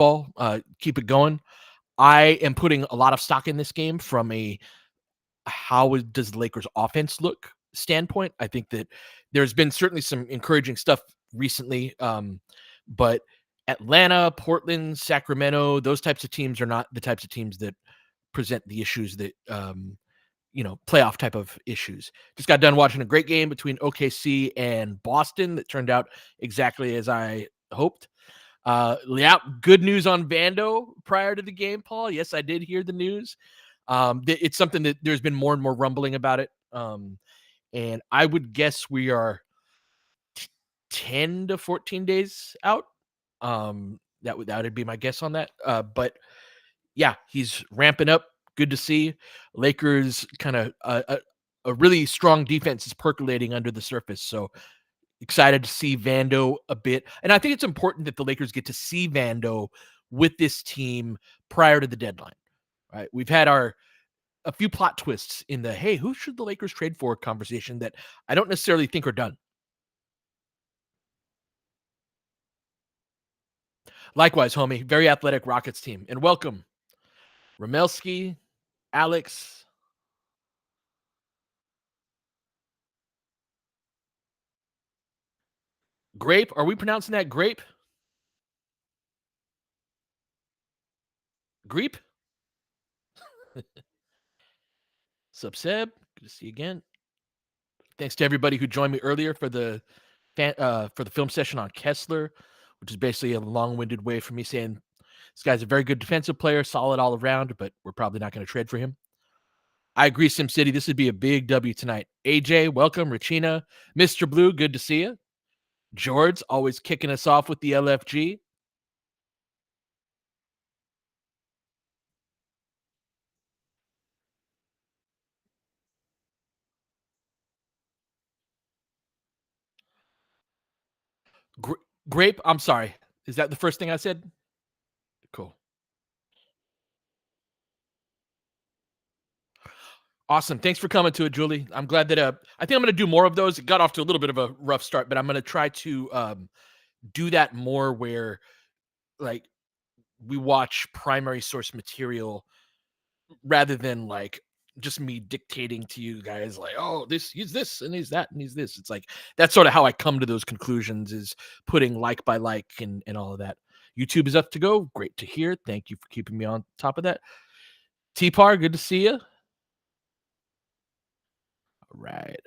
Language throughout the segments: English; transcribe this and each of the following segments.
ball, keep it going. I am putting a lot of stock in this game from a does the Lakers offense look standpoint. I think that there's been certainly some encouraging stuff recently, but Atlanta, Portland, Sacramento, those types of teams are not the types of teams that present the issues that playoff type of issues. Just got done watching a great game between OKC and Boston that turned out exactly as I hoped. Yeah, good news on Vando prior to the game, Paul. Yes, I did hear the news. It's something that there's been more and more rumbling about it. And I would guess we are 10 to 14 days out. That would be my guess on that. But yeah, he's ramping up. Good to see. Lakers kind of a really strong defense is percolating under the surface. So excited to see Vando a bit. And I think it's important that the Lakers get to see Vando with this team prior to the deadline. Right? We've had a few plot twists in the hey, who should the Lakers trade for conversation that I don't necessarily think are done. Likewise, homie, very athletic Rockets team. And welcome, Ramelski, Alex. Grape. Are we pronouncing that grape? Greep? Sup, Seb? Good to see you again. Thanks to everybody who joined me earlier for the film session on Kessler, which is basically a long-winded way for me saying this guy's a very good defensive player, solid all around, but we're probably not going to trade for him. I agree, SimCity. This would be a big W tonight. AJ, welcome. Regina, Mr. Blue, good to see you. George, always kicking us off with the LFG. Grape, I'm sorry. Is that the first thing I said? Cool. Awesome. Thanks for coming to it, Julie. I'm glad that I think I'm going to do more of those. It got off to a little bit of a rough start, but I'm going to try to do that more where like we watch primary source material rather than like just me dictating to you guys like, oh, this he's this and he's that and he's this. It's like that's sort of how I come to those conclusions is putting like by like and all of that. YouTube is up to go. Great to hear. Thank you for keeping me on top of that. T-Par, good to see you. All right.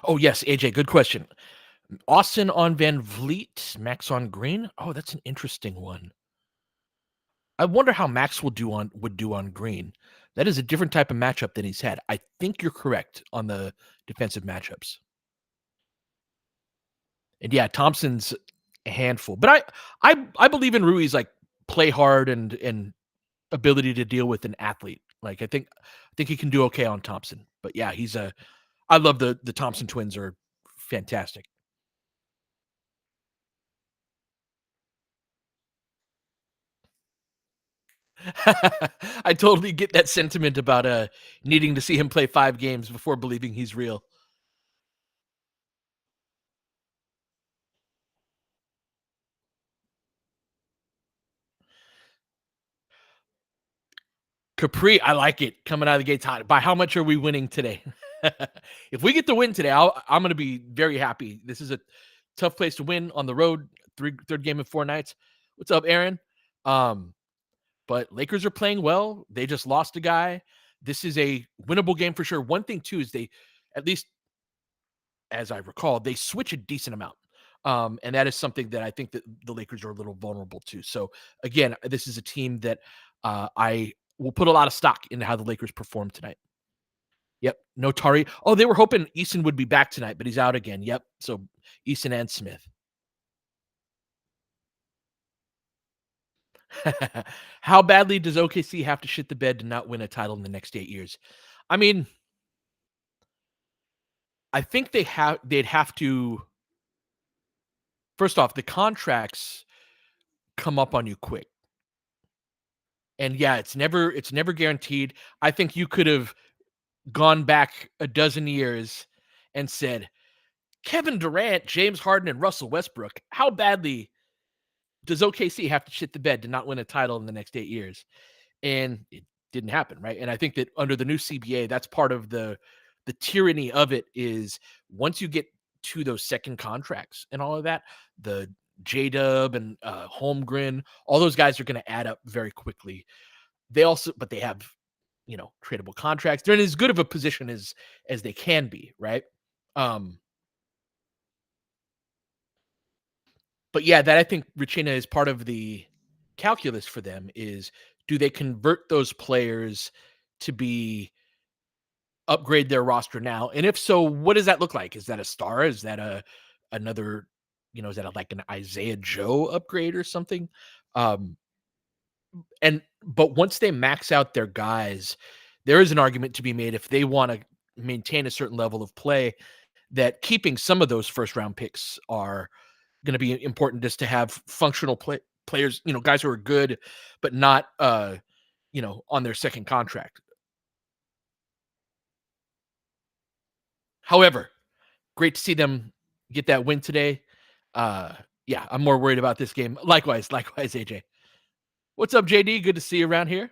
Oh, yes, AJ, good question. Austin on Van Vliet, Max on Green. Oh, that's an interesting one. I wonder how Max would do on Green. That is a different type of matchup than he's had. I think you're correct on the defensive matchups. And yeah, Thompson's a handful. But I believe in Rui's like play hard and ability to deal with an athlete. Like I think he can do okay on Thompson. But yeah, I love the Thompson twins are fantastic. I totally get that sentiment about needing to see him play 5 games before believing he's real. Capri, I like it coming out of the gates hot. By how much are we winning today? If we get the win today, I'm going to be very happy. This is a tough place to win on the road. Third game in 4 nights. What's up, Aaron? But Lakers are playing well. They just lost a guy. This is a winnable game for sure. One thing too is they, at least as I recall, they switch a decent amount. And that is something that I think that the Lakers are a little vulnerable to. So again, this is a team that I will put a lot of stock into how the Lakers perform tonight. Yep. No Tari. Oh, they were hoping Eason would be back tonight, but he's out again. Yep. So Eason and Smith. How badly does OKC have to shit the bed to not win a title in the next 8 years? I mean, I think they'd have to. First off, the contracts come up on you quick. And yeah, it's never guaranteed. I think you could have gone back a dozen years and said, Kevin Durant, James Harden, and Russell Westbrook. How badly does OKC have to shit the bed to not win a title in the next 8 years? And it didn't happen, right? And I think that under the new CBA, that's part of the tyranny of it is once you get to those second contracts and all of that, the J Dub and Holmgren, all those guys are going to add up very quickly. They also, but they have tradable contracts. They're in as good of a position as they can be, right? Um, but yeah, that I think Regina is part of the calculus for them is do they convert those players to be upgrade their roster now? And if so, what does that look like? Is that a star? Is that a another, is that like an Isaiah Joe upgrade or something? Um, and but once they max out their guys, there is an argument to be made if they want to maintain a certain level of play that keeping some of those first round picks are going to be important just to have functional players, guys who are good but not on their second contract. However, great to see them get that win today. Uh, yeah, I'm more worried about this game. Likewise, AJ. What's up, JD? Good to see you around here.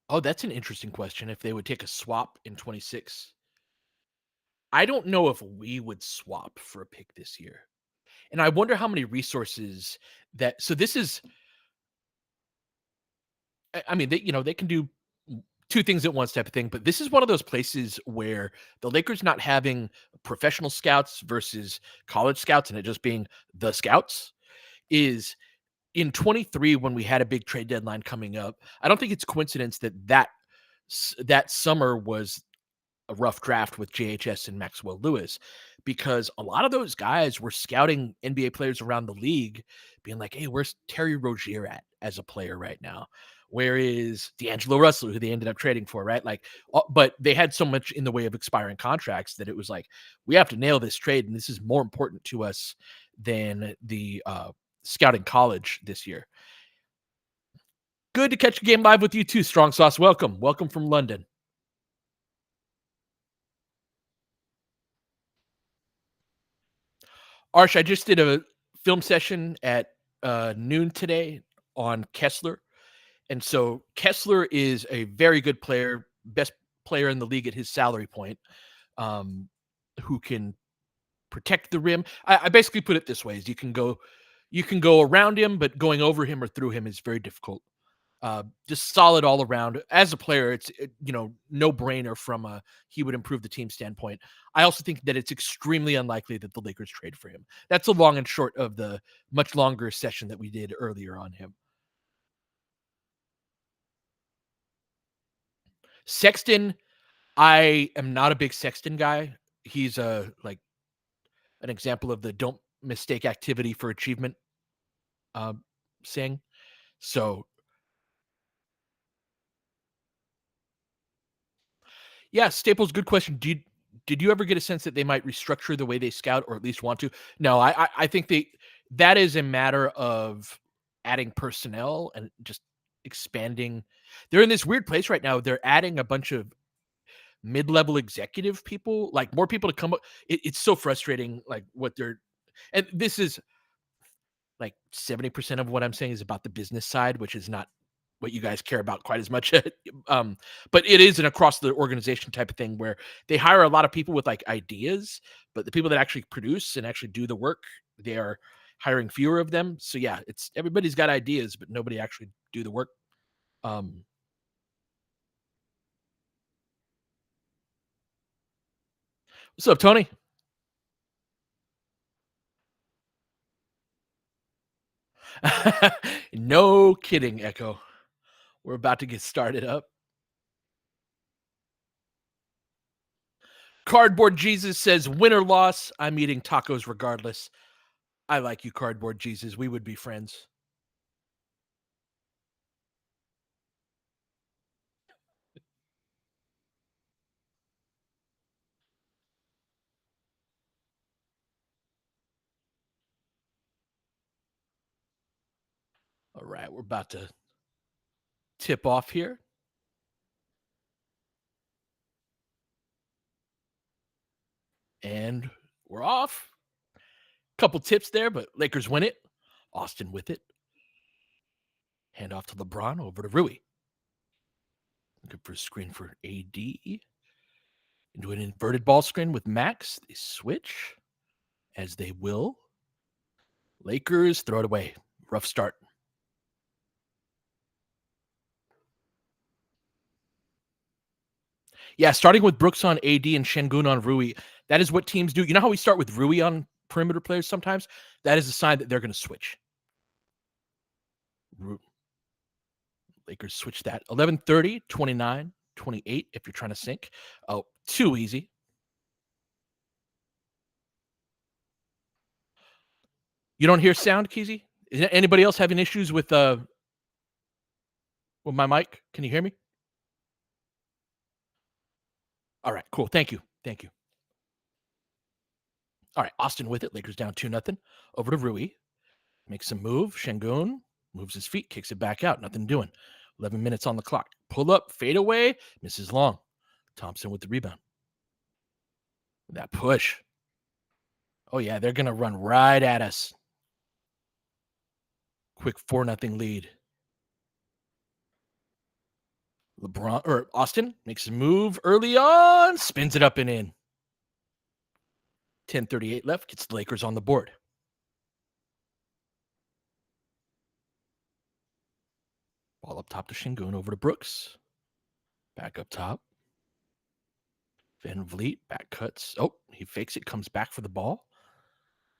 Oh, that's an interesting question. If they would take a swap in 26, I don't know if we would swap for a pick this year. And I wonder how many resources that. So this is. I mean, they can do two things at once type of thing. But this is one of those places where the Lakers not having professional scouts versus college scouts and it just being the scouts is in 23 when we had a big trade deadline coming up. I don't think it's coincidence that summer was a rough draft with JHS and Maxwell Lewis because a lot of those guys were scouting NBA players around the league, being like, hey, where's Terry Rozier at as a player right now? Where is D'Angelo Russell, who they ended up trading for, right? Like, but they had so much in the way of expiring contracts that it was like, we have to nail this trade, and this is more important to us than the scouting college this year. Good to catch a game live with you too, Strong Sauce. Welcome from London. Arsh, I just did a film session at noon today on Kessler. And so Kessler is a very good player, best player in the league at his salary point, um, who can protect the rim. I basically put it this way: is you can go around him, but going over him or through him is very difficult. Just solid all around. As a player, it's no brainer from a he would improve the team standpoint. I also think that it's extremely unlikely that the Lakers trade for him. That's the long and short of the much longer session that we did earlier on him. Sexton, I am not a big Sexton guy. He's a like an example of the don't mistake activity for achievement um, saying. So yeah, Staples, good question. Did you ever get a sense that they might restructure the way they scout, or at least want to? No, I think that is a matter of adding personnel and just expanding. They're in this weird place right now. They're adding a bunch of mid-level executive people, like more people to come up. It's so frustrating, like what they're, and this is like 70% of what I'm saying is about the business side, which is not what you guys care about quite as much. um, but it is an across the organization type of thing where they hire a lot of people with like ideas, but the people that actually produce and actually do the work, they are hiring fewer of them. So yeah, it's everybody's got ideas, but nobody actually do the work. Um, what's up, Tony? No kidding, Echo. We're about to get started up. Cardboard Jesus says, win or loss, I'm eating tacos regardless. I like you, Cardboard Jesus. We would be friends. All right, we're about to tip off here. And we're off. Couple tips there, but Lakers win it. Austin with it. Hand off to LeBron, over to Rui. Looking for a screen for AD. Into an inverted ball screen with Max. They switch, as they will. Lakers throw it away. Rough start. Yeah, starting with Brooks on AD and Şengün on Rui. That is what teams do. You know how we start with Rui on perimeter players sometimes? That is a sign that they're going to switch. Lakers switch that. 11:30, 29, 28 if you're trying to sync. Oh, too easy. You don't hear sound, Keezy? Is anybody else having issues with my mic? Can you hear me? All right, cool. Thank you. Thank you. All right, Austin with it. Lakers down 2-0. Over to Rui. Makes a move. Şengün moves his feet, kicks it back out. Nothing doing. 11 minutes on the clock. Pull up, fade away, misses long. Thompson with the rebound. That push. Oh, yeah, they're going to run right at us. Quick 4-0 lead. LeBron or Austin makes a move early on, spins it up and in. 10:38 left, gets the Lakers on the board. Ball up top to Şengün, over to Brooks. Back up top. Van Vliet, back cuts. Oh, he fakes it, comes back for the ball.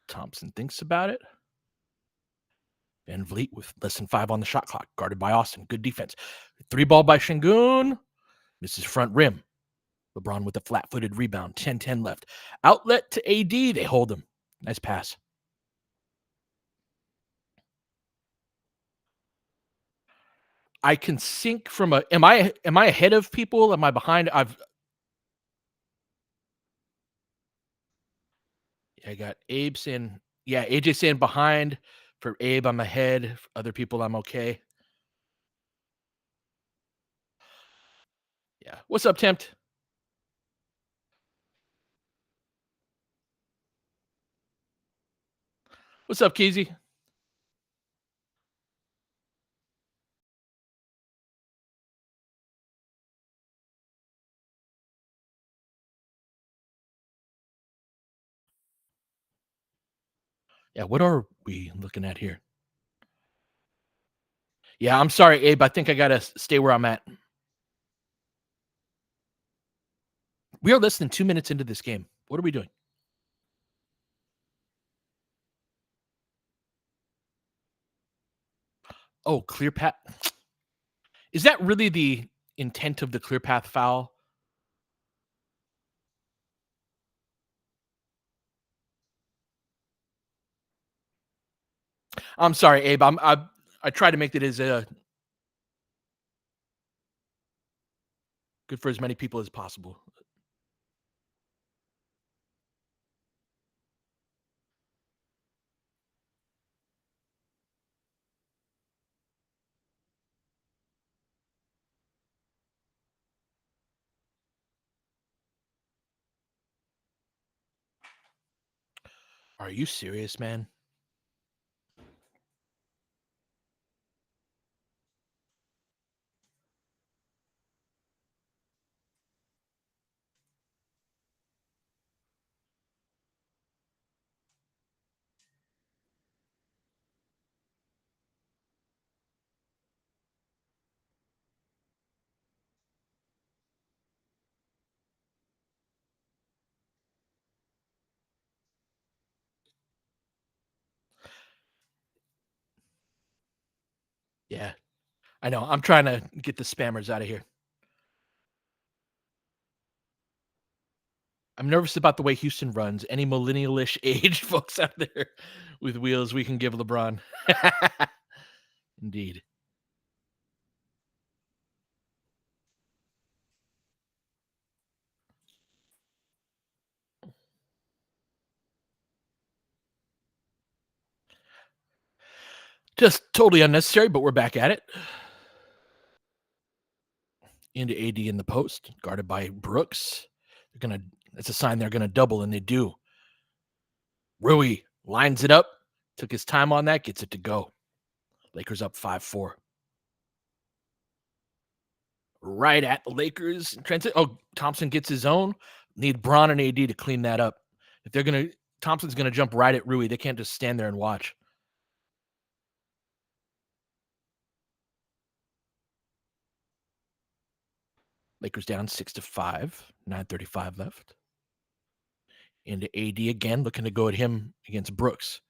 Thompson thinks about it. Van Vliet with less than 5 on the shot clock, guarded by Austin. Good defense. 3 ball by Şengün. Misses front rim. LeBron with a flat-footed rebound. 10-10 left. Outlet to AD. They hold him. Nice pass. I can sync from a. Am I ahead of people? Am I behind? I got Abe saying, yeah, AJ saying behind. For Abe, I'm ahead. For other people, I'm okay. Yeah. What's up, Tempt? What's up, Keezy? Yeah, what are we looking at here? Yeah, I'm sorry, Abe. I think I gotta stay where I'm at. We are less than 2 minutes into this game. What are we doing? Oh, clear path. Is that really the intent of the clear path foul? I'm sorry, Abe. I try to make it as good for as many people as possible. Are you serious, man? Yeah, I know. I'm trying to get the spammers out of here. I'm nervous about the way Houston runs. Any millennial-ish age folks out there with wheels we can give LeBron. Indeed. Just totally unnecessary, but we're back at it. Into AD in the post, guarded by Brooks. It's a sign they're gonna double, and they do. Rui lines it up, took his time on that, gets it to go. Lakers up 5-4. Right at the Lakers. Thompson gets his own. Need Bron and AD to clean that up. If they're gonna, Thompson's gonna jump right at Rui. They can't just stand there and watch. Lakers down 6-5. 9:35 left. Into AD again, looking to go at him against Brooks.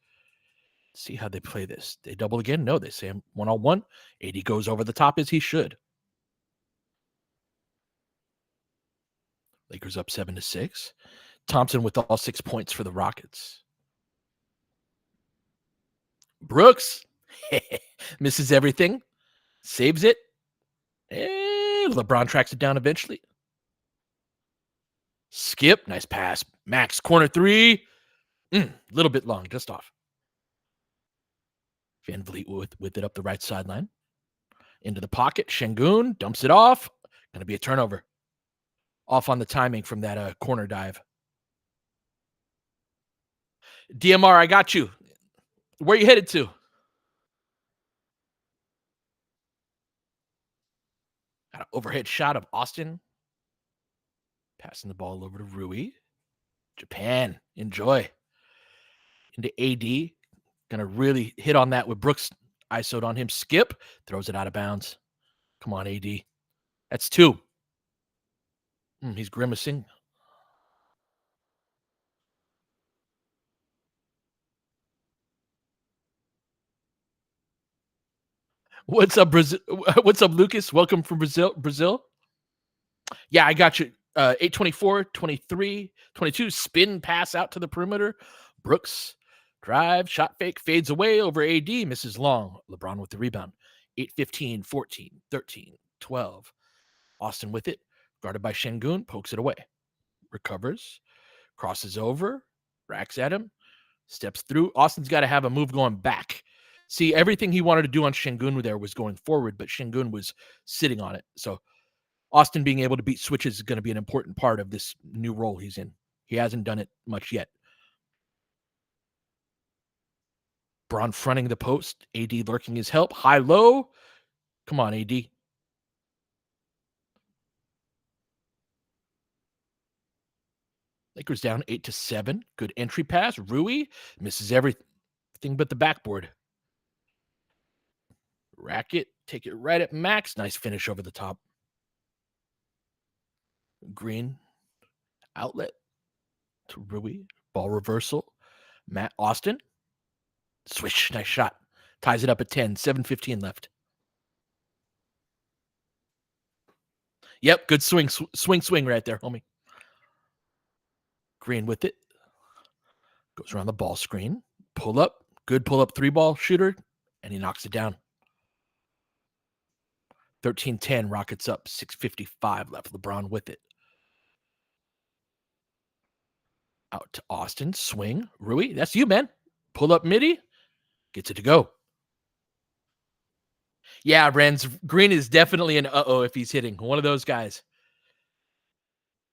See how they play this. They double again? No, they say him one-on-one. AD goes over the top as he should. Lakers up 7-6. Thompson with all 6 points for the Rockets. Brooks misses everything, saves it. And LeBron tracks it down eventually. Skip, nice pass. Max, corner three. Little bit long, just off. Van Vliet with it up the right sideline. Into the pocket. Şengün dumps it off. Going to be a turnover. Off on the timing from that corner dive. DMR, I got you. Where are you headed to? Got an overhead shot of Austin. Passing the ball over to Rui. Japan, enjoy. Into AD. Gonna really hit on that with Brooks ISO'd on him. Skip, throws it out of bounds. Come on, AD. That's 2. He's grimacing. What's up, Brazil? What's up, Lucas? Welcome from Brazil. Yeah, I got you. 8:24, 23, 22. Spin pass out to the perimeter. Brooks drive, shot fake, fades away over AD, misses long. LeBron with the rebound. 8:15, 14, 13, 12. Austin with it, guarded by Şengün, pokes it away. Recovers, crosses over, racks at him, steps through. Austin's got to have a move going back. See, everything he wanted to do on Şengün there was going forward, but Şengün was sitting on it. So Austin being able to beat switches is going to be an important part of this new role he's in. He hasn't done it much yet. Bron fronting the post. AD lurking his help. High-low. Come on, AD. Lakers down 8-7. Good entry pass. Rui misses everything but the backboard. Racket. Take it right at Max. Nice finish over the top. Green. Outlet to Rui. Ball reversal. Matt Austin. Swish. Nice shot. Ties it up at 10. 7:15 left. Yep. Good swing right there, homie. Green with it. Goes around the ball screen. Pull up. Good pull up 3-ball shooter. And he knocks it down. 13-10. Rockets up. 6:55 left. LeBron with it. Out to Austin. Swing. Rui. That's you, man. Pull up midi. Gets it to go. Yeah, Renz. Green is definitely an uh-oh if he's hitting. One of those guys.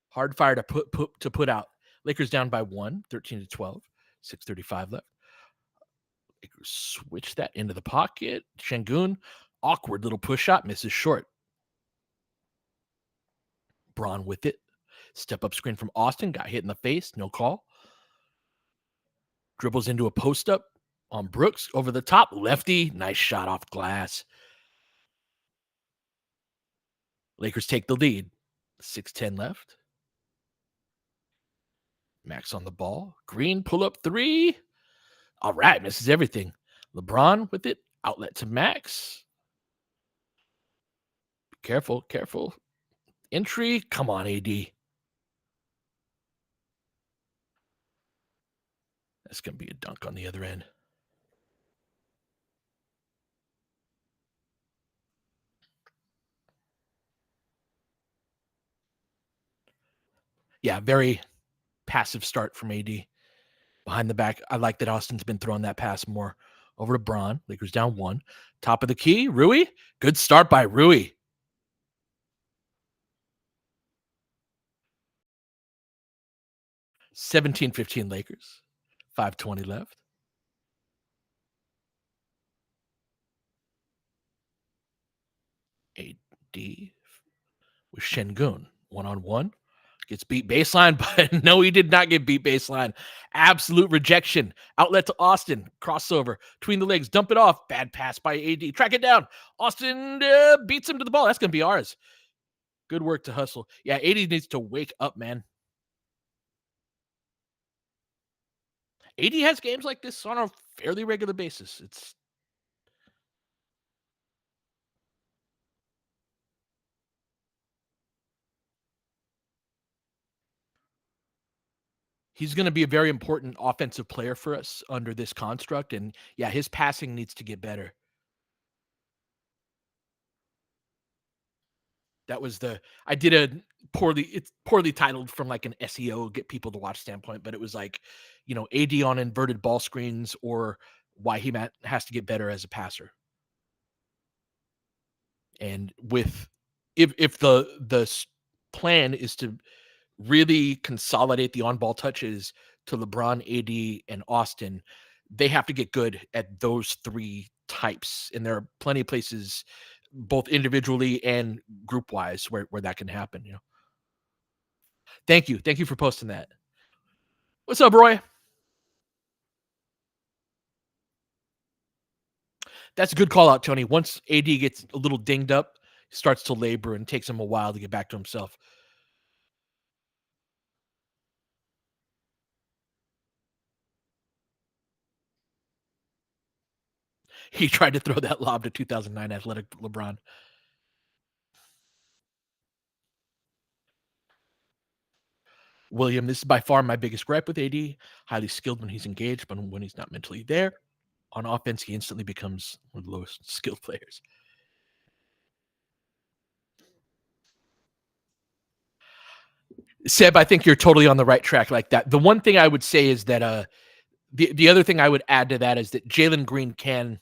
Hard fire to put out. Lakers down by 1. 13-12. 6:35 left. Lakers switch that into the pocket. Şengün. Awkward little push shot. Misses short. Bron with it. Step up screen from Austin. Got hit in the face. No call. Dribbles into a post up on Brooks. Over the top. Lefty. Nice shot off glass. Lakers take the lead. 6:10 left. Max on the ball. Green pull up 3. All right. Misses everything. LeBron with it. Outlet to Max. Careful. Entry. Come on, AD. That's going to be a dunk on the other end. Yeah, very passive start from AD. Behind the back, I like that Austin's been throwing that pass more Over to Braun. Lakers down 1. Top of the key, Rui. Good start by Rui. 17-15 Lakers. 5:20 left. AD with Şengün. One-on-one. Gets beat baseline, but no, he did not get beat baseline. Absolute rejection. Outlet to Austin. Crossover. Between the legs. Dump it off. Bad pass by AD. Track it down. Austin beats him to the ball. That's going to be ours. Good work to hustle. Yeah, AD needs to wake up, man. AD has games like this on a fairly regular basis. He's going to be a very important offensive player for us under this construct. And yeah, his passing needs to get better. That was I did it's poorly titled from like an SEO, get people to watch standpoint, but it was like, AD on inverted ball screens or why he has to get better as a passer. And if the plan is to really consolidate the on-ball touches to LeBron, AD, and Austin, they have to get good at those 3 types. And there are plenty of places, both individually and group-wise, where that can happen. Thank you. Thank you for posting that. What's up, Roy? That's a good call out, Tony. Once AD gets a little dinged up, he starts to labor and takes him a while to get back to himself. He tried to throw that lob to 2009 athletic LeBron. William, this is by far my biggest gripe with AD. Highly skilled when he's engaged, but when he's not mentally there, on offense, he instantly becomes one of the lowest skilled players. Seb, I think you're totally on the right track like that. The one thing I would say is that the other thing I would add to that is that Jalen Green can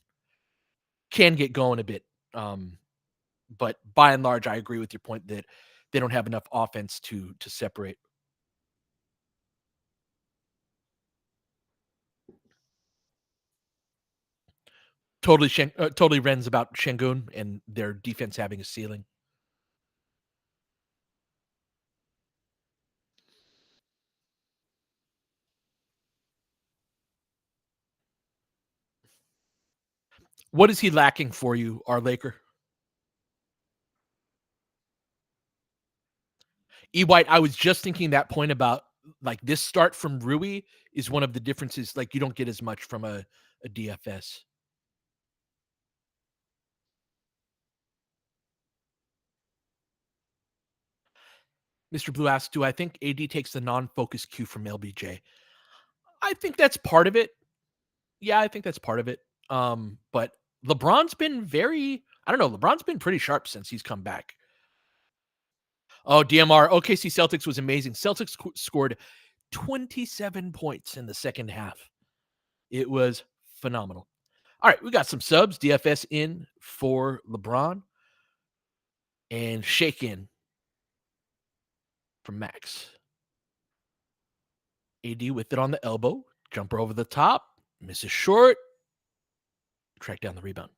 get going a bit. But by and large, I agree with your point that they don't have enough offense to separate. Totally Ren's about Şengün and their defense having a ceiling. What is he lacking for you, our Laker? E. White, I was just thinking that point about like this start from Rui is one of the differences. Like you don't get as much from a DFS. Mr. Blue asks, do I think AD takes the non-focus cue from LBJ? I think that's part of it. Yeah, I think that's part of it. But LeBron's been I don't know, LeBron's been pretty sharp since he's come back. Oh, DMR, OKC Celtics was amazing. Celtics scored 27 points in the second half. It was phenomenal. All right, we got some subs. DFS in for LeBron and Shake in from Max. AD with it on the elbow. Jumper over the top. Misses short. Track down the rebound.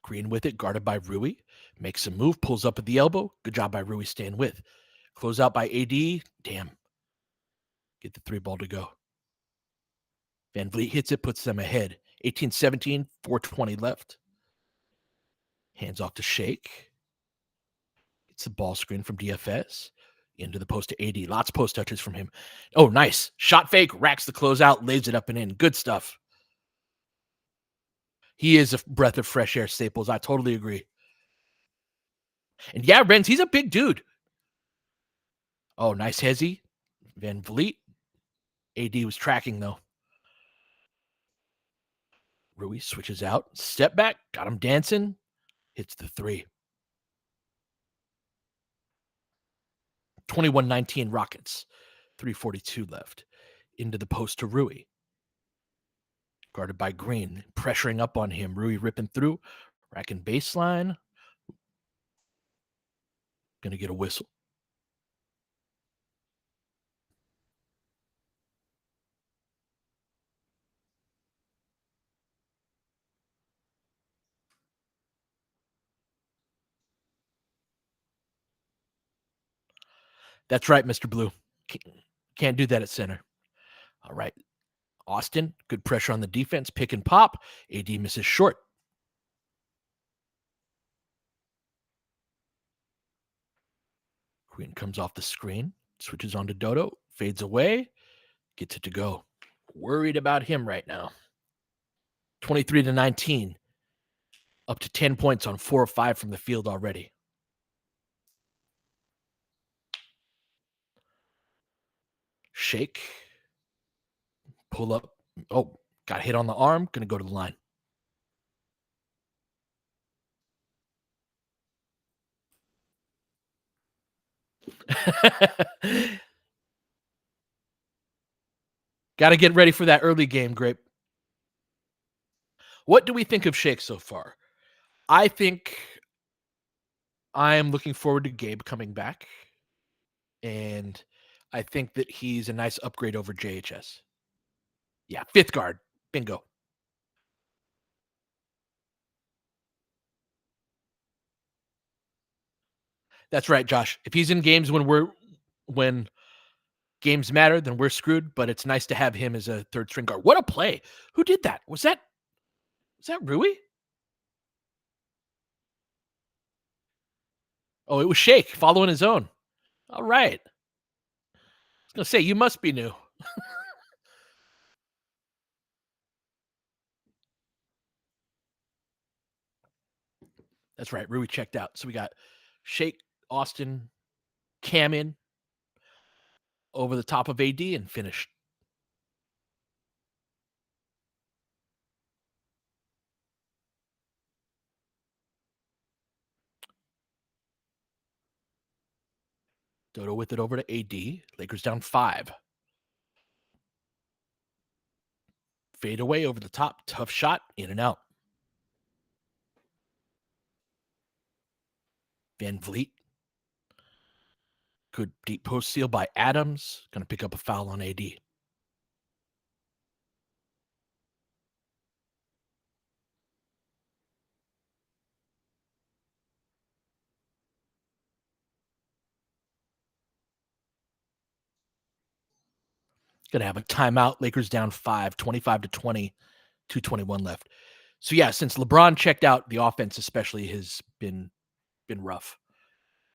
Green with it, guarded by Rui. Makes a move, pulls up at the elbow. Good job by Rui staying with. Close out by AD. Damn. Get the 3 ball to go. Van Vliet hits it, puts them ahead. 18-17, 4:20 left. Hands off to Shake. It's a ball screen from DFS. Into the post to AD. Lots of post touches from him. Oh, nice. Shot fake, racks the closeout, lays it up and in. Good stuff. He is a breath of fresh air, Staples. I totally agree. And yeah, Renz, he's a big dude. Oh, nice hezzy. Van Vliet. AD was tracking, though. Rui switches out. Step back. Got him dancing. Hits the 3. 21-19 Rockets. 3:42 left. Into the post to Rui. Guarded by Green. Pressuring up on him. Rui ripping through. Racking baseline. Going to get a whistle. That's right, Mr. Blue. Can't do that at center. All right. Austin, good pressure on the defense. Pick and pop. AD misses short. Queen comes off the screen. Switches on to Dodo. Fades away. Gets it to go. Worried about him right now. 23-19. Up to 10 points on 4 or 5 from the field already. Shake. Pull up. Oh, got hit on the arm. Going to go to the line. Got to get ready for that early game, Grape. What do we think of Shake so far? I think I am looking forward to Gabe coming back. And I think that he's a nice upgrade over JHS. Yeah, 5th guard. Bingo. That's right, Josh. If he's in games when games matter, then we're screwed. But it's nice to have him as a 3rd string guard. What a play! Who did that? Was that Rui? Oh, it was Shake following his own. All right. I was gonna say you must be new. That's right. Rui checked out. So we got Shake, Austin, Cam in over the top of AD and finished. Dodo with it over to AD. Lakers down 5. Fade away over the top. Tough shot. In and out. Van Vliet. Good deep post seal by Adams. Going to pick up a foul on AD. Going to have a timeout. Lakers down 5, 25-20, 2:21 left. So yeah, since LeBron checked out, the offense especially has been rough.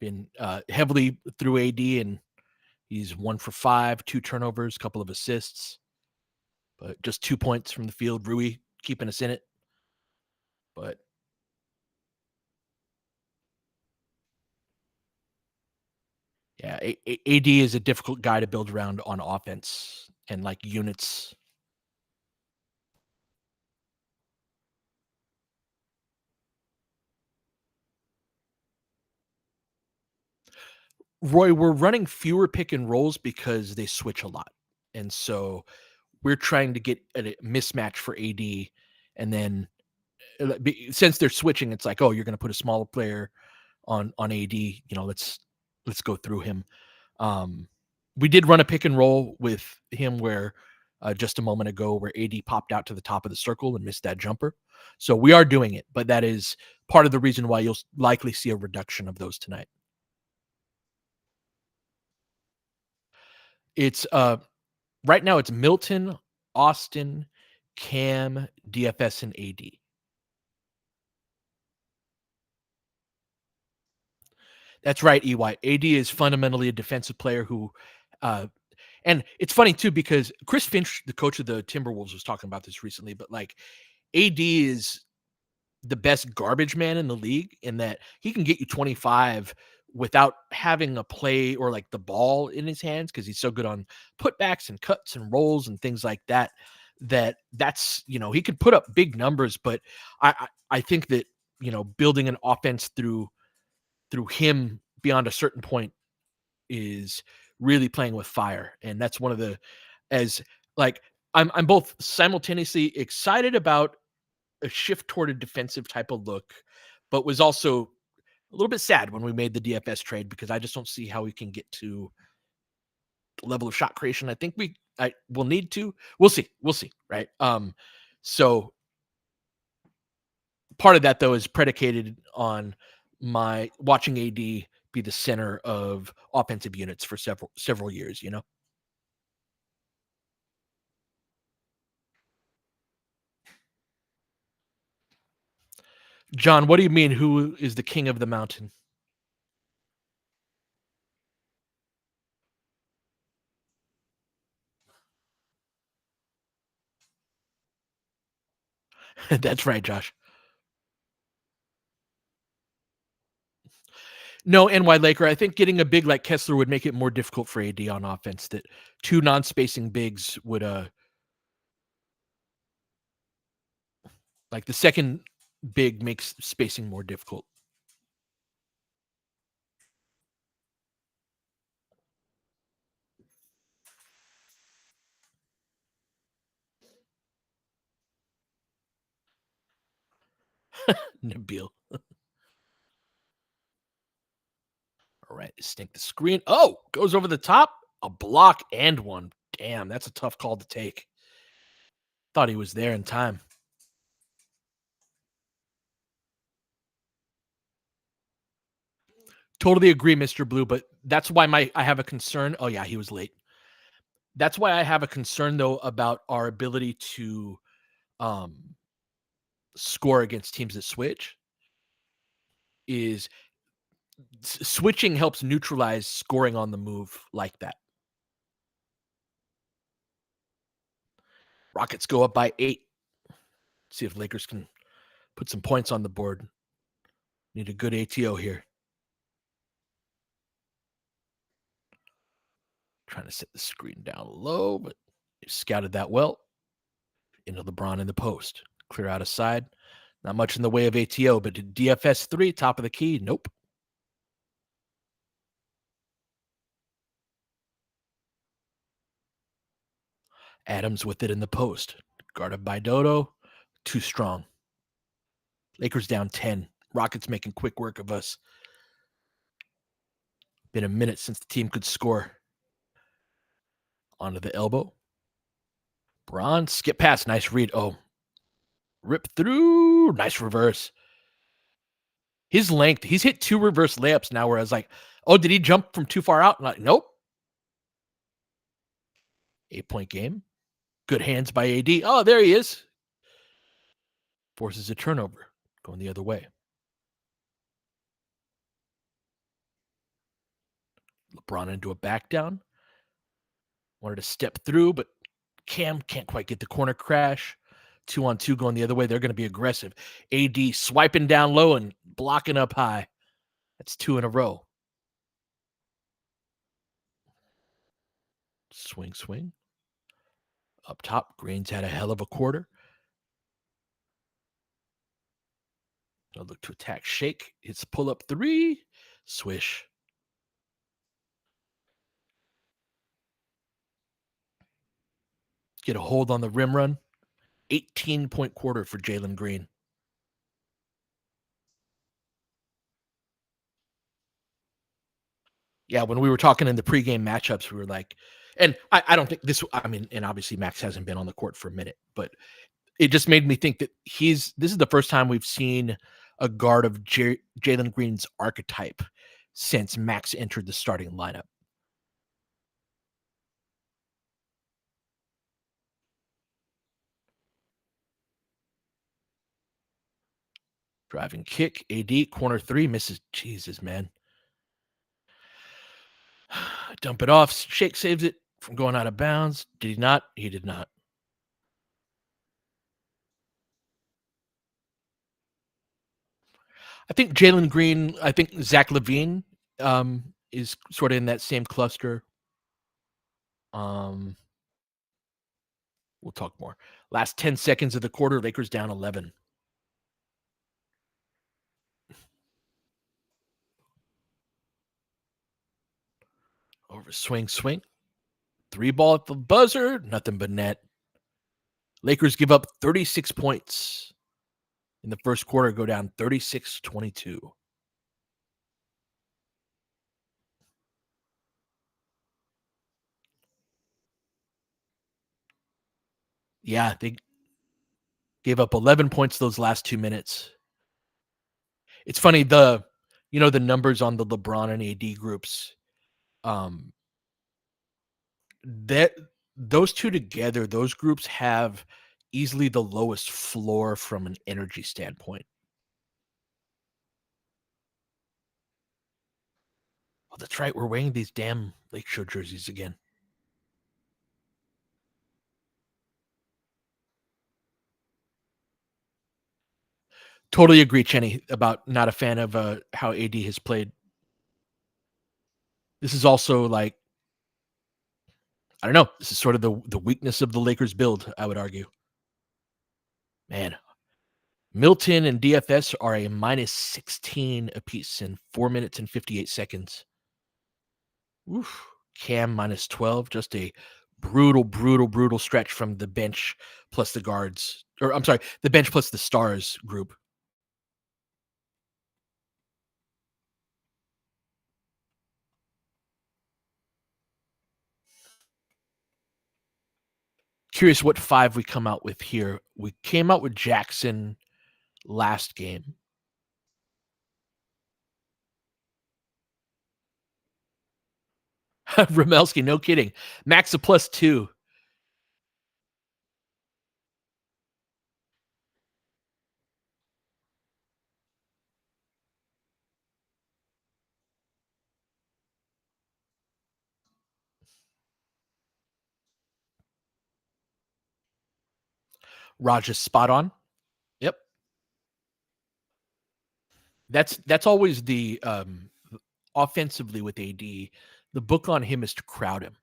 Been heavily through AD, and he's 1 for 5, 2 turnovers, couple of assists, but just 2 points from the field. Rui keeping us in it, but yeah, AD is a difficult guy to build around on offense and like units. Roy, we're running fewer pick and rolls because they switch a lot. And so we're trying to get a mismatch for AD. And then since they're switching, it's like, oh, you're going to put a smaller player on AD. Let's go through him. We did run a pick and roll with him where just a moment ago where AD popped out to the top of the circle and missed that jumper. So we are doing it, but that is part of the reason why you'll likely see a reduction of those tonight. It's right now it's Milton, Austin, Cam, DFS, and AD. That's right, EY. AD is fundamentally a defensive player who and it's funny too because Chris Finch, the coach of the Timberwolves, was talking about this recently, but like AD is the best garbage man in the league in that he can get you 25 without having a play or like the ball in his hands because he's so good on putbacks and cuts and rolls and things like that. That's he could put up big numbers, but I think that building an offense through him beyond a certain point is really playing with fire, and that's one of the as like I'm both simultaneously excited about a shift toward a defensive type of look, but was also a little bit sad when we made the DFS trade because I just don't see how we can get to the level of shot creation. I think I will need to. We'll see. We'll see. Right. So part of that though is predicated on my watching AD be the center of offensive units for several years. John, what do you mean? Who is the king of the mountain? That's right, Josh. No, NY Laker. I think getting a big like Kessler would make it more difficult for AD on offense. That two non-spacing bigs would like the second big makes spacing more difficult. Nabil. All right, stink the screen. Oh, goes over the top. A block and one. Damn, that's a tough call to take. Thought he was there in time. Totally agree, Mr. Blue, but that's why I have a concern. Oh yeah, he was late. That's why I have a concern though about our ability to um score against teams that switch. Is switching helps neutralize scoring on the move like that. Rockets go up by 8. See if Lakers can put some points on the board. Need a good ATO here. Trying to set the screen down low, but he scouted that well. Into LeBron in the post. Clear out a side. Not much in the way of ATO, but DFS 3, top of the key. Nope. Adams with it in the post. Guarded by Dodo. Too strong. Lakers down 10. Rockets making quick work of us. Been a minute since the team could score. Onto the elbow. Bron, skip pass. Nice read. Oh. Rip through. Nice reverse. His length. He's hit 2 reverse layups now where I was like, oh, did he jump from too far out? I'm like, nope. 8-point game. Good hands by AD. Oh, there he is. Forces a turnover. Going the other way. LeBron into a back down. Wanted to step through, but Cam can't quite get the corner crash. 2-on-2 going the other way. They're going to be aggressive. AD swiping down low and blocking up high. That's 2 in a row. Swing. Up top, Green's had a hell of a quarter. They'll look to attack. Shake. Hits pull up 3. Swish. Get a hold on the rim run. 18-point quarter for Jalen Green. Yeah, when we were talking in the pregame matchups, we were like, and I don't think this, I mean, and obviously Max hasn't been on the court for a minute, but it just made me think that this is the first time we've seen a guard of Jalen Green's archetype since Max entered the starting lineup. Driving kick, AD, corner 3, misses. Jesus, man. Dump it off. Shake saves it from going out of bounds. Did he not? He did not. I think Jalen Green, I think Zach LaVine is sort of in that same cluster. We'll talk more. Last 10 seconds of the quarter, Lakers down 11. Over Swing, swing. Three ball at the buzzer. Nothing but net. Lakers give up 36 points in the first quarter, go down 36-22. Yeah, they gave up 11 points those last 2 minutes. It's funny, the numbers on the LeBron and AD groups, um, that those two together, those groups have easily the lowest floor from an energy standpoint. Oh, that's right. We're wearing these damn Lakeshore jerseys again. Totally agree, Chenny, about not a fan of how AD has played. This is also like, I don't know. This is sort of the weakness of the Lakers build, I would argue. Man, Milton and DFS are a minus 16 apiece in 4 minutes and 58 seconds. Oof. Cam minus 12. Just a brutal, brutal, brutal stretch from the bench plus the guards. Or I'm sorry, the bench plus the stars group. Curious what five we come out with here. We came out with Jackson last game. Ramelski, no kidding. Max a +2. Raj is spot on. Yep. That's always the offensively with AD. The book on him is to crowd him,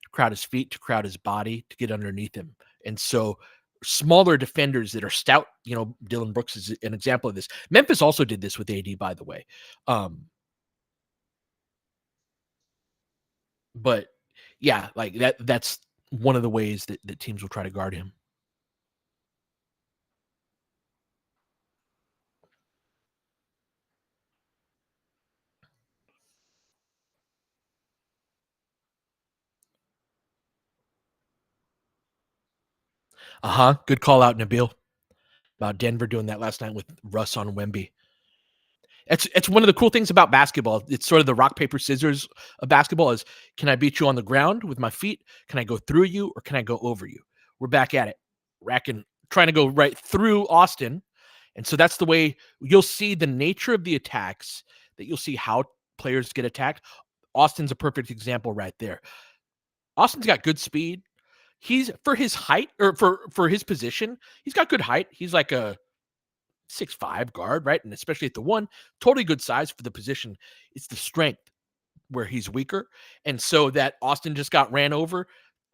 to crowd his feet, to crowd his body, to get underneath him. And so smaller defenders that are stout, Dylan Brooks is an example of this. Memphis also did this with AD, by the way. But yeah, like that's one of the ways that teams will try to guard him. Good call out, Nabil, about Denver doing that last night with Russ on Wemby. It's one of the cool things about basketball. It's sort of the rock, paper, scissors of basketball is, can I beat you on the ground with my feet? Can I go through you or can I go over you? We're back at it. Trying to go right through Austin. And so that's the way you'll see the nature of the attacks, that you'll see how players get attacked. Austin's a perfect example right there. Austin's got good speed. He's, for his height, or for his position, he's got good height. He's like a 6'5" guard, right? And especially at the one, totally good size for the position. It's the strength where he's weaker. And so that Austin just got ran over.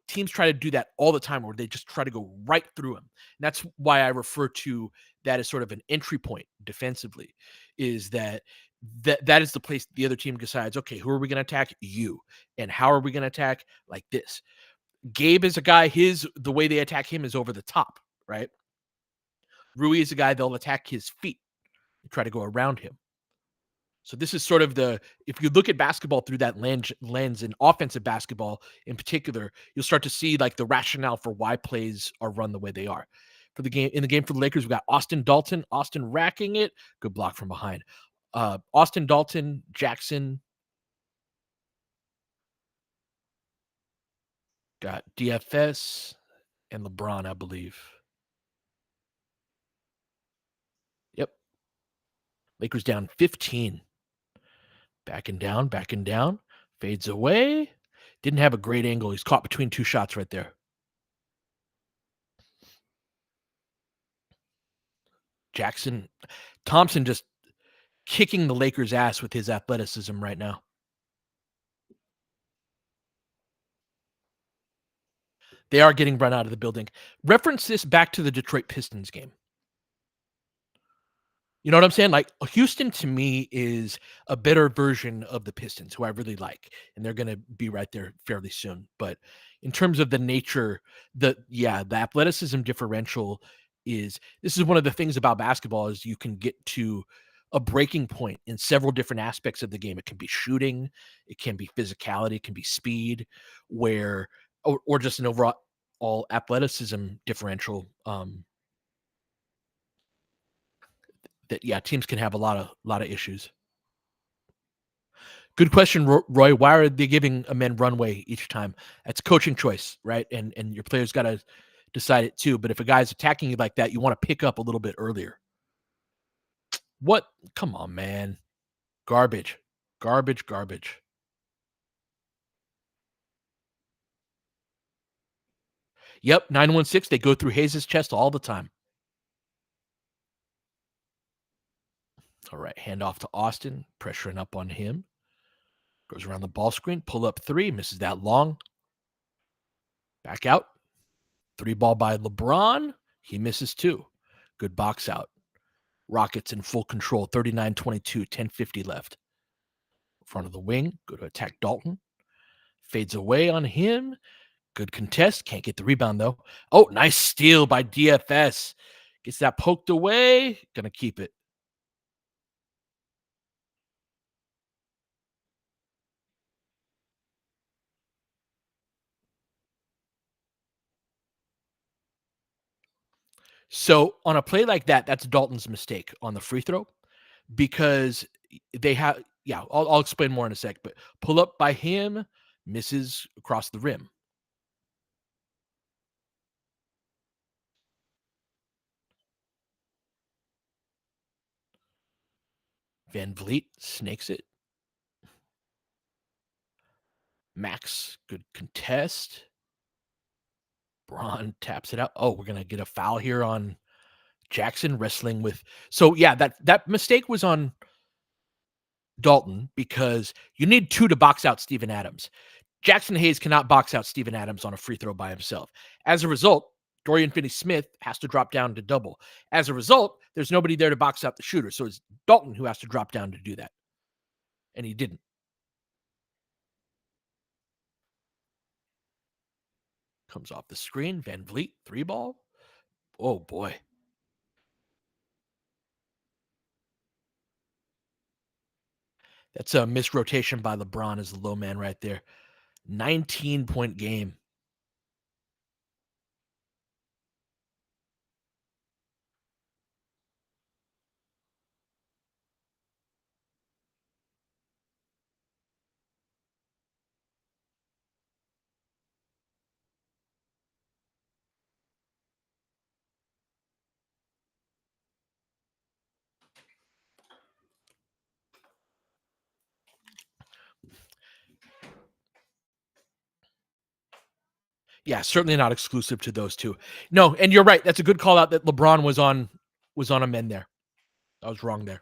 Teams try to do that all the time, where they just try to go right through him. And that's why I refer to that as sort of an entry point defensively, is that is the place the other team decides, okay, who are we going to attack? You. And how are we going to attack? Like this. Gabe is a guy, the way they attack him is over the top, right? Rui is a guy, they'll attack his feet and try to go around him. So this is sort of if you look at basketball through that lens and offensive basketball in particular, you'll start to see like the rationale for why plays are run the way they are. In the game for the Lakers, we got Austin racking it. Good block from behind. Austin Dalton, Jackson. Got DFS and LeBron, I believe. Yep. Lakers down 15. Backing down. Fades away. Didn't have a great angle. He's caught between two shots right there. Jackson. Thompson just kicking the Lakers' ass with his athleticism right now. They are getting run out of the building. Reference this back to the Detroit Pistons game. You know what I'm saying? Like Houston to me is a better version of the Pistons, who I really like, and they're going to be right there fairly soon. But in terms of the nature, the athleticism differential is this is one of the things about basketball is you can get to a breaking point in several different aspects of the game. It can be shooting, it can be physicality, it can be speed, where or just an overall all athleticism differential. That yeah, teams can have a lot of issues. Good question, Roy. Why are they giving a men runway each time? That's coaching choice, right? And your players got to decide it too. But if a guy's attacking you like that, you want to pick up a little bit earlier. What? Come on, man. Garbage, garbage, garbage. Yep, 916. They go through Hayes' chest all the time. All right, hand off to Austin, pressuring up on him. Goes around the ball screen, pull up three, misses that long. Back out. Three ball by LeBron. He misses two. Good box out. Rockets in full control, 39-22, 10:50 left. Front of the wing, go to attack Dalton. Fades away on him. Good contest. Can't get the rebound, though. Oh, nice steal by DFS. Gets that poked away. Gonna keep it. So on a play like that, that's Dalton's mistake on the free throw because they have, yeah, I'll explain more in a sec, but pull up by him, misses across the rim. Van Vliet snakes it. Max, good contest. Braun taps it out. Oh, we're gonna get a foul here on Jackson wrestling with. So yeah, that mistake was on Dalton because you need two to box out Steven Adams. Jackson Hayes cannot box out Steven Adams on a free throw by himself. As a result, Dorian Finney-Smith has to drop down to double. As a result, there's nobody there to box out the shooter. So it's Dalton who has to drop down to do that. And he didn't. Comes off the screen. Van Vliet, three ball. Oh boy. That's a missed rotation by LeBron as the low man right there. 19-point game. Yeah, certainly not exclusive to those two. No, and you're right. That's a good call out that LeBron was on a men there. I was wrong there.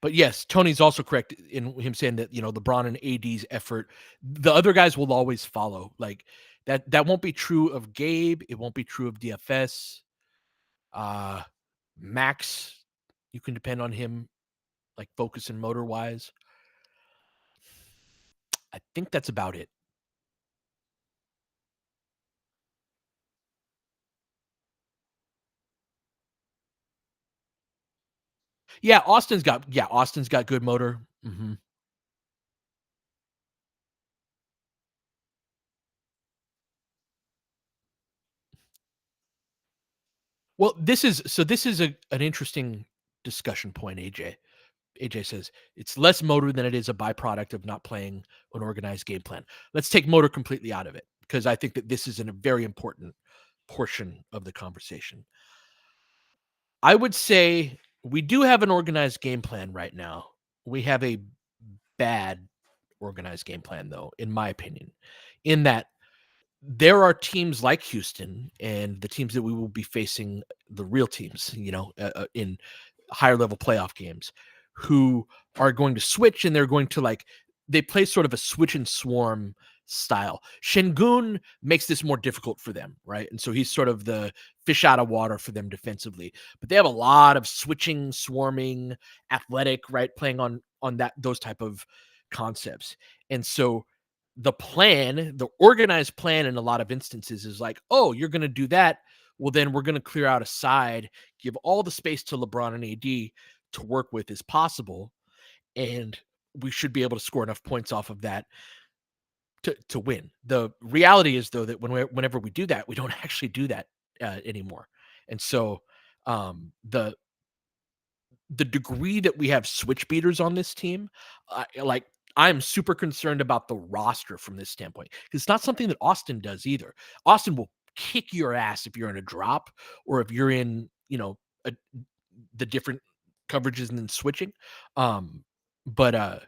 But yes, Tony's also correct in him saying that, LeBron and AD's effort, the other guys will always follow. Like that won't be true of Gabe. It won't be true of DFS. Uh Max, you can depend on him like focus and motor wise. I think that's about it. Austin's got good motor. Well, this is an interesting discussion point, AJ. AJ says it's less motor than it is a byproduct of not playing an organized game plan. Let's take motor completely out of it because I think that this is a very important portion of the conversation. I would say we do have an organized game plan right now. We have a bad organized game plan, though, in my opinion, in that there are teams like Houston and the teams that we will be facing, the real teams, in higher level playoff games, who are going to switch and they're going to they play sort of a switch and swarm style. Shengun makes this more difficult for them, right? And so he's sort of the fish out of water for them defensively. But they have a lot of switching, swarming, athletic, right, playing on that those type of concepts. And so the plan, the organized plan in a lot of instances is like, oh, you're going to do that. Well, then we're going to clear out a side, give all the space to LeBron and AD to work with as possible. And we should be able to score enough points off of that to win. The reality is, though, that whenever we do that, we don't actually do that anymore. And so the degree that we have switch beaters on this team, like I'm super concerned about the roster from this standpoint. It's not something that Austin does either. Austin will kick your ass if you're in a drop or if you're in, a, the different coverages and then switching. But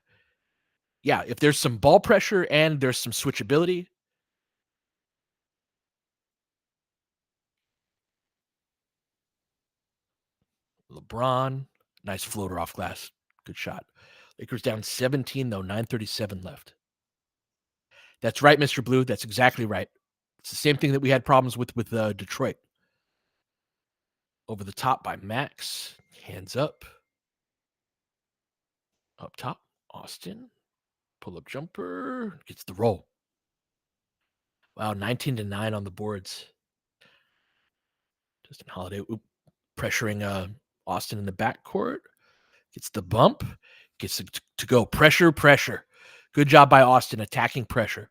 yeah, if there's some ball pressure and there's some switchability, LeBron, nice floater off glass. Good shot. Lakers down 17, though, 9:37 left. That's right, Mr. Blue. That's exactly right. It's the same thing that we had problems with Detroit. Over the top by Max. Hands up. Up top, Austin. Pull up jumper. Gets the roll. Wow, 19-9 on the boards. Justin Holiday pressuring Austin in the backcourt. Gets the bump. Gets to go. Pressure, pressure. Good job by Austin attacking pressure.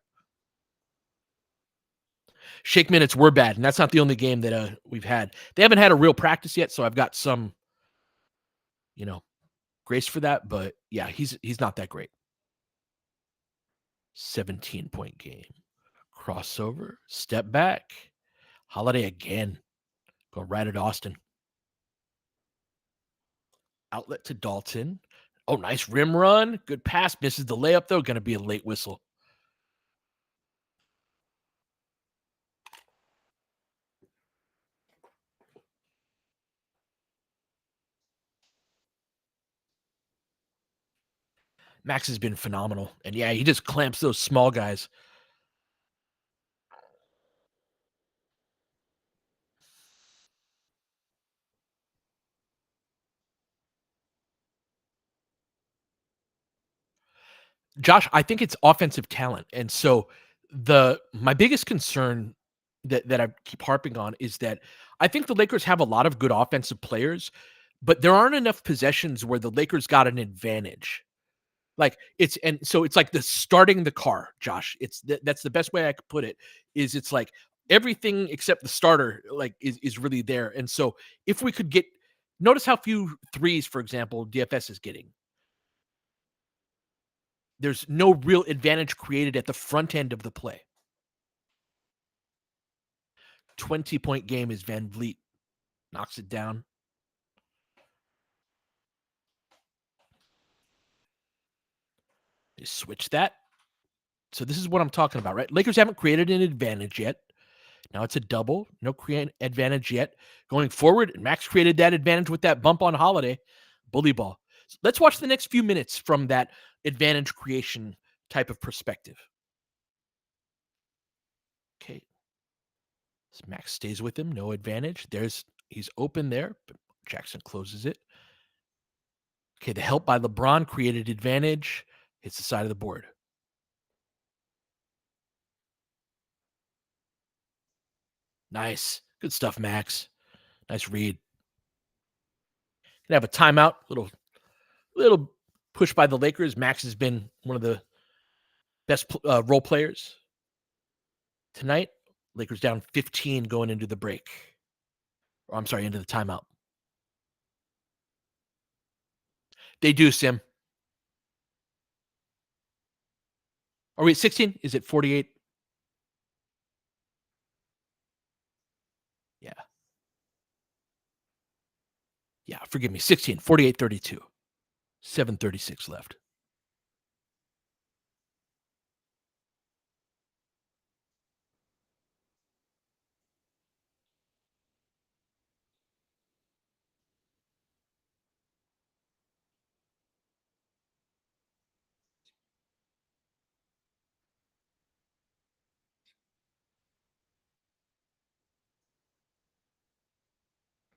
Shake minutes were bad, and that's not the only game that we've had. They haven't had a real practice yet, so I've got some, grace for that. But yeah, he's not that great. 17-point game. Crossover. Step back. Holiday again. Go right at Austin. Outlet to Dalton. Oh, nice rim run. Good pass. Misses the layup, though. Going to be a late whistle. Max has been phenomenal. And yeah, he just clamps those small guys. Josh, I think it's offensive talent. And so my biggest concern that I keep harping on is that I think the Lakers have a lot of good offensive players, but there aren't enough possessions where the Lakers got an advantage. Like it's like the starting the car, Josh. That's the best way I could put it. Is it's like everything except the starter like is really there. And so if we could notice how few threes, for example, DFS is getting. There's no real advantage created at the front end of the play. 20-point game is Van Vliet. Knocks it down. They switch that. So this is what I'm talking about, right? Lakers haven't created an advantage yet. Now it's a double. No create advantage yet. Going forward, Max created that advantage with that bump on Holiday. Bully ball. So let's watch the next few minutes from that advantage creation type of perspective. Okay. So Max stays with him. No advantage. He's open there, but Jackson closes it. Okay, the help by LeBron created advantage. Hits the side of the board. Nice. Good stuff, Max. Nice read. Gonna have a timeout. Little push by the Lakers. Max has been one of the best role players tonight. Lakers down 15 going into the break. Or I'm sorry, into the timeout. They do, Sim. Are we at 16? Is it 48? Yeah. Yeah, forgive me. 16, 48-32. 7:36 left.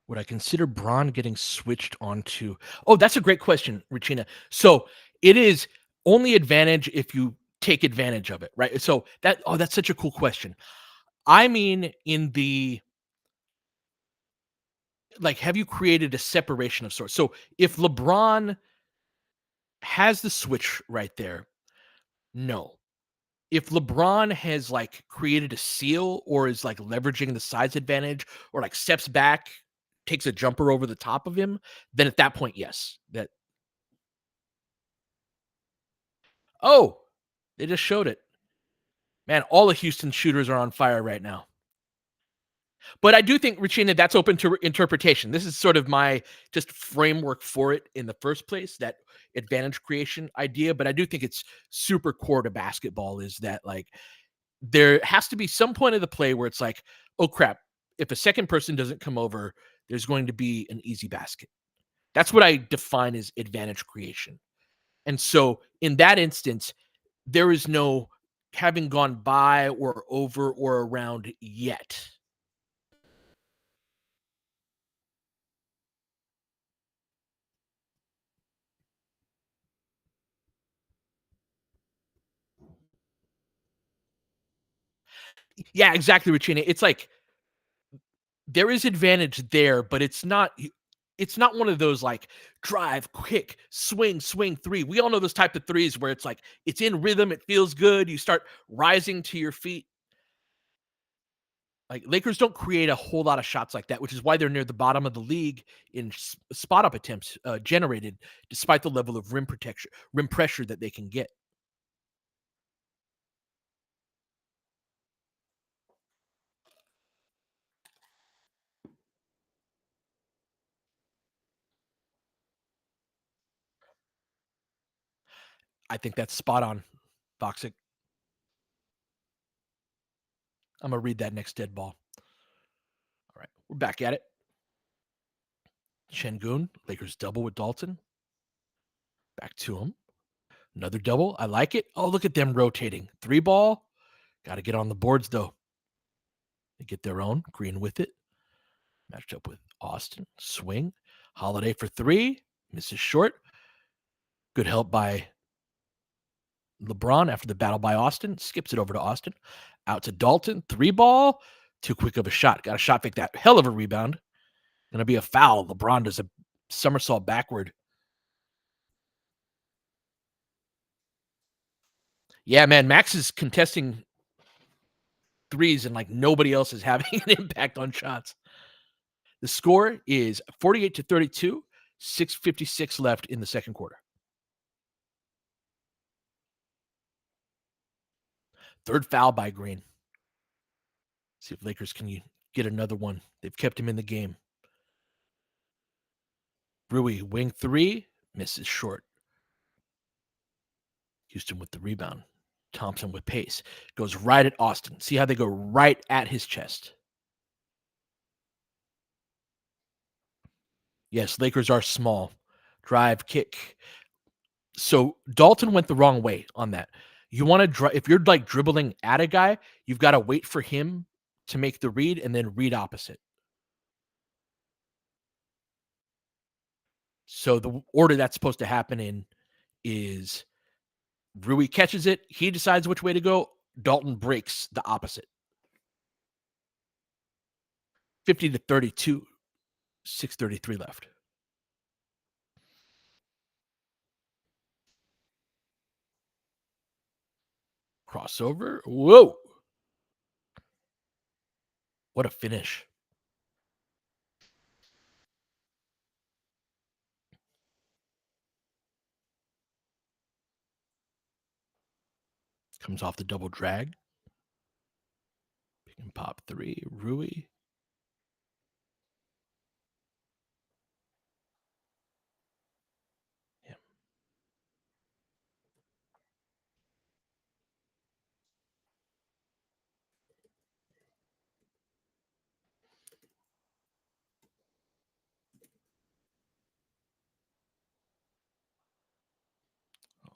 Would I consider Braun getting switched onto? Oh, that's a great question, Regina. So it is only advantage if you take advantage of it, right? So that's such a cool question. I mean, in the like, have you created a separation of sorts? So if LeBron has the switch right there, no. If LeBron has like created a seal or is like leveraging the size advantage or like steps back, takes a jumper over the top of him, then at that point, yes. That oh, they just showed it. Man, all the Houston shooters are on fire right now. But I do think, Regina, that's open to interpretation. This is sort of my just framework for it in the first place, that advantage creation idea. But I do think it's super core to basketball is that like there has to be some point of the play where it's like, oh crap, if a second person doesn't come over, there's going to be an easy basket. That's what I define as advantage creation. And so in that instance, there is no having gone by or over or around yet. Yeah, exactly, Regina. It's like there is advantage there, but it's not one of those like drive, quick, swing three. We all know those type of threes where it's like it's in rhythm, it feels good, you start rising to your feet. Like Lakers don't create a whole lot of shots like that, which is why they're near the bottom of the league in spot up attempts generated, despite the level of rim pressure that they can get. I think that's spot on, Foxic. I'm gonna read that next dead ball. All right, we're back at it. Shengun, Lakers double with Dalton. Back to him. Another double. I like it. Oh, look at them rotating. Three ball. Got to get on the boards, though. They get their own. Green with it. Matched up with Austin. Swing. Holiday for three. Misses short. Good help by LeBron after the battle by Austin. Skips it over to Austin. Out to Dalton. Three ball. Too quick of a shot. Got a shot fake that. Hell of a rebound. Going to be a foul. LeBron does a somersault backward. Yeah, man. Max is contesting threes and like nobody else is having an impact on shots. The score is 48-32, 6:56 left in the second quarter. Third foul by Green. See if Lakers can get another one. They've kept him in the game. Rui, wing three, misses short. Houston with the rebound. Thompson with pace. Goes right at Austin. See how they go right at his chest. Yes, Lakers are small. Drive, kick. So Dalton went the wrong way on that. You want to if you're like dribbling at a guy, you've got to wait for him to make the read and then read opposite. So the order that's supposed to happen in is Rui catches it, he decides which way to go, Dalton breaks the opposite. 50-32, 6:33 left. Crossover. Whoa. What a finish. Comes off the double drag. Pick and pop three. Rui. Yeah.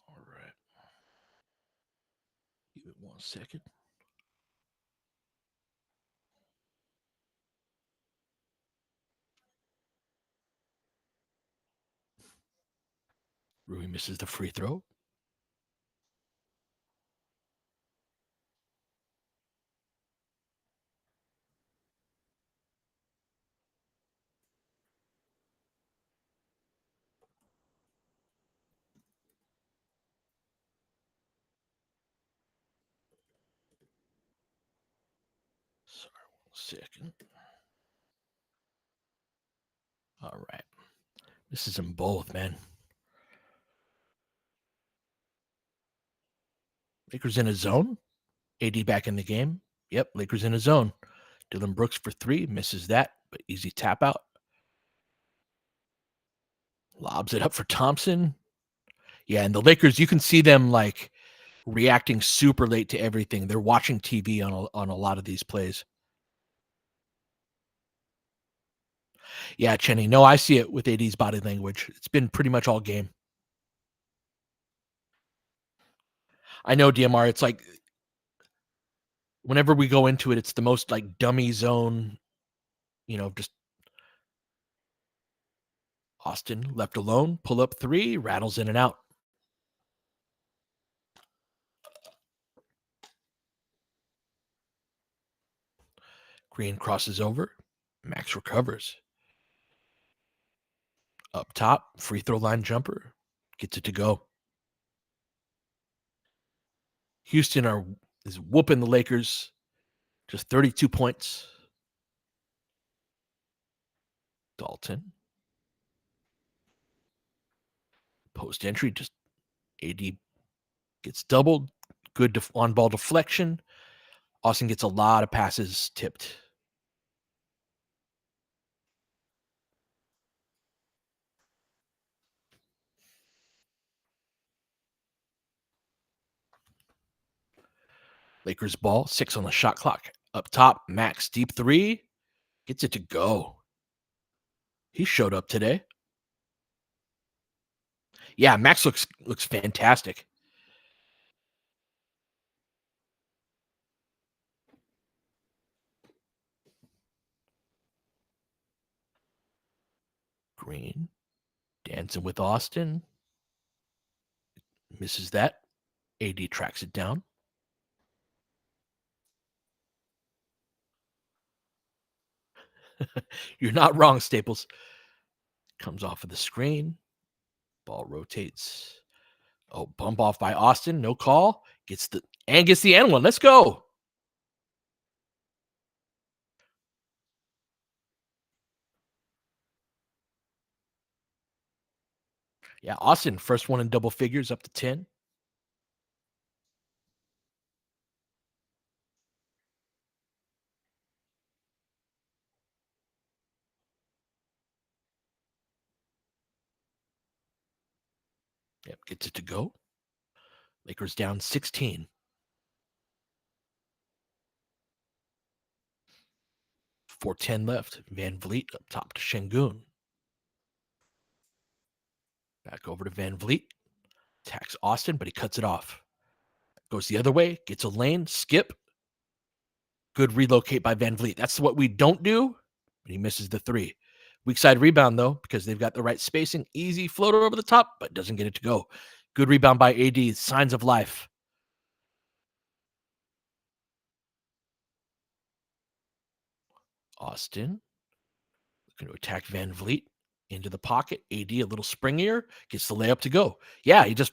All right. Give it 1 second. Rui misses the free throw. Sorry, 1 second. All right. This is them both, man. Lakers in a zone. AD back in the game. Yep, Lakers in a zone. Dylan Brooks for 3, misses that, but easy tap out. Lobs it up for Thompson. Yeah, and the Lakers, you can see them like reacting super late to everything. They're watching TV on a lot of these plays. Yeah, Chenny. No, I see it with AD's body language. It's been pretty much all game. I know, DMR. It's like whenever we go into it, it's the most like dummy zone, just Austin left alone, pull up 3, rattles in and out. Green crosses over. Max recovers. Up top, free throw line jumper. Gets it to go. Houston is whooping the Lakers. Just 32 points. Dalton. Post entry, just AD gets doubled. Good on-ball deflection. Austin gets a lot of passes tipped. Lakers ball, 6 on the shot clock. Up top, Max deep 3. Gets it to go. He showed up today. Yeah, Max looks fantastic. Green dancing with Austin. Misses that. AD tracks it down. You're not wrong, Staples. Comes off of the screen. Ball rotates. Oh, bump off by Austin. No call. Gets the end one. Let's go. Yeah, Austin, first one in double figures, up to 10. Yep, gets it to go. Lakers down 16. 4:10 left. Van Vliet up top to Şengün. Back over to Van Vliet. Attacks Austin, but he cuts it off. Goes the other way, gets a lane, skip. Good relocate by Van Vliet. That's what we don't do. But he misses the 3. Weak side rebound, though, because they've got the right spacing. Easy floater over the top, but doesn't get it to go. Good rebound by AD. Signs of life. Austin looking to attack Van Vliet into the pocket. AD a little springier. Gets the layup to go. Yeah, he just...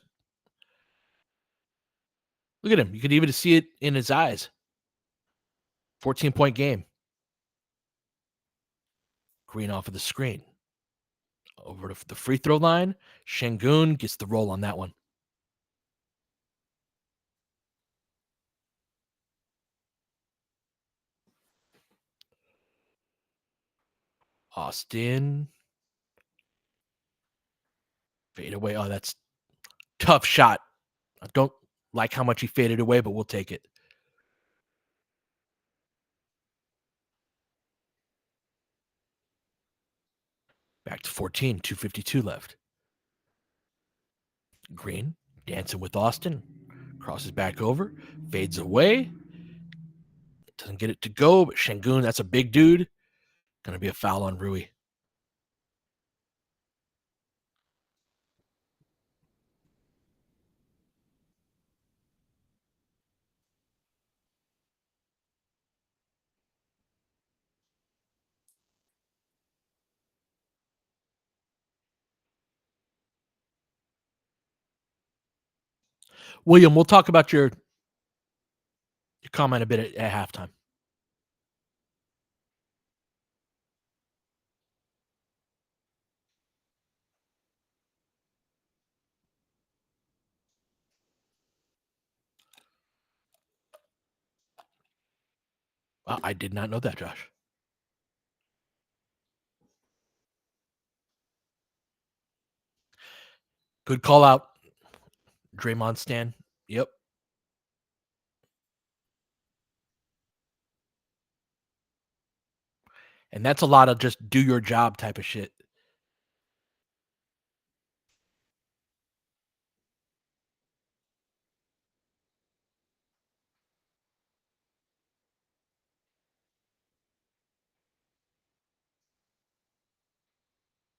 Look at him. You could even see it in his eyes. 14-point game. Green off of the screen. Over to the free throw line. Şengün gets the roll on that one. Austin. Fade away. Oh, that's tough shot. I don't like how much he faded away, but we'll take it. Back to 14, 2:52 left. Green dancing with Austin. Crosses back over. Fades away. Doesn't get it to go, but Şengün, that's a big dude. Going to be a foul on Rui. William, we'll talk about your comment a bit at halftime. I did not know that, Josh. Good call out, Draymond Stan. Yep. And that's a lot of just do your job type of shit.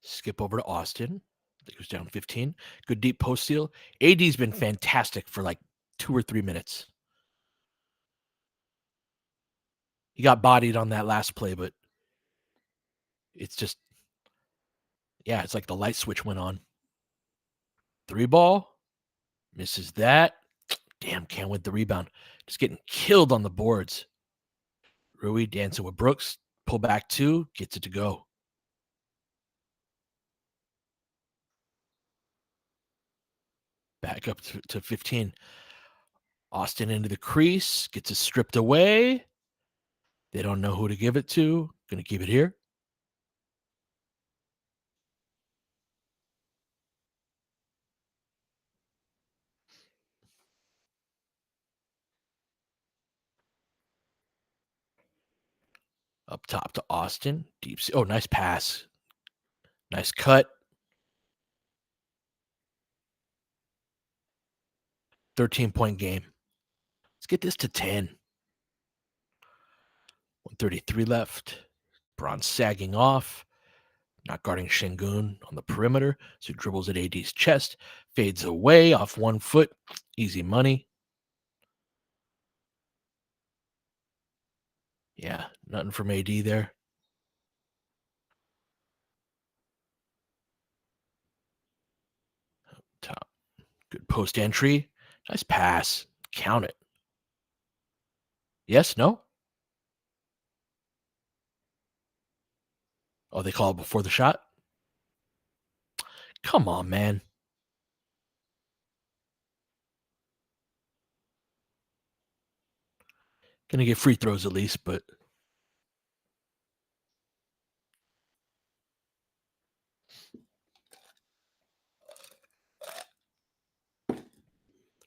Skip over to Austin. He was down 15. Good deep post steal. AD's been fantastic for like 2 or 3 minutes. He got bodied on that last play, but it's just, yeah, it's like the light switch went on. 3 ball. Misses that. Damn, can't win the rebound. Just getting killed on the boards. Rui dancing with Brooks. Pull back 2. Gets it to go. Back up to 15. Austin into the crease. Gets it stripped away. They don't know who to give it to. Gonna keep it here. Up top to Austin. Deep. Oh, nice pass. Nice cut. 13-point game. Let's get this to 10. 133 left. Braun sagging off. Not guarding Şengün on the perimeter. So dribbles at AD's chest. Fades away off 1 foot. Easy money. Yeah, nothing from AD there. Top. Good post entry. Nice pass. Count it. Yes, no? Oh, they call it before the shot? Come on, man. Gonna get free throws at least, but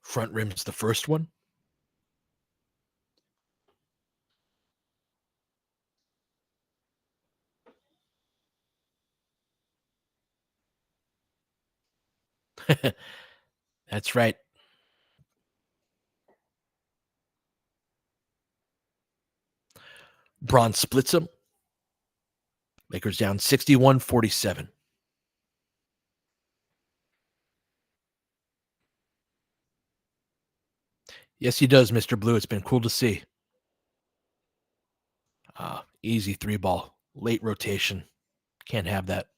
front rim's the first one. That's right. Braun splits them. Lakers down 61-47. Yes, he does, Mr. Blue. It's been cool to see. Easy 3 ball. Late rotation. Can't have that.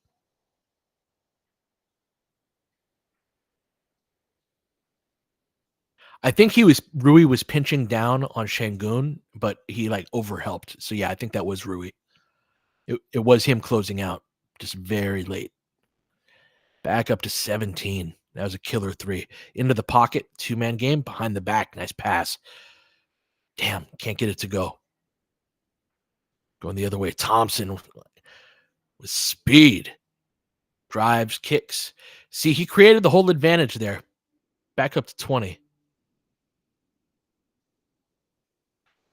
I think Rui was pinching down on Şengün, but he like overhelped. So yeah, I think that was Rui. It was him closing out just very late. Back up to 17. That was a killer 3. Into the pocket, 2-man game, behind the back. Nice pass. Damn, can't get it to go. Going the other way. Thompson with speed. Drives, kicks. See, he created the whole advantage there. Back up to 20.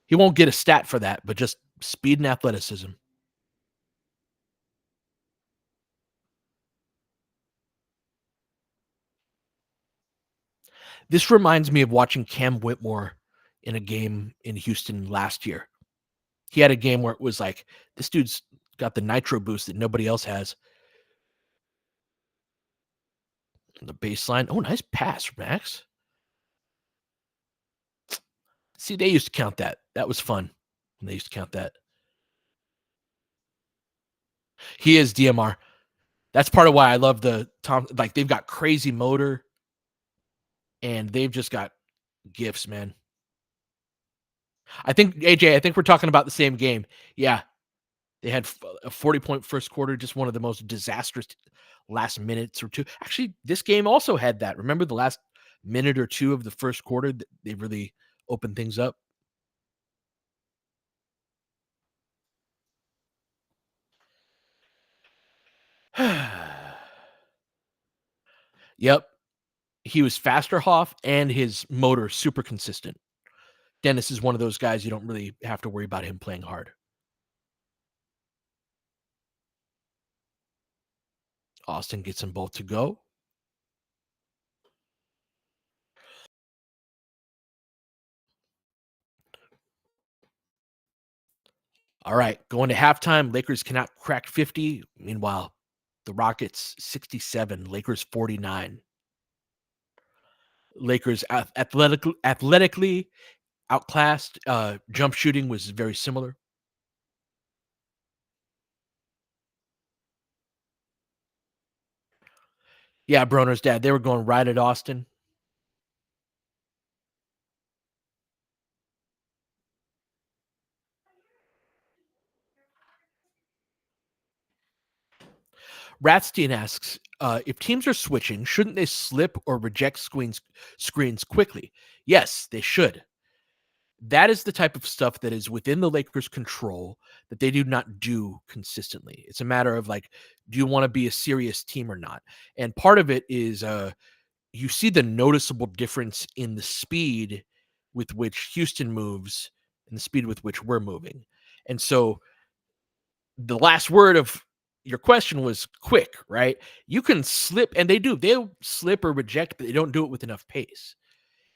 He won't get a stat for that, but just speed and athleticism. This reminds me of watching Cam Whitmore in a game in Houston last year. He had a game where it was like, this dude's got the nitro boost that nobody else has. The baseline. Oh, nice pass, Max. See, they used to count that. That was fun when they used to count that. He is DMR. That's part of why I love the Tom. Like, they've got crazy motor, and they've just got Gifts, man. I think AJ, I think we're talking about the same game. Yeah, they had a 40-point first quarter, just one of the most disastrous last minutes or two. Actually, this game also had that. Remember the last minute or two of the first quarter? They really opened things up. Yep. He was faster, Hoff, and his motor super consistent. Dennis is one of those guys you don't really have to worry about him playing hard. Austin gets them both to go. All right, going to halftime. Lakers cannot crack 50. Meanwhile, the Rockets 67, Lakers 49. Lakers athletically outclassed. Jump shooting was very similar. Yeah, Broner's dad. They were going right at Austin. Ratstein asks, if teams are switching, shouldn't they slip or reject screens quickly? Yes, they should. That is the type of stuff that is within the Lakers' control that they do not do consistently. It's a matter of like, do you want to be a serious team or not? And part of it is you see the noticeable difference in the speed with which Houston moves and the speed with which we're moving. And so the last word of your question was quick, right? You can slip, and they do. They'll slip or reject, but they don't do it with enough pace.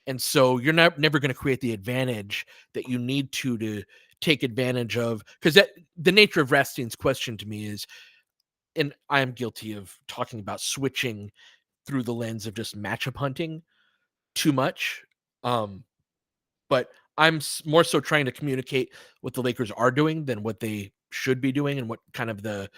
And so you're never going to create the advantage that you need to take advantage of, because that the nature of Rastein's question to me is, and I am guilty of talking about switching through the lens of just matchup hunting too much. But I'm more so trying to communicate what the Lakers are doing than what they should be doing and what kind of the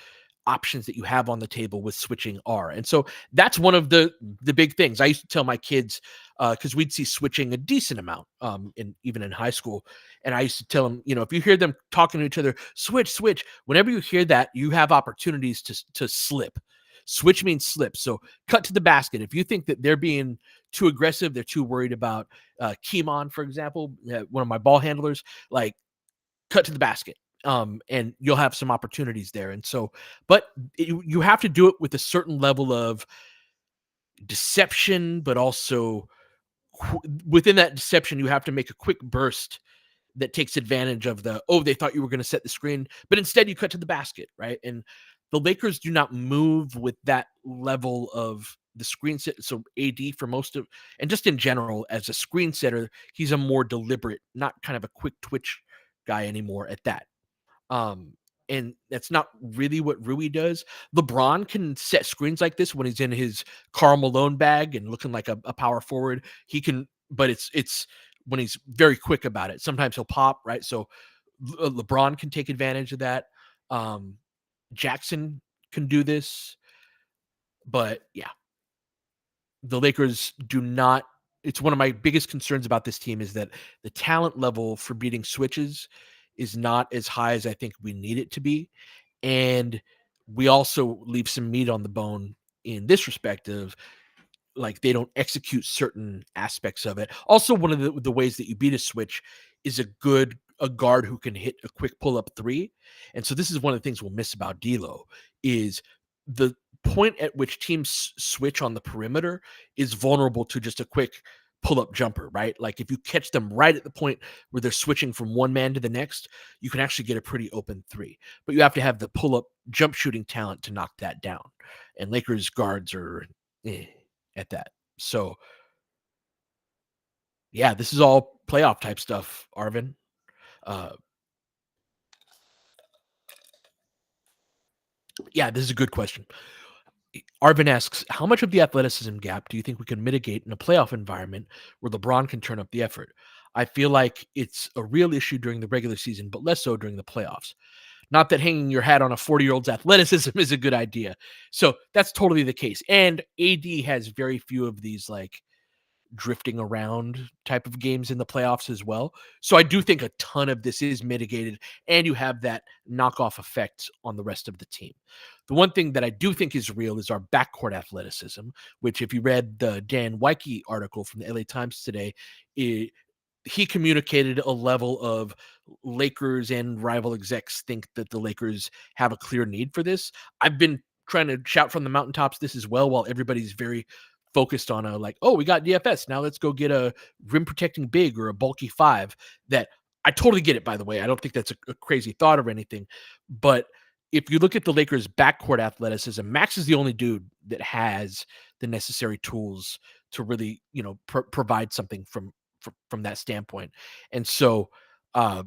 options that you have on the table with switching are. And so that's one of the big things I used to tell my kids, because we'd see switching a decent amount in even in high school. And I used to tell them, if you hear them talking to each other, switch, whenever you hear that, you have opportunities to slip. Switch means slip. So cut to the basket. If you think that they're being too aggressive, they're too worried about Keemon, for example, one of my ball handlers, like cut to the basket. And you'll have some opportunities there. And so, but you have to do it with a certain level of deception, but also within that deception, you have to make a quick burst that takes advantage of they thought you were going to set the screen, but instead you cut to the basket, right? And the Lakers do not move with that level of the screen set. So AD for most of, and just in general, as a screen setter, he's a more deliberate, not kind of a quick twitch guy anymore at that. And that's not really what Rui does. LeBron can set screens like this when he's in his Karl Malone bag and looking like a power forward. He can, but it's when he's very quick about it. Sometimes he'll pop, right? So LeBron can take advantage of that. Jackson can do this, but yeah, the Lakers do not. It's one of my biggest concerns about this team is that the talent level for beating switches is not as high as I think we need it to be. And we also leave some meat on the bone in this respect of like they don't execute certain aspects of it. Also, one of the ways that you beat a switch is a guard who can hit a quick pull up three. And so this is one of the things we'll miss about D'Lo is the point at which teams switch on the perimeter is vulnerable to just a quick pull up jumper, right? Like if you catch them right at the point where they're switching from one man to the next, you can actually get a pretty open three. But you have to have the pull up jump shooting talent to knock that down. And Lakers guards are at that. So yeah, this is all playoff type stuff, Arvin. Uh, yeah, this is a good question. Arvin asks, how much of the athleticism gap do you think we can mitigate in a playoff environment where LeBron can turn up the effort? I feel like it's a real issue during the regular season, but less so during the playoffs. Not that hanging your hat on a 40-year-old's athleticism is a good idea. So that's totally the case. And AD has very few of these like drifting around type of games in the playoffs as well. So I do think a ton of this is mitigated, and you have that knockoff effect on the rest of the team. The one thing that I do think is real is our backcourt athleticism, which, if you read the Dan Weike article from the LA Times today, it, he communicated a level of Lakers and rival execs think that the Lakers have a clear need for this. I've been trying to shout from the mountaintops this as well, while everybody's very focused on a like, oh, we got DFS. Now let's go get a rim protecting big or a bulky five. That I totally get it, by the way. I don't think that's a crazy thought or anything. But if you look at the Lakers' backcourt athleticism, Max is the only dude that has the necessary tools to really, provide something from that standpoint. And so uh,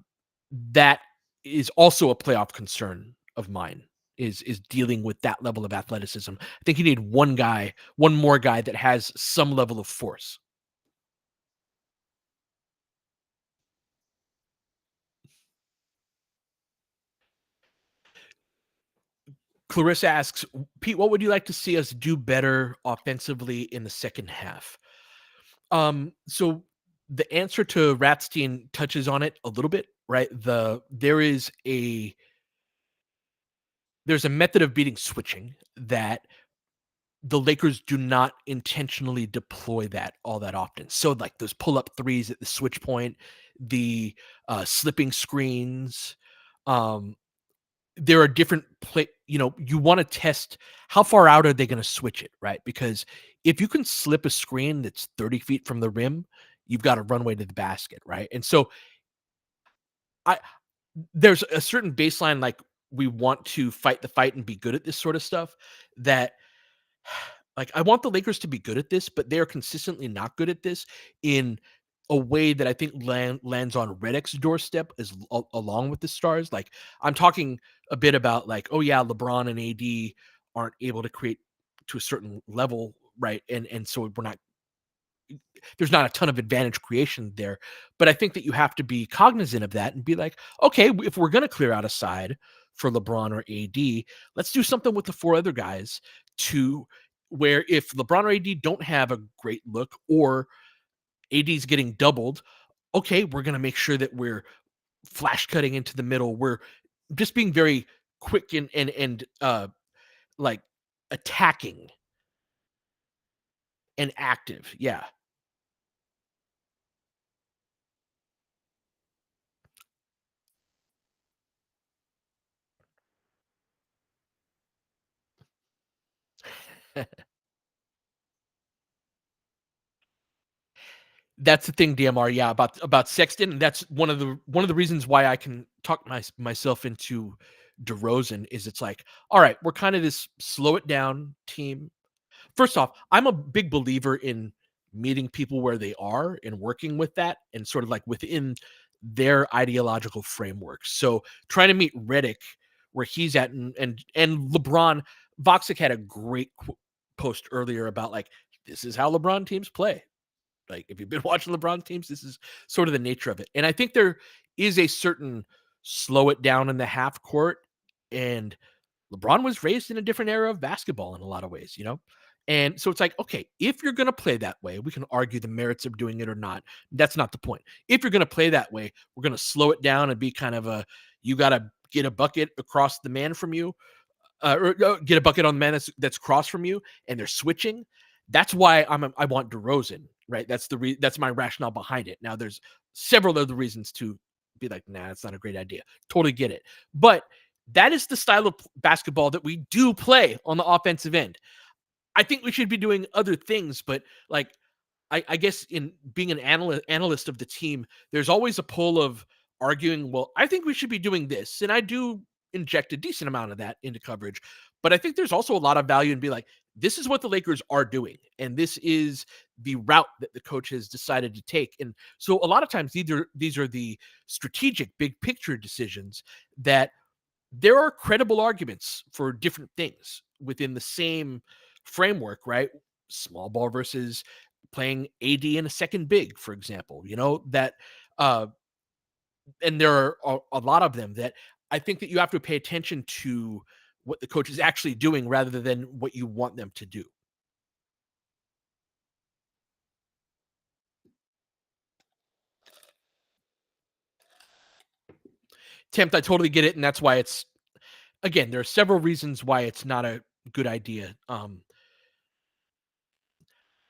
that is also a playoff concern of mine is dealing with that level of athleticism. I think you need one more guy that has some level of force. Clarissa asks, Pete, what would you like to see us do better offensively in the second half? So the answer to Ratstein touches on it a little bit, right? There's a method of beating switching that the Lakers do not intentionally deploy that all that often. So like those pull up threes at the switch point, the slipping screens. Um, there are different play. You want to test how far out are they going to switch it, right? Because if you can slip a screen that's 30 feet from the rim, you've got a runway to the basket, right? And so I there's a certain baseline, like we want to fight the fight and be good at this sort of stuff that like I want the Lakers to be good at this, but they're consistently not good at this in a way that I think lands on Redick's doorstep along with the stars. Like I'm talking a bit about like, oh yeah, LeBron and AD aren't able to create to a certain level, right? And so we're not there's not a ton of advantage creation there. But I think that you have to be cognizant of that and be like, okay, if we're going to clear out a side for LeBron or AD, let's do something with the four other guys to where if LeBron or AD don't have a great look or AD's getting doubled, okay, we're going to make sure that we're flash cutting into the middle. We're just being very quick and like attacking and active. Yeah. That's the thing, DMR. Yeah, about Sexton. And that's one of the reasons why I can talk myself into DeRozan is it's like, all right, we're kind of this slow it down team. First off, I'm a big believer in meeting people where they are and working with that and sort of like within their ideological framework. So trying to meet Reddick where he's at and LeBron, Voxic had a great post earlier about like this is how LeBron teams play. Like, if you've been watching LeBron teams, this is sort of the nature of it. And I think there is a certain slow it down in the half court. And LeBron was raised in a different era of basketball in a lot of ways. And so it's like, okay, if you're going to play that way, we can argue the merits of doing it or not. That's not the point. If you're going to play that way, we're going to slow it down and be kind of you got to get a bucket across the man from you or get a bucket on the man that's across from you, and they're switching. That's why I want DeRozan, right? That's my rationale behind it. Now, there's several other reasons to be like, nah, it's not a great idea. Totally get it, but that is the style of basketball that we do play on the offensive end. I think we should be doing other things, but like I guess in being an analyst of the team, there's always a pull of arguing, well, I think we should be doing this. And I do inject a decent amount of that into coverage. But I think there's also a lot of value in be like, this is what the Lakers are doing. And this is the route that the coach has decided to take. And so a lot of times these are the strategic big picture decisions that there are credible arguments for different things within the same framework, right? Small ball versus playing AD in a second big, for example, that, uh, and there are a lot of them that I think that you have to pay attention to what the coach is actually doing rather than what you want them to do. Tempt, I totally get it, and that's why it's again, there are several reasons why it's not a good idea.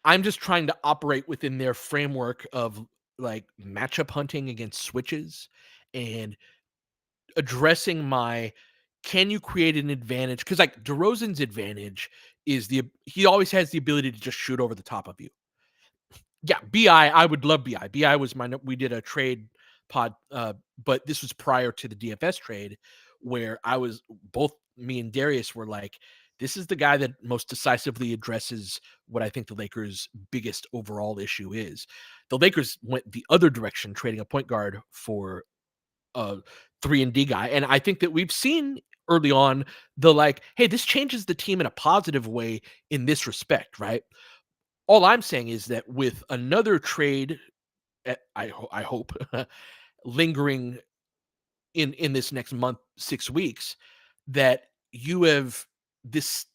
I'm just trying to operate within their framework of like matchup hunting against switches and addressing my can you create an advantage? Because like DeRozan's advantage is he always has the ability to just shoot over the top of you. Yeah, I would love BI. BI was we did a trade pod, but this was prior to the DFS trade where I was both me and Darius were like, this is the guy that most decisively addresses what I think the Lakers' biggest overall issue is. The Lakers went the other direction, trading a point guard for a 3 and D guy. And I think that we've seen early on the like, hey, this changes the team in a positive way in this respect, right? All I'm saying is that with another trade, I hope lingering in this next month, 6 weeks, that you have this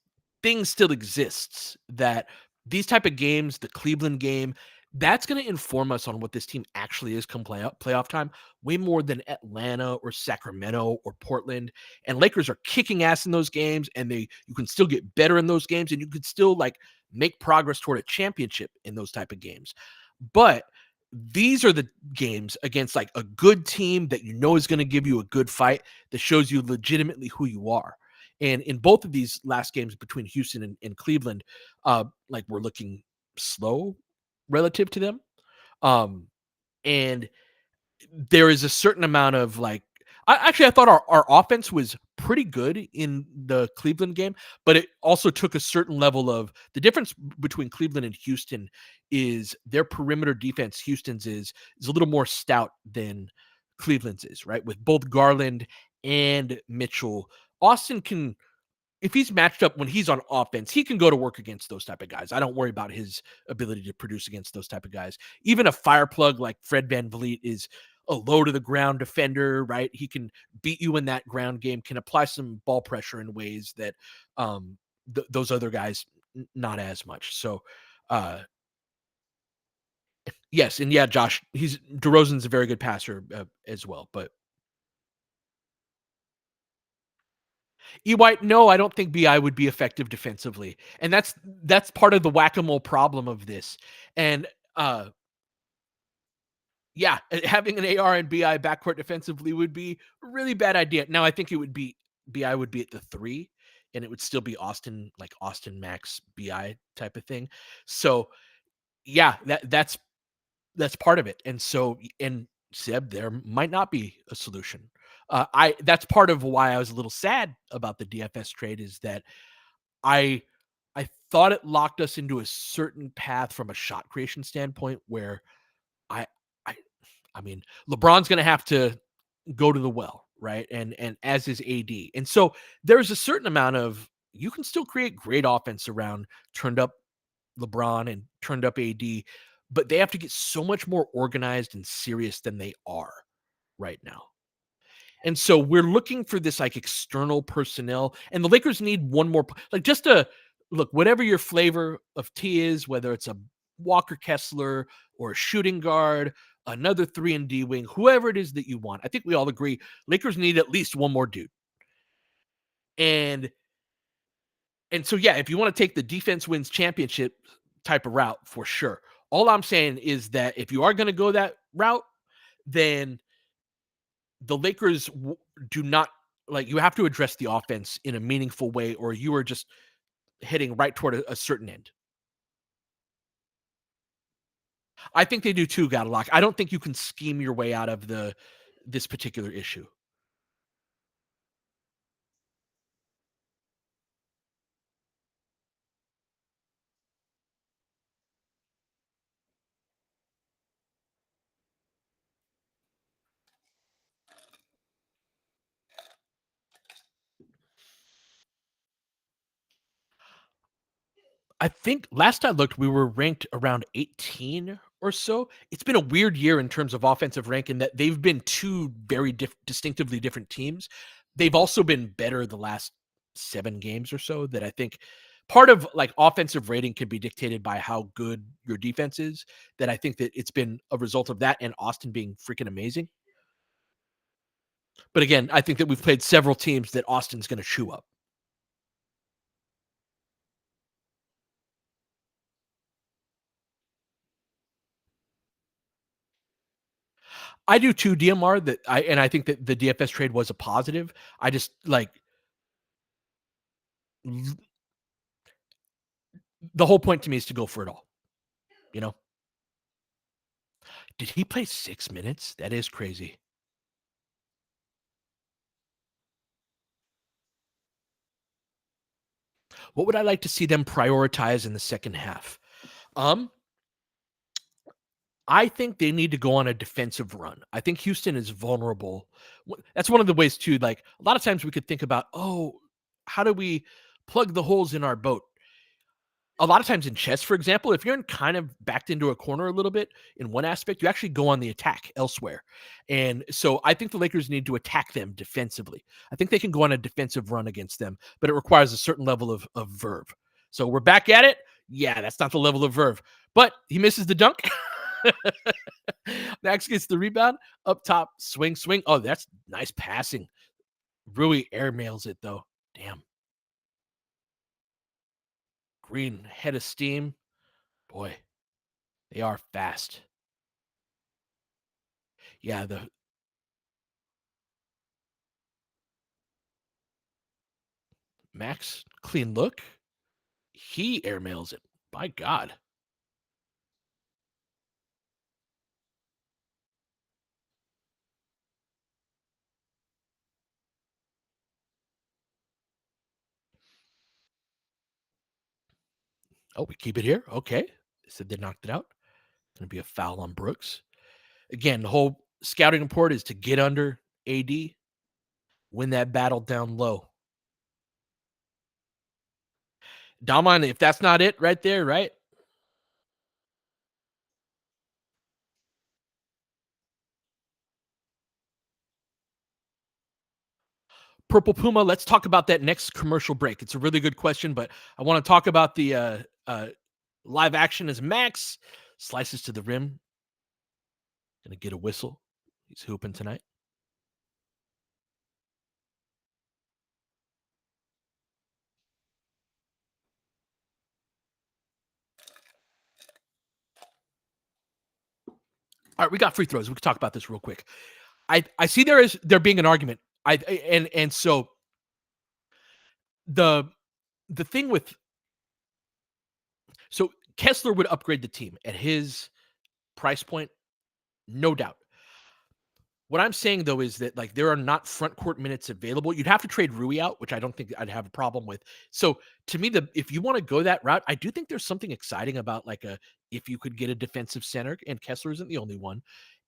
thing still exists that these type of games, the Cleveland game, that's going to inform us on what this team actually is come playoff time way more than Atlanta or Sacramento or Portland. And Lakers are kicking ass in those games, and you can still get better in those games, and you could still like make progress toward a championship in those type of games. But these are the games against like a good team that you know is going to give you a good fight that shows you legitimately who you are. And in both of these last games between Houston and Cleveland, like we're looking slow relative to them. Um, and there is a certain amount of like I thought our offense was pretty good in the Cleveland game, but it also took a certain level of the difference between Cleveland and Houston is their perimeter defense. Houston's is a little more stout than Cleveland's is, right? With both Garland and Mitchell. Austin can if he's matched up when he's on offense, he can go to work against those type of guys. I don't worry about his ability to produce against those type of guys. Even a fire plug like Fred VanVleet is a low to the ground defender, right? He can beat you in that ground game, can apply some ball pressure in ways that those other guys not as much. So, yes, and yeah, Josh, he's DeRozan's a very good passer as well, but White, no, I don't think BI would be effective defensively. And that's part of the whack-a-mole problem of this. And yeah, having an AR and BI backcourt defensively would be a really bad idea. Now I think it would be BI would be at the 3 and it would still be Austin like Austin Max BI type of thing. So, yeah, that's part of it. And so and Seb, there might not be a solution. I that's part of why I was a little sad about the DFS trade is that I I thought it locked us into a certain path from a shot creation standpoint where I I I mean LeBron's going to have to go to the well, right? And as is AD. And so there's a certain amount of you can still create great offense around turned up LeBron and turned up AD, but they have to get so much more organized and serious than they are right now. And so we're looking for this like external personnel, and the Lakers need one more, like just a look, whatever your flavor of tea is, whether it's a Walker Kessler or a shooting guard, another 3 and D wing, whoever it is that you want. I think we all agree Lakers need at least one more dude. And so yeah, if you want to take the defense wins championship type of route for sure. All I'm saying is that if you are going to go that route, then the Lakers do not like you have to address the offense in a meaningful way, or you are just heading right toward a certain end. I think they do too, got a lock. I don't think you can scheme your way out of this particular issue. I think last I looked, we were ranked around 18 or so. It's been a weird year in terms of offensive rank in that they've been two very distinctively different teams. They've also been better the last 7 games or so. That I think part of like offensive rating can be dictated by how good your defense is. That I think that it's been a result of that and Austin being freaking amazing. But again, I think that we've played several teams that Austin's going to chew up. I do too, DMR. I think that the DFS trade was a positive. I just like the whole point to me is to go for it all. You know, did he play 6 minutes? That is crazy. What would I like to see them prioritize in the second half? Um, I think they need to go on a defensive run. I think Houston is vulnerable. That's one of the ways too. Like a lot of times we could think about, oh, how do we plug the holes in our boat? A lot of times in chess, for example, if you're in kind of backed into a corner a little bit in one aspect, you actually go on the attack elsewhere. And so I think the Lakers need to attack them defensively. I think they can go on a defensive run against them, but it requires a certain level of verve. So we're back at it. Yeah, that's not the level of verve, but he misses the dunk. Max gets the rebound up top, swing, swing. Oh, that's nice passing. Rui airmails it though. Damn. Green head of steam. Boy, they are fast. Yeah, the Max clean look. He airmails it. My God. Oh, we keep it here. Okay. They said they knocked it out. Gonna be a foul on Brooks. Again, the whole scouting report is to get under AD, win that battle down low. Dalmine, if that's not it right there, right? Purple Puma, let's talk about that next commercial break. It's a really good question, but I want to talk about the live action as Max slices to the rim. Gonna get a whistle. He's hooping tonight. All right, we got free throws. We can talk about this real quick. I see there being an argument. And so the the thing with so Kessler would upgrade the team at his price point, no doubt. What I'm saying though is that like there are not front court minutes available. You'd have to trade Rui out, which I don't think I'd have a problem with. So to me, if you want to go that route, I do think there's something exciting about like a if you could get a defensive center, and Kessler isn't the only one,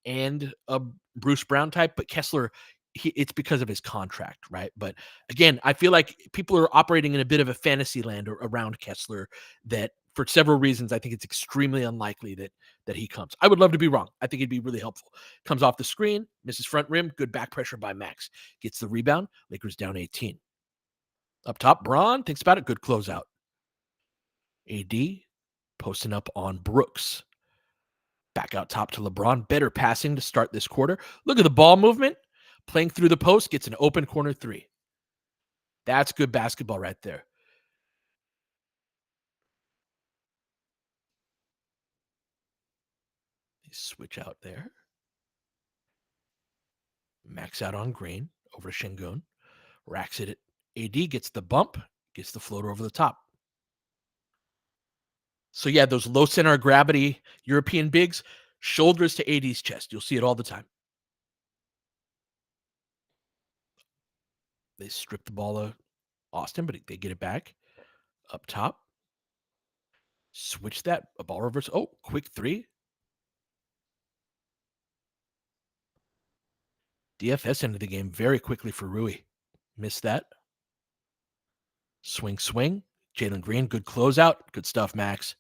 and a Bruce Brown type, but Kessler, it's because of his contract, right? But again, I feel like people are operating in a bit of a fantasy land around Kessler that for several reasons, I think it's extremely unlikely that he comes. I would love to be wrong. I think it'd be really helpful. Comes off the screen, misses front rim, good back pressure by Max. Gets the rebound. Lakers down 18. Up top, Braun thinks about it. Good closeout. AD posting up on Brooks. Back out top to LeBron. Better passing to start this quarter. Look at the ball movement. Playing through the post, gets an open corner three. That's good basketball right there. They switch out there. Max out on Green over Şengün. Racks it at AD, gets the bump, gets the floater over the top. So yeah, those low center of gravity European bigs, shoulders to AD's chest. You'll see it all the time. They strip the ball of Austin, but they get it back. Up top. Switch that. A ball reverse. Oh, quick three. DFS ended the game very quickly for Rui. Missed that. Swing, swing. Jalen Green, good closeout. Good stuff, Max.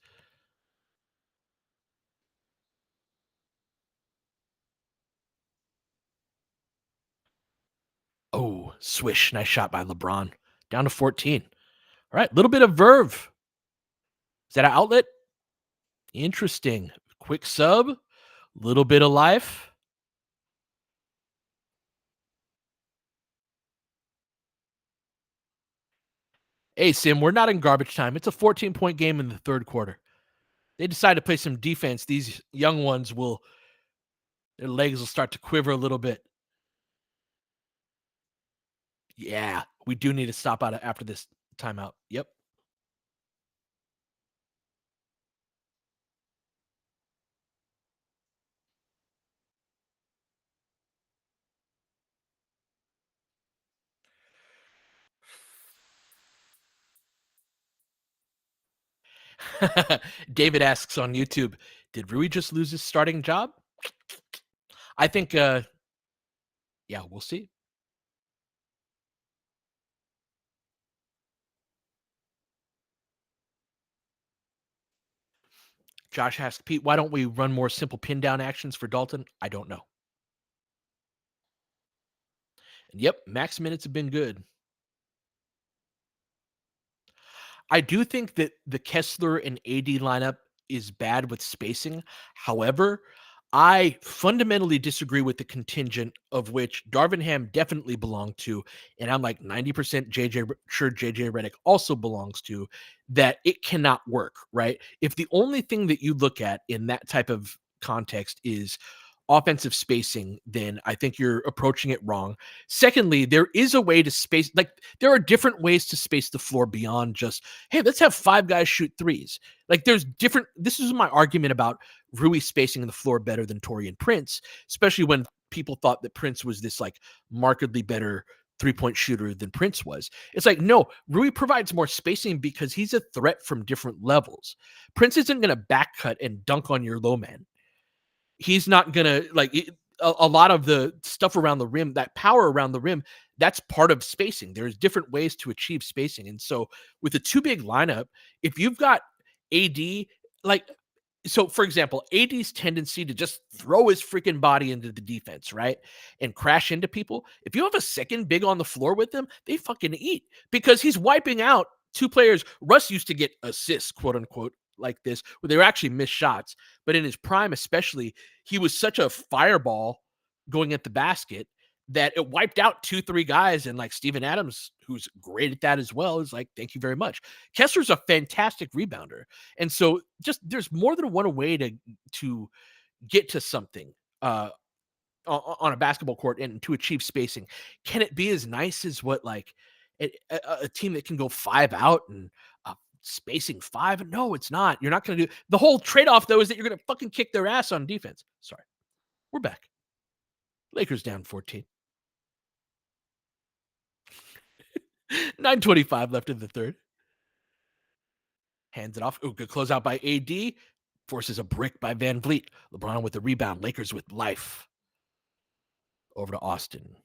Oh, swish. Nice shot by LeBron. Down to 14. All right, little bit of verve. Is that an outlet? Interesting. Quick sub. Little bit of life. Hey, Sim, we're not in garbage time. It's a 14-point game in the third quarter. They decide to play some defense. These young ones will, their legs will start to quiver a little bit. Yeah, we do need to stop out after this timeout. Yep. David asks on YouTube, did Rui just lose his starting job? I think, yeah, we'll see. Josh asked Pete, why don't we run more simple pin down actions for Dalton? I don't know. And yep, max minutes have been good. I do think that the Kessler and AD lineup is bad with spacing. However, I fundamentally disagree with the contingent of which Darvin Ham definitely belonged to, and I'm like 90% JJ Redick also belongs to, that it cannot work, right? If the only thing that you look at in that type of context is offensive spacing, then I think you're approaching it wrong. Secondly, there is a way to space, like there are different ways to space the floor beyond just, hey, let's have five guys shoot threes. Like there's different, this is my argument about Rui spacing the floor better than Torian Prince, especially when people thought that Prince was this like markedly better 3-point shooter than Prince was. It's like, no, Rui provides more spacing because he's a threat from different levels. Prince isn't going to back cut and dunk on your low man. He's not gonna like a lot of the stuff around the rim, that power around the rim, that's part of spacing. There's different ways to achieve spacing. And so with a two big lineup, if you've got AD, like, so for example, AD's tendency to just throw his freaking body into the defense, right? And crash into people. If you have a second big on the floor with them, they fucking eat because he's wiping out two players. Russ used to get assists, quote unquote, like this, where they were actually missed shots. But in his prime, especially, he was such a fireball going at the basket that it wiped out 2, 3 guys. And like Steven Adams, who's great at that as well, is like, thank you very much. Kessler's a fantastic rebounder. And so just there's more than one way to get to something on a basketball court and to achieve spacing. Can it be as nice as what like a team that can go 5 out and spacing 5? No, it's not. You're not going to do the whole trade off though is that you're going to fucking kick their ass on defense. Sorry, we're back. Lakers down 14. 9:25 left in the third. Hands it off. Ooh, good closeout by AD. Forces a brick by Van Vliet. LeBron with the rebound. Lakers with life. Over to Austin.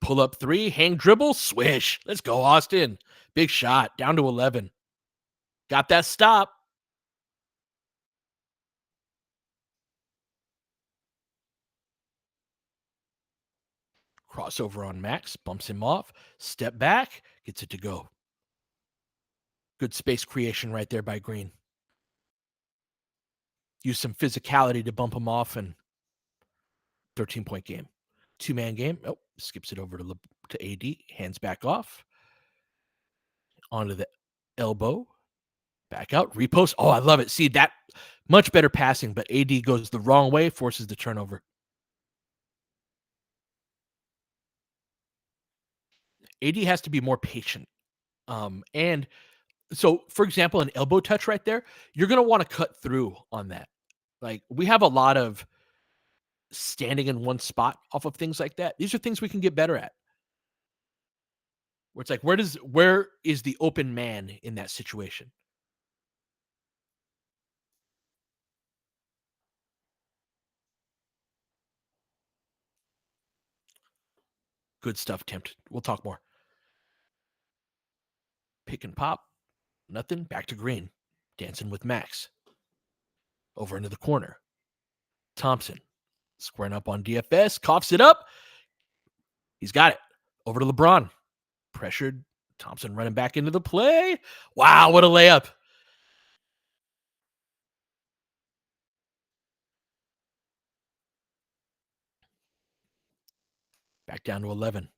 Pull up three. Hang dribble. Swish. Let's go, Austin. Big shot. Down to 11. Got that stop. Crossover on Max. Bumps him off. Step back. Gets it to go. Good space creation right there by Green. Use some physicality to bump him off, and 13-point game. Two-man game. Oh, skips it over to AD. Hands back off. Onto the elbow. Back out. Repost. Oh, I love it. See, that much better passing, but AD goes the wrong way, forces the turnover. AD has to be more patient. And so, for example, an elbow touch right there, you're going to want to cut through on that. Like, we have a lot of standing in one spot off of things like that. These are things we can get better at. Where it's like, where is the open man in that situation? Good stuff, Tempt. We'll talk more. Pick and pop. Nothing. Back to Green. Dancing with Max. Over into the corner. Thompson. Squaring up on DFS. Coughs it up. He's got it. Over to LeBron. Pressured. Thompson running back into the play. Wow, what a layup. Back down to 11.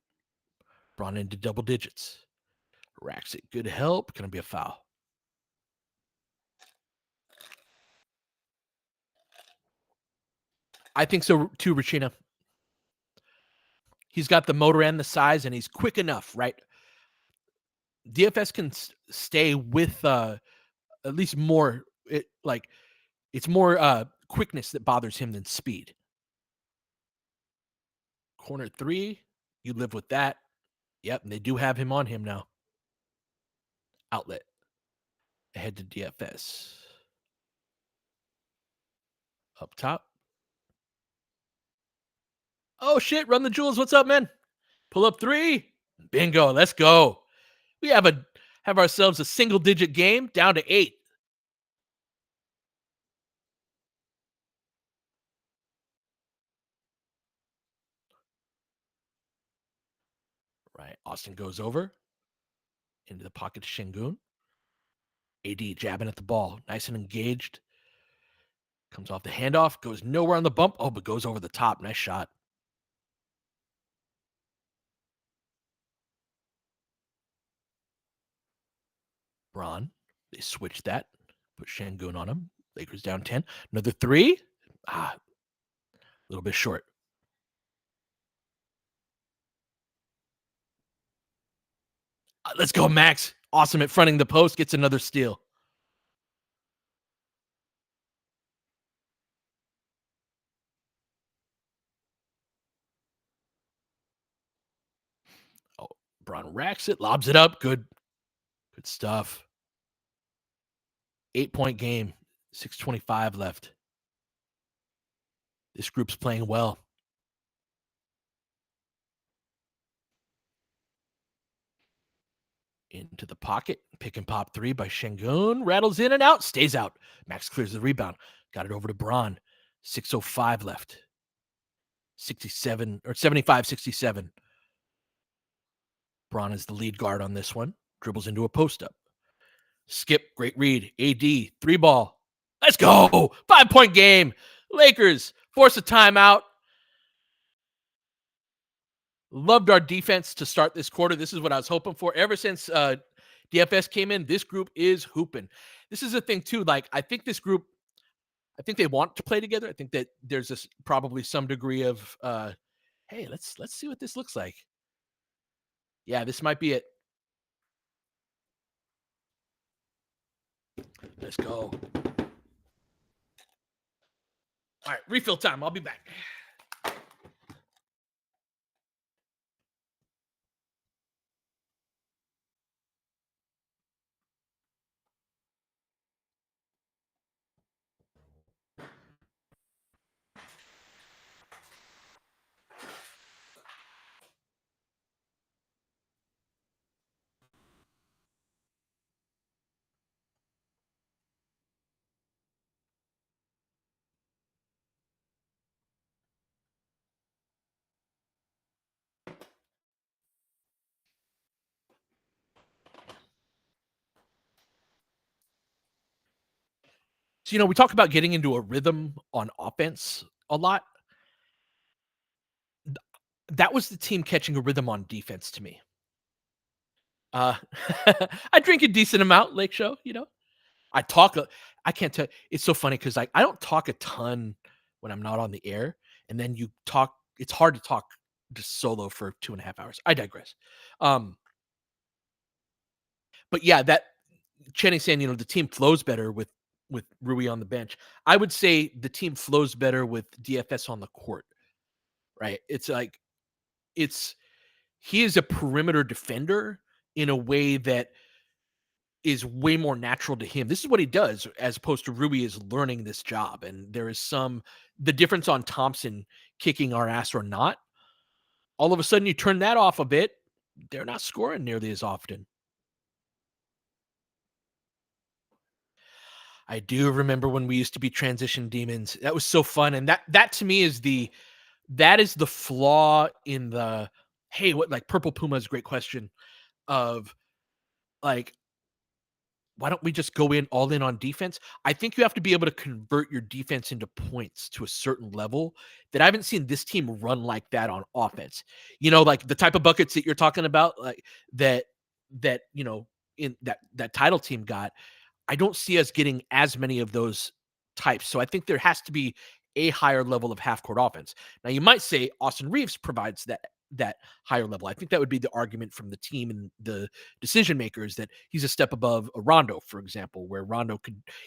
Brought into double digits. Racks it. Good help. Gonna be a foul. I think so too, Rachina. He's got the motor and the size, and he's quick enough, right? DFS can stay with at least more. It's more quickness that bothers him than speed. Corner 3, you live with that. Yep, and they do have him on him now. Outlet. Ahead to DFS. Up top. Oh shit, run the jewels. What's up, man? Pull up 3. Bingo. Let's go. We have ourselves a single digit game down to 8. Right. Austin goes over into the pocket to Şengün. AD jabbing at the ball. Nice and engaged. Comes off the handoff. Goes nowhere on the bump. Oh, but goes over the top. Nice shot. Braun. They switch that. Put Şengün on him. Lakers down 10. Another 3. A little bit short. Let's go, Max. Awesome at fronting the post. Gets another steal. Oh, Braun racks it. Lobs it up. Good stuff. 8-point game. 6:25 left. This group's playing well. Into the pocket. Pick and pop 3 by Şengün. Rattles in and out. Stays out. Max clears the rebound. Got it over to Braun. 6:05 left. 75-67. Braun is the lead guard on this one. Dribbles into a post up. Skip. Great read. AD. 3 ball. Let's go. 5-point game. Lakers force a timeout. Loved our defense to start this quarter. This is what I was hoping for. Ever since DFS came in, this group is hooping. This is the thing, too. Like, I think this group, I think they want to play together. I think that there's probably some degree of, hey, let's see what this looks like. Yeah, this might be it. Let's go. All right, refill time. I'll be back. So, we talk about getting into a rhythm on offense a lot. That was the team catching a rhythm on defense to me. I drink a decent amount, Lake Show, I talk. I can't tell. It's so funny because I don't talk a ton when I'm not on the air, and then you talk. It's hard to talk just solo for 2.5 hours. I digress. But yeah, that Chenny saying, the team flows better with Rui on the bench. I would say the team flows better with DFS on the court. Right? It's like he is a perimeter defender in a way that is way more natural to him. This is what he does, as opposed to Rui is learning this job. And there is the difference on Thompson kicking our ass or not. All of a sudden you turn that off a bit, they're not scoring nearly as often. I do remember when we used to be transition demons. That was so fun. And that to me is the flaw in the, hey, what, like Purple Puma is a great question of, like, why don't we just go all in on defense? I think you have to be able to convert your defense into points to a certain level that I haven't seen this team run like that on offense. Like the type of buckets that you're talking about, like that that, in that title team got, I don't see us getting as many of those types. So I think there has to be a higher level of half court offense. Now you might say Austin Reeves provides that higher level. I think that would be the argument from the team and the decision makers that he's a step above a Rondo, for example, where Rondo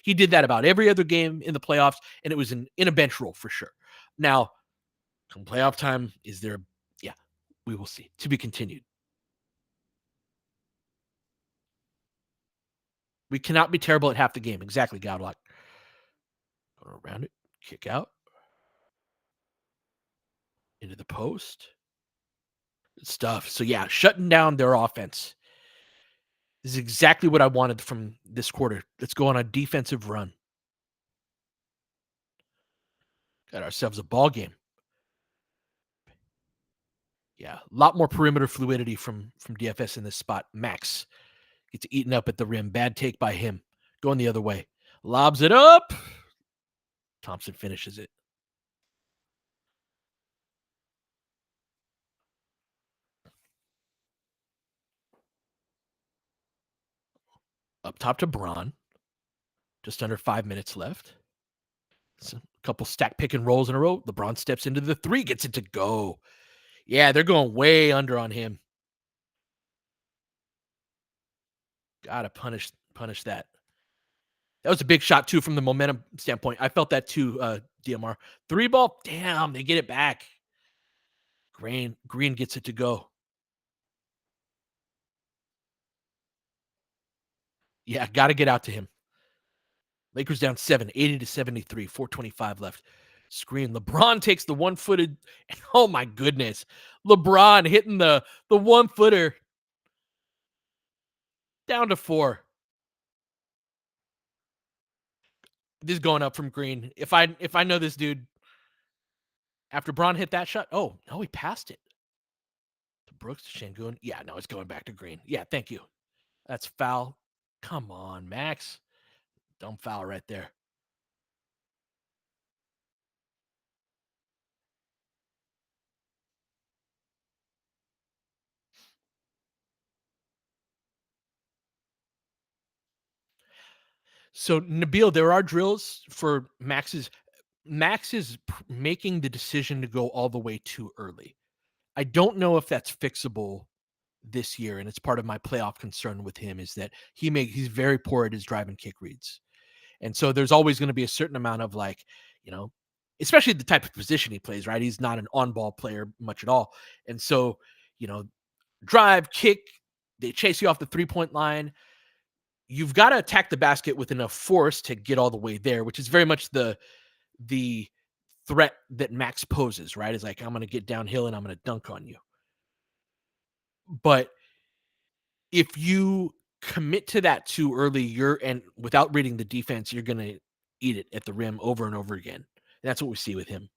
he did that about every other game in the playoffs, and it was in a bench role for sure. Now, come playoff time, is there? Yeah, we will see. To be continued. We cannot be terrible at half the game. Exactly, Godlock. Going around it, kick out into the post. Good stuff. So yeah, shutting down their offense. This is exactly what I wanted from this quarter. Let's go on a defensive run. Got ourselves a ball game. Yeah, a lot more perimeter fluidity from DFS in this spot. Max gets eaten up at the rim. Bad take by him. Going the other way. Lobs it up. Thompson finishes it. Up top to Braun. Just under 5 minutes left. So a couple stack pick and rolls in a row. LeBron steps into the three, gets it to go. Yeah, they're going way under on him. Gotta punish that. That was a big shot too from the momentum standpoint. I felt that too, DMR. Three ball, damn, they get it back. Green gets it to go. Yeah, gotta get out to him. Lakers down 7, 80-73, 4:25 left. Screen. LeBron takes the one-footed. Oh my goodness. LeBron hitting the one-footer down to 4. This is going up from Green. If I know this dude, after Braun hit that shot, oh no, he passed it to Brooks to Şengün. Yeah, no, it's going back to Green. Yeah, thank you. That's foul. Come on, Max. Dumb foul right there. So Nabil, there are drills for Max's. Max is making the decision to go all the way too early. I don't know if that's fixable this year, and it's part of my playoff concern with him is that he's very poor at his drive and kick reads. And so there's always going to be a certain amount of like, you know, especially the type of position he plays, right? He's not an on-ball player much at all. And so, you know, drive, kick, they chase you off the three-point line. You've got to attack the basket with enough force to get all the way there, which is very much the threat that Max poses, right? Is like, I'm going to get downhill and I'm going to dunk on you. But if you commit to that too early, and without reading the defense, you're going to eat it at the rim over and over again. And that's what we see with him.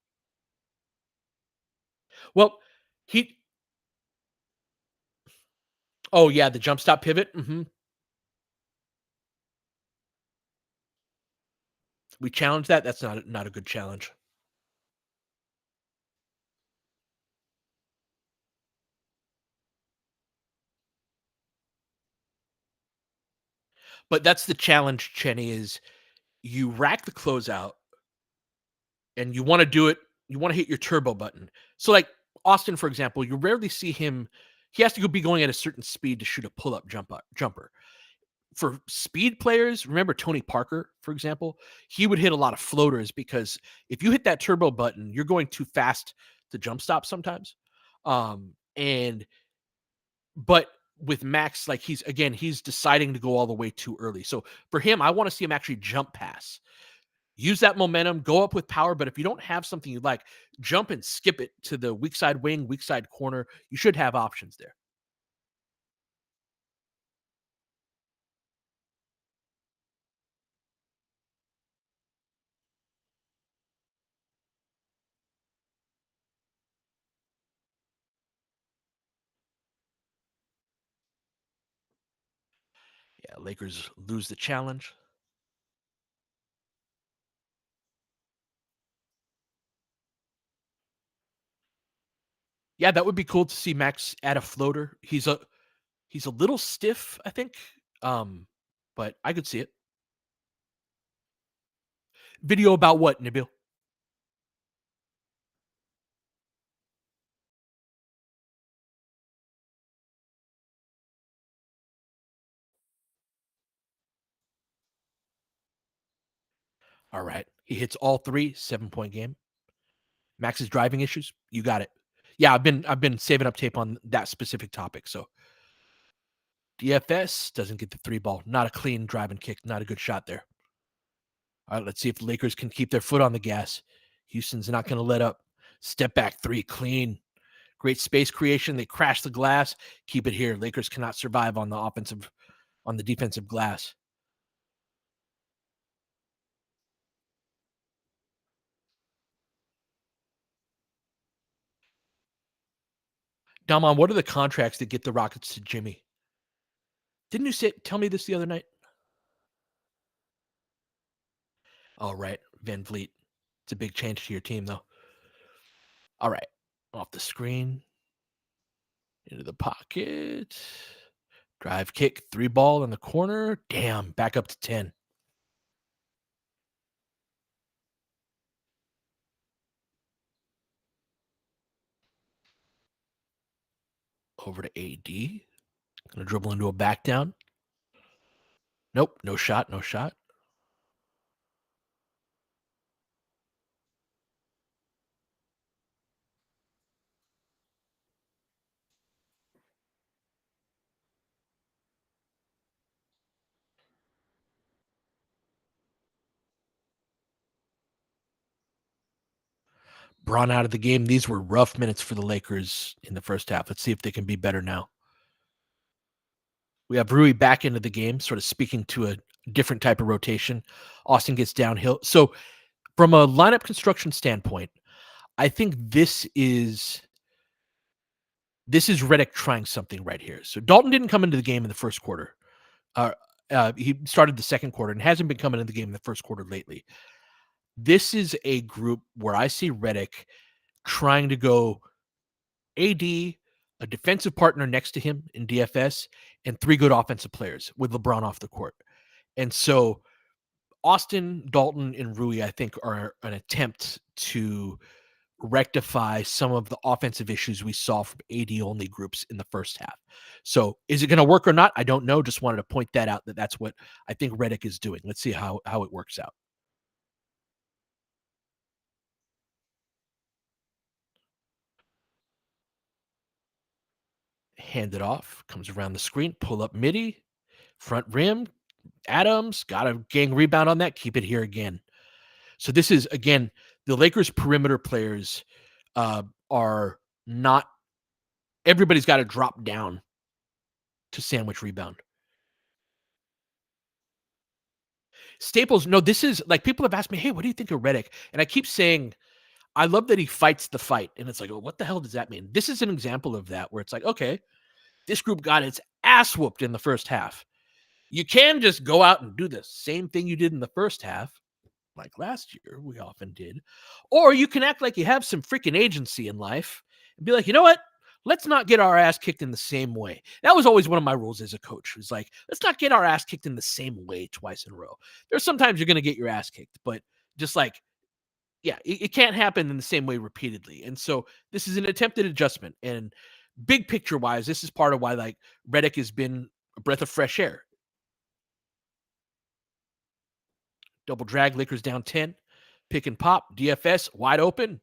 Well, he oh yeah, the jump stop pivot. We challenge that. That's not a good challenge. But that's the challenge, Chenny, is you rack the closeout and you want to do it, you want to hit your turbo button. So like Austin, for example, you rarely see him. He has to be going at a certain speed to shoot a pull-up jumper. For speed players, remember Tony Parker, for example, he would hit a lot of floaters because if you hit that turbo button, you're going too fast to jump stop sometimes. And but with Max, like he's deciding to go all the way too early. So for him, I want to see him actually jump pass. Use that momentum, go up with power. But if you don't have something you like, jump and skip it to the weak side wing, weak side corner. You should have options there. Yeah, Lakers lose the challenge. Yeah, that would be cool to see Max add a floater. He's a little stiff, I think, um, but I could see it. Video about what, Nabil? All right. He hits all 3, 7-point game. Max's driving issues, you got it. Yeah, I've been saving up tape on that specific topic. So DFS doesn't get the 3 ball. Not a clean drive and kick. Not a good shot there. All right, let's see if the Lakers can keep their foot on the gas. Houston's not going to let up. Step back 3, clean. Great space creation. They crash the glass. Keep it here. Lakers cannot survive on the defensive glass. Damon, what are the contracts that get the Rockets to Jimmy? Didn't you tell me this the other night? Oh, right. Van Vliet. It's a big change to your team, though. All right. Off the screen. Into the pocket. Drive kick. 3 ball in the corner. Damn. Back up to 10. Over to AD. Gonna dribble into a back down. Nope. No shot. No shot. Braun out of the game. These were rough minutes for the Lakers in the first half. Let's see if they can be better now. We have Rui back into the game, sort of speaking to a different type of rotation. Austin gets downhill. So, from a lineup construction standpoint, I think this is Redick trying something right here. So Dalton didn't come into the game in the first quarter. Uh, he started the second quarter and hasn't been coming into the game in the first quarter lately. This is a group where I see Redick trying to go AD, a defensive partner next to him in DFS, and 3 good offensive players with LeBron off the court. And so Austin, Dalton, and Rui, I think, are an attempt to rectify some of the offensive issues we saw from AD only groups in the first half. So is it going to work or not? I don't know. Just wanted to point that out, that's what I think Redick is doing. Let's see how it works out. Hand it off, comes around the screen, pull up midi, front rim. Adams got a gang rebound on that. Keep it here again. So this is, again, the Lakers perimeter players are not, everybody's got to drop down to sandwich rebound. Staples, no, this is like, people have asked me, hey, what do you think of Redick? And I keep saying, I love that he fights the fight. And it's like, oh, what the hell does that mean? This is an example of that where it's like, okay, this group got its ass whooped in the first half. You can just go out and do the same thing you did in the first half, like last year, we often did. Or you can act like you have some freaking agency in life and be like, you know what? Let's not get our ass kicked in the same way. That was always one of my rules as a coach. It's like, let's not get our ass kicked in the same way twice in a row. There's sometimes you're going to get your ass kicked, but just like, yeah, it can't happen in the same way repeatedly. And so this is an attempted adjustment. And big picture wise, this is part of why like Redick has been a breath of fresh air. Double drag, Lakers down 10. Pick and pop, DFS, wide open.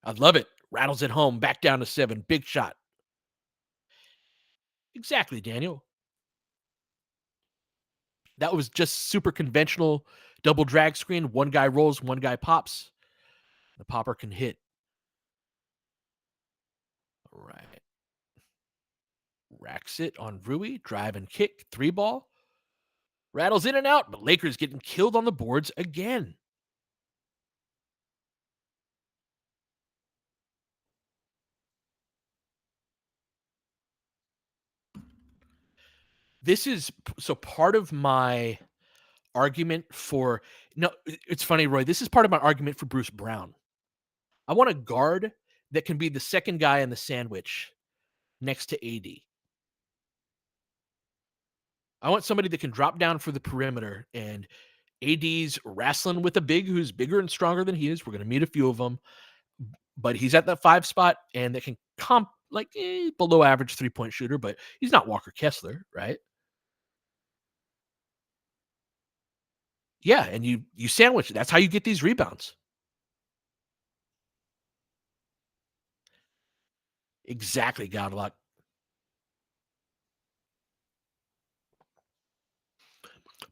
I love it. Rattles it home, back down to 7. Big shot. Exactly, Daniel. That was just super conventional double drag screen. One guy rolls, one guy pops. The popper can hit. All right. Racks it on Rui. Drive and kick. 3 ball. Rattles in and out, but Lakers getting killed on the boards again. This is so part of my argument for no, it's funny, Roy. This is part of my argument for Bruce Brown. I want a guard that can be the second guy in the sandwich next to AD. I want somebody that can drop down for the perimeter, and AD's wrestling with a big who's bigger and stronger than he is. We're going to meet a few of them, but he's at that 5 spot and that can comp like below average 3-point shooter, but he's not Walker Kessler, right? Yeah, and you sandwich it. That's how you get these rebounds. Exactly, Godlock.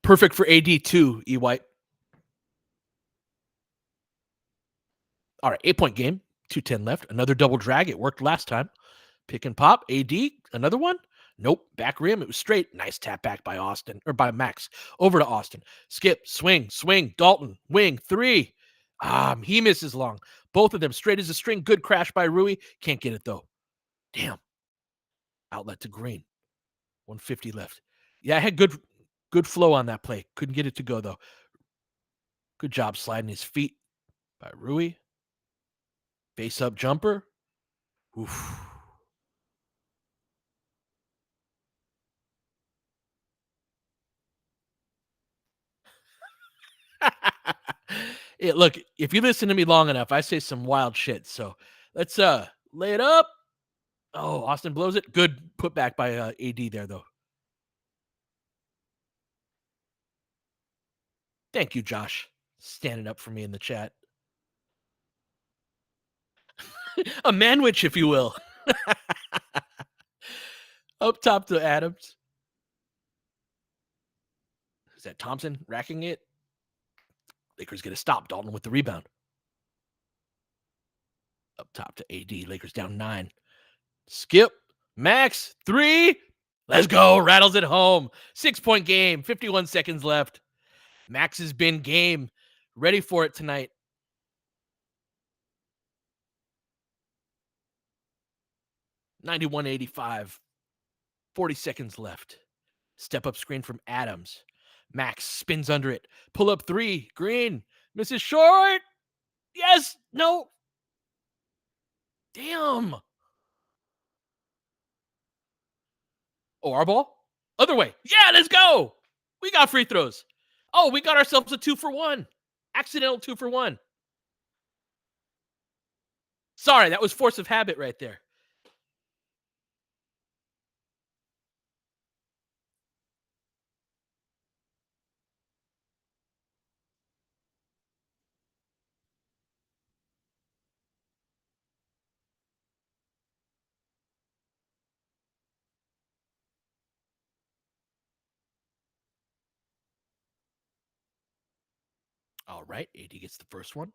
Perfect for AD too, E White. All right, 8-point game, 2:10 left. Another double drag. It worked last time. Pick and pop. AD, another one. Nope, back rim. It was straight. Nice tap back by Austin or by Max. Over to Austin. Skip, swing. Dalton, wing, three. He misses long. Both of them straight as a string. Good crash by Rui. Can't get it though. Damn. Outlet to Green. 150 left. Yeah, I had good flow on that play. Couldn't get it to go though. Good job sliding his feet by Rui. Face up jumper. Oof. Look, if you listen to me long enough, I say some wild shit. So let's lay it up. Oh, Austin blows it. Good putback by AD there though. Thank you, Josh. Standing up for me in the chat. A manwich, if you will. Up top to Adams. Is that Thompson racking it? Lakers get a stop. Dalton with the rebound. Up top to AD. Lakers down 9. Skip. Max. 3. Let's go. Rattles it home. 6-point game. 51 seconds left. Max has been game. Ready for it tonight. 91-85. 40 seconds left. Step up screen from Adams. Max spins under it. Pull up 3. Green. Misses short. Yes. No. Damn. Oh, our ball? Other way. Yeah, let's go. We got free throws. Oh, we got ourselves a 2-for-1. Accidental 2-for-1. Sorry, that was force of habit right there. All right, AD gets the first one.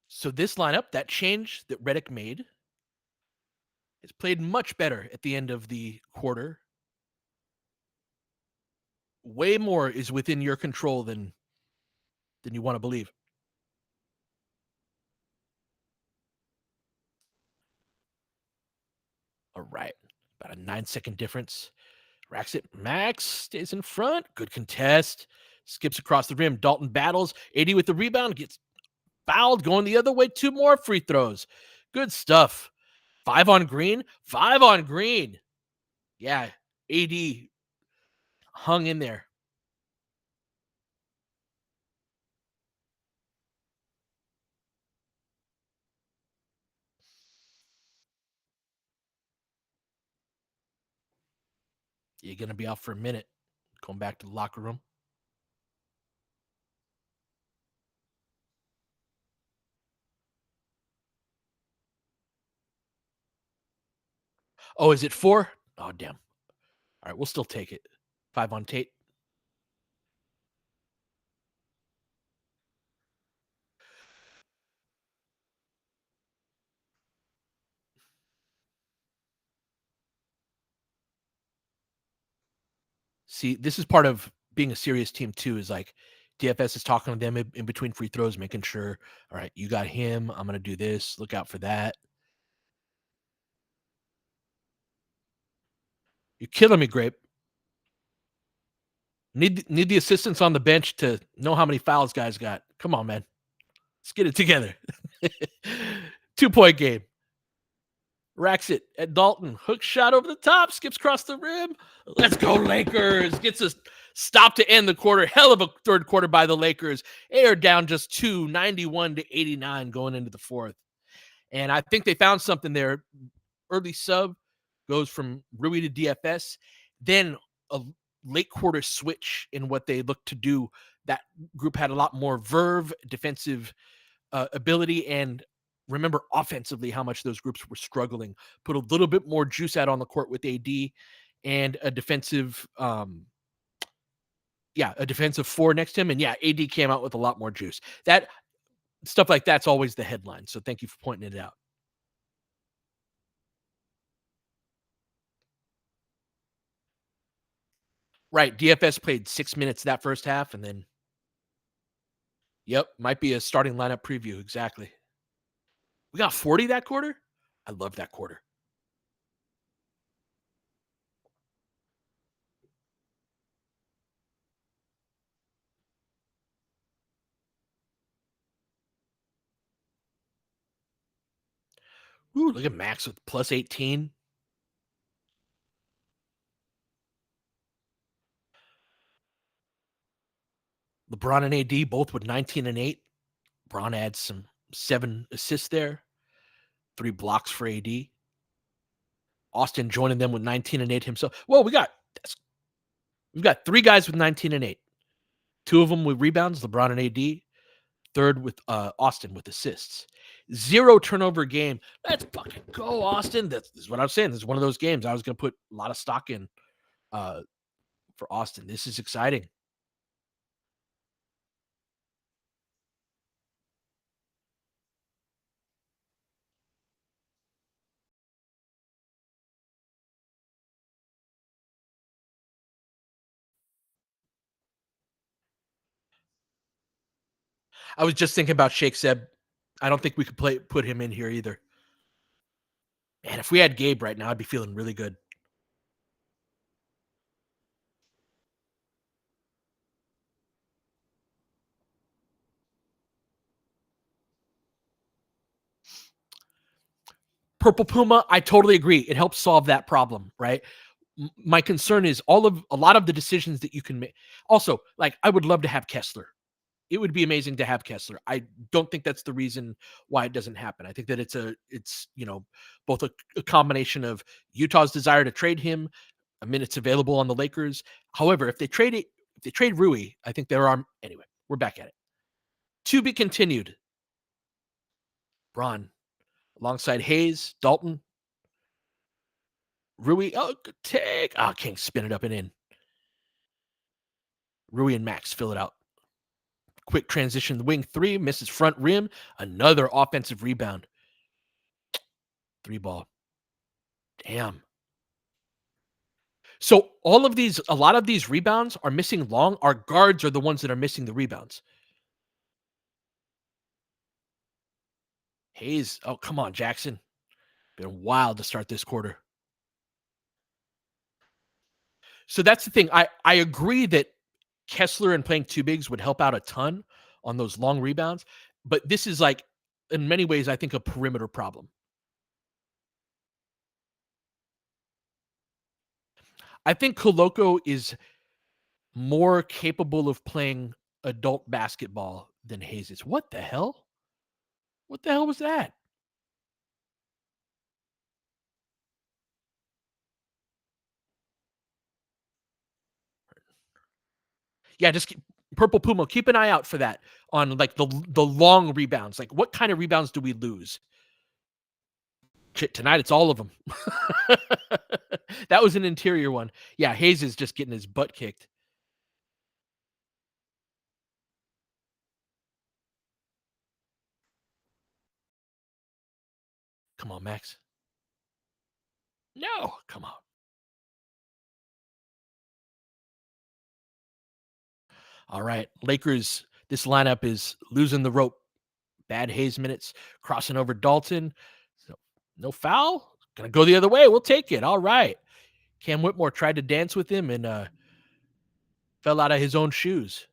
So this lineup, that change that Redick made, has played much better at the end of the quarter. Way more is within your control than you want to believe. All right, about a 9-second difference. Racks it. Max stays in front. Good contest. Skips across the rim. Dalton battles. AD with the rebound. Gets fouled. Going the other way. 2 more free throws. Good stuff. 5 on Green. 5 on Green. Yeah, AD hung in there. You're going to be out for a minute. Going back to the locker room. Oh, is it 4? Oh, damn. All right, we'll still take it. 5 on Tate. See, this is part of being a serious team too, is like DFS is talking to them in between free throws, making sure, all right, you got him. I'm going to do this. Look out for that. You're killing me, Grape. Need the assistants on the bench to know how many fouls guys got. Come on, man. Let's get it together. 2-point game. Racks it at Dalton. Hook shot over the top. Skips across the rim. Let's go, Lakers. Gets a stop to end the quarter. Hell of a third quarter by the Lakers. They are down just 91-89 going into the fourth. And I think they found something there. Early sub goes from Rui to DFS. Then a late quarter switch in what they look to do. That group had a lot more verve, defensive ability, and remember offensively how much those groups were struggling. Put a little bit more juice out on the court with AD and a defensive a defensive four next to him. And AD came out with a lot more juice. That stuff like that's always the headline. So thank you for pointing it out. Right. DFS played 6 minutes that first half, and then might be a starting lineup preview. Exactly. We got 40 that quarter. I love that quarter. Ooh, look at Max with plus 18. LeBron and AD both with 19 and 8. LeBron adds some 7 assists there, 3 blocks for AD. Austin joining them with 19 and 8 himself. Well, we've got 3 guys with 19 and 8. 2 of them with rebounds, LeBron and AD. Third with Austin with assists. 0 turnover game. Let's fucking go, Austin. This is what I was saying. This is one of those games I was going to put a lot of stock in for Austin. This is exciting. I was just thinking about Shake Seb. I don't think we could put him in here either. Man, if we had Gabe right now, I'd be feeling really good. Purple Puma, I totally agree. It helps solve that problem, right? My concern is a lot of the decisions that you can make. Also, like, I would love to have Kessler. It would be amazing to have Kessler. I don't think that's the reason why it doesn't happen. I think that it's both a combination of Utah's desire to trade him, minutes available on the Lakers. However, if they trade Rui, I think there are anyway. We're back at it. To be continued. Braun alongside Hayes, Dalton, Rui. Oh, good take. King spin it up and in. Rui and Max fill it out. Quick transition, the wing 3, misses front rim. Another offensive rebound. 3 ball. Damn. So a lot of these rebounds are missing long. Our guards are the ones that are missing the rebounds. Hayes. Oh, come on, Jackson. Been wild to start this quarter. So that's the thing. I agree that Kessler and playing 2 bigs would help out a ton on those long rebounds. But this is, like, in many ways, I think, a perimeter problem. I think Koloko is more capable of playing adult basketball than Hayes is. What the hell? What the hell was that? Yeah, just Purple Puma. Keep an eye out for that on, like, the long rebounds. Like, what kind of rebounds do we lose? Shit, tonight it's all of them. That was an interior one. Yeah, Hayes is just getting his butt kicked. Come on, Max. No, come on. All right, Lakers, this lineup is losing the rope. Bad Hayes minutes, crossing over Dalton. So, no foul. Gonna go the other way. We'll take it. All right. Cam Whitmore tried to dance with him, and Fell out of his own shoes.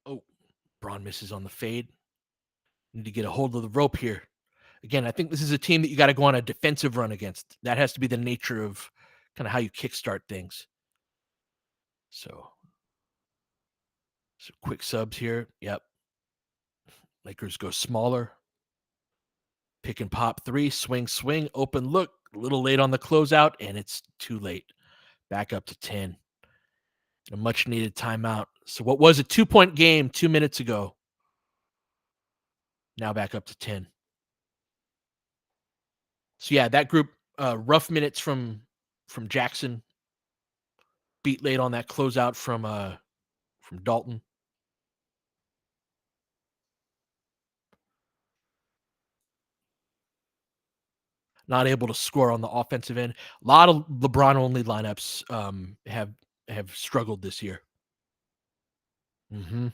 Oh, Braun misses on the fade. Need to get a hold of the rope here. Again, I think this is a team that you got to go on a defensive run against. That has to be the nature of kind of how you kickstart things. So, so quick subs here. Yep. Lakers go smaller. Pick and pop three. Swing, swing. Open look. A little late on the closeout, and it's too late. Back up to 10. A much needed timeout. So, what was a 2-point game 2 minutes ago? Now back up to 10. So yeah, that group, rough minutes from Jackson, beat late on that closeout from Dalton. Not able to score on the offensive end. A lot of LeBron only lineups have struggled this year. Hmm.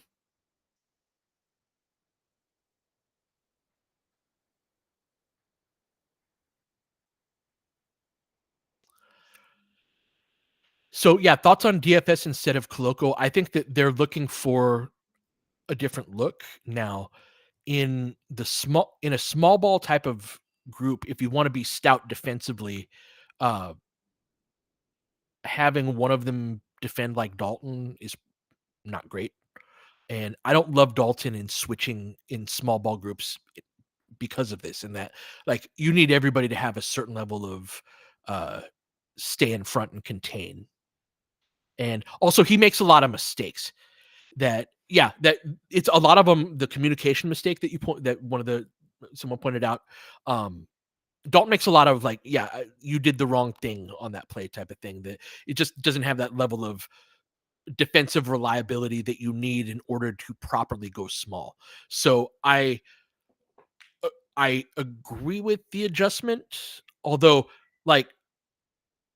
So yeah, thoughts on DFS instead of Coloco? I think that they're looking for a different look now in a small ball type of group. If you want to be stout defensively, uh, having one of them defend like Dalton is not great. And I don't love Dalton in switching in small ball groups because of this and that. Like you need everybody to have a certain level of uh stay in front and contain. And also he makes a lot of mistakes that yeah, that it's a lot of them the communication mistake that you point that one of the someone pointed out. Dalton makes a lot of like, yeah, you did the wrong thing on that play type of thing that it just doesn't have that level of defensive reliability that you need in order to properly go small. So I agree with the adjustment, although like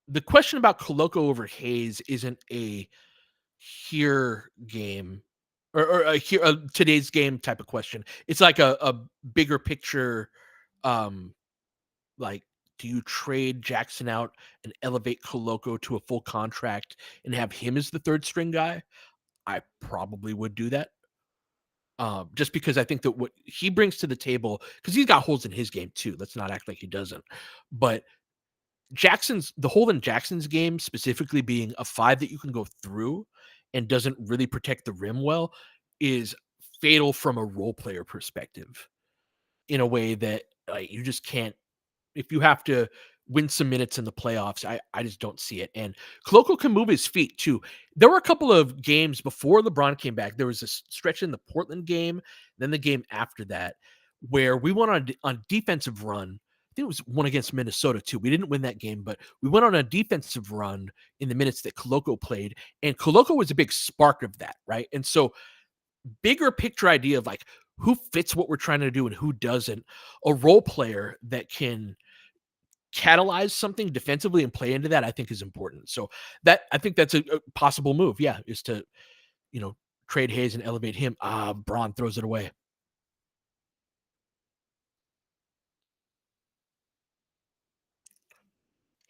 the question about Coloco over Hayes isn't a here game or a here today's game type of question. It's like a bigger picture um like do you trade Jackson out and elevate Coloco to a full contract and have him as the third string guy? I probably would do that. Just because I think that what he brings to the table, because he's got holes in his game too. Let's not act like he doesn't. But the hole in Jackson's game, specifically being a five that you can go through and doesn't really protect the rim well, is fatal from a role player perspective in a way that you just can't if you have to win some minutes in the playoffs, I just don't see it. And Coloco can move his feet too. There were a couple of games before LeBron came back. There was a stretch in the Portland game, then the game after that, where we went on defensive run. I think it was one against Minnesota too. We didn't win that game, but we went on a defensive run in the minutes that Coloco played, and Coloco was a big spark of that, right? And so, bigger picture idea of like who fits what we're trying to do and who doesn't. A role player that can catalyze something defensively and play into that, I think is important. So that I think that's a possible move. Yeah, is to you know trade Hayes and elevate him. Braun throws it away.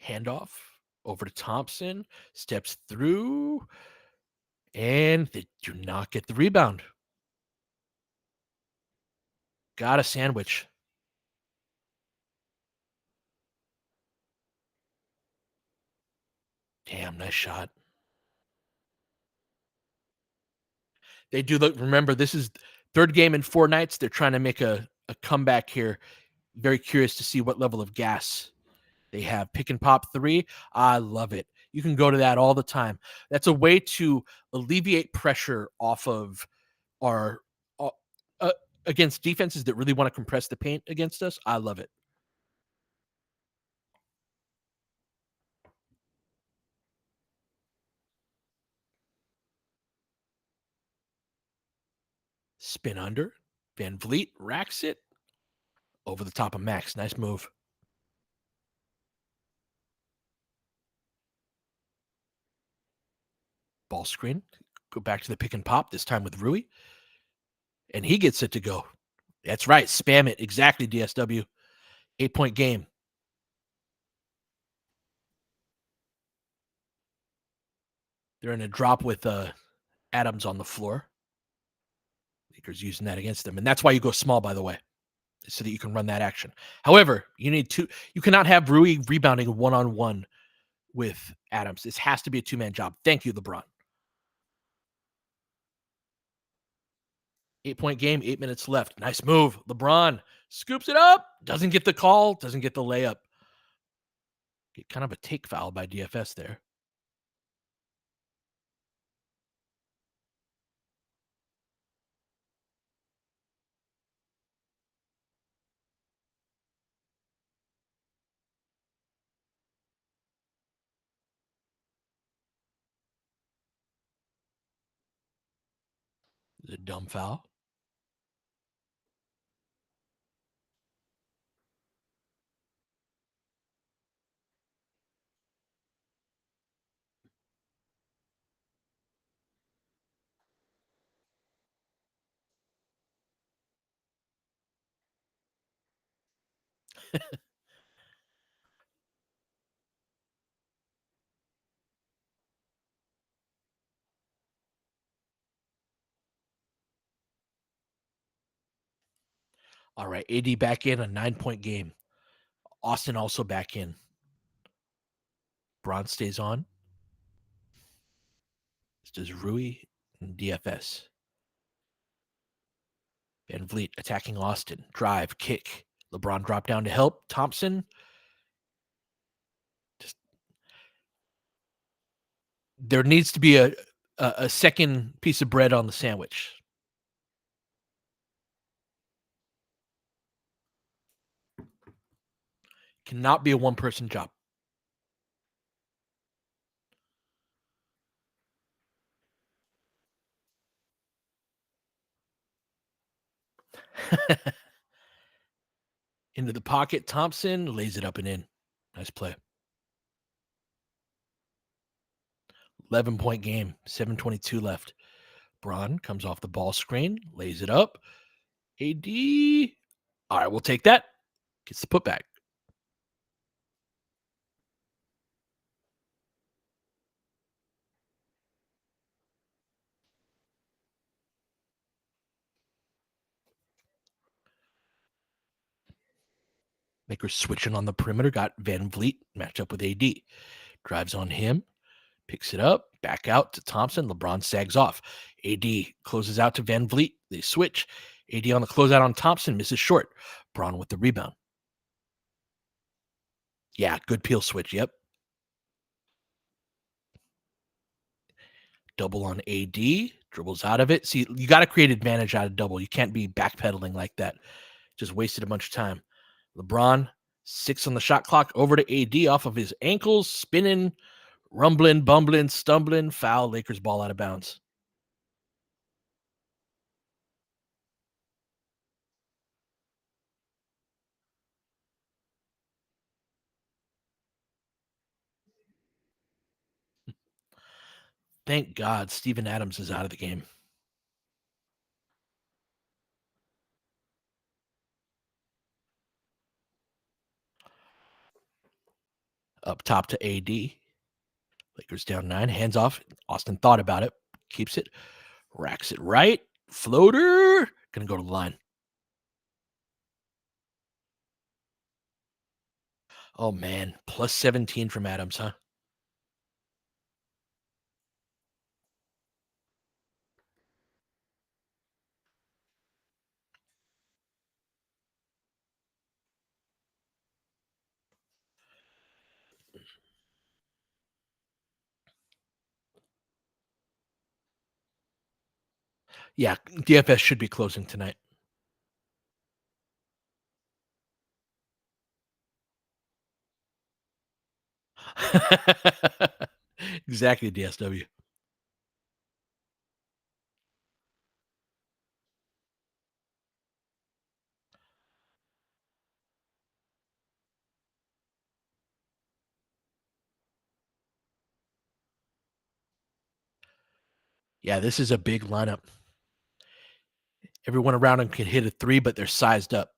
Handoff over to Thompson, steps through, and they do not get the rebound. Got a sandwich. Damn, nice shot. They do look. Remember, this is third game in 4 nights. They're trying to make a comeback here. Very curious to see what level of gas they have. Pick and pop three. I love it. You can go to that all the time. That's a way to alleviate pressure off of our uh, uh, against defenses that really want to compress the paint against us. I love it. Spin under. Van Vliet racks it over the top of Max. Nice move. Ball screen. Go back to the pick and pop, this time with Rui. And he gets it to go. That's right. Spam it. Exactly, DSW. 8-point game. They're in a drop with Adams on the floor. Lakers using that against them. And that's why you go small, by the way, so that you can run that action. However, you cannot have Rui rebounding one-on-one with Adams. This has to be a two-man job. Thank you, LeBron. 8-point game, 8 minutes left. Nice move. LeBron scoops it up. Doesn't get the call. Doesn't get the layup. Get kind of a take foul by DFS there. It's a dumb foul. All right, AD back in, a 9-point game. Austin also back in. Braun stays on. This does Rui and DFS. Van Vliet attacking Austin. Drive, kick. LeBron drop down to help. Thompson. Just there needs to be a second piece of bread on the sandwich. Cannot be a one-person job. Into the pocket. Thompson lays it up and in. Nice play. 11-point game. 7:22 left. Braun comes off the ball screen. Lays it up. AD. All right, we'll take that. Gets the putback. Lakers switching on the perimeter. Got Van Vliet match up with AD. Drives on him. Picks it up. Back out to Thompson. LeBron sags off. AD closes out to Van Vliet. They switch. AD on the closeout on Thompson. Misses short. Braun with the rebound. Yeah, good peel switch. Yep. Double on AD. Dribbles out of it. See, you got to create advantage out of double. You can't be backpedaling like that. Just wasted a bunch of time. LeBron, 6 on the shot clock. Over to AD off of his ankles. Spinning, rumbling, bumbling, stumbling. Foul. Lakers ball out of bounds. Thank God Steven Adams is out of the game. Up top to AD. Lakers down 9. Hands off. Austin thought about it. Keeps it. Racks it right. Floater. Gonna go to the line. Oh, man. Plus 17 from Adams, huh? Yeah, DFS should be closing tonight. Exactly, DSW. Yeah, this is a big lineup. Everyone around him can hit a three, but they're sized up.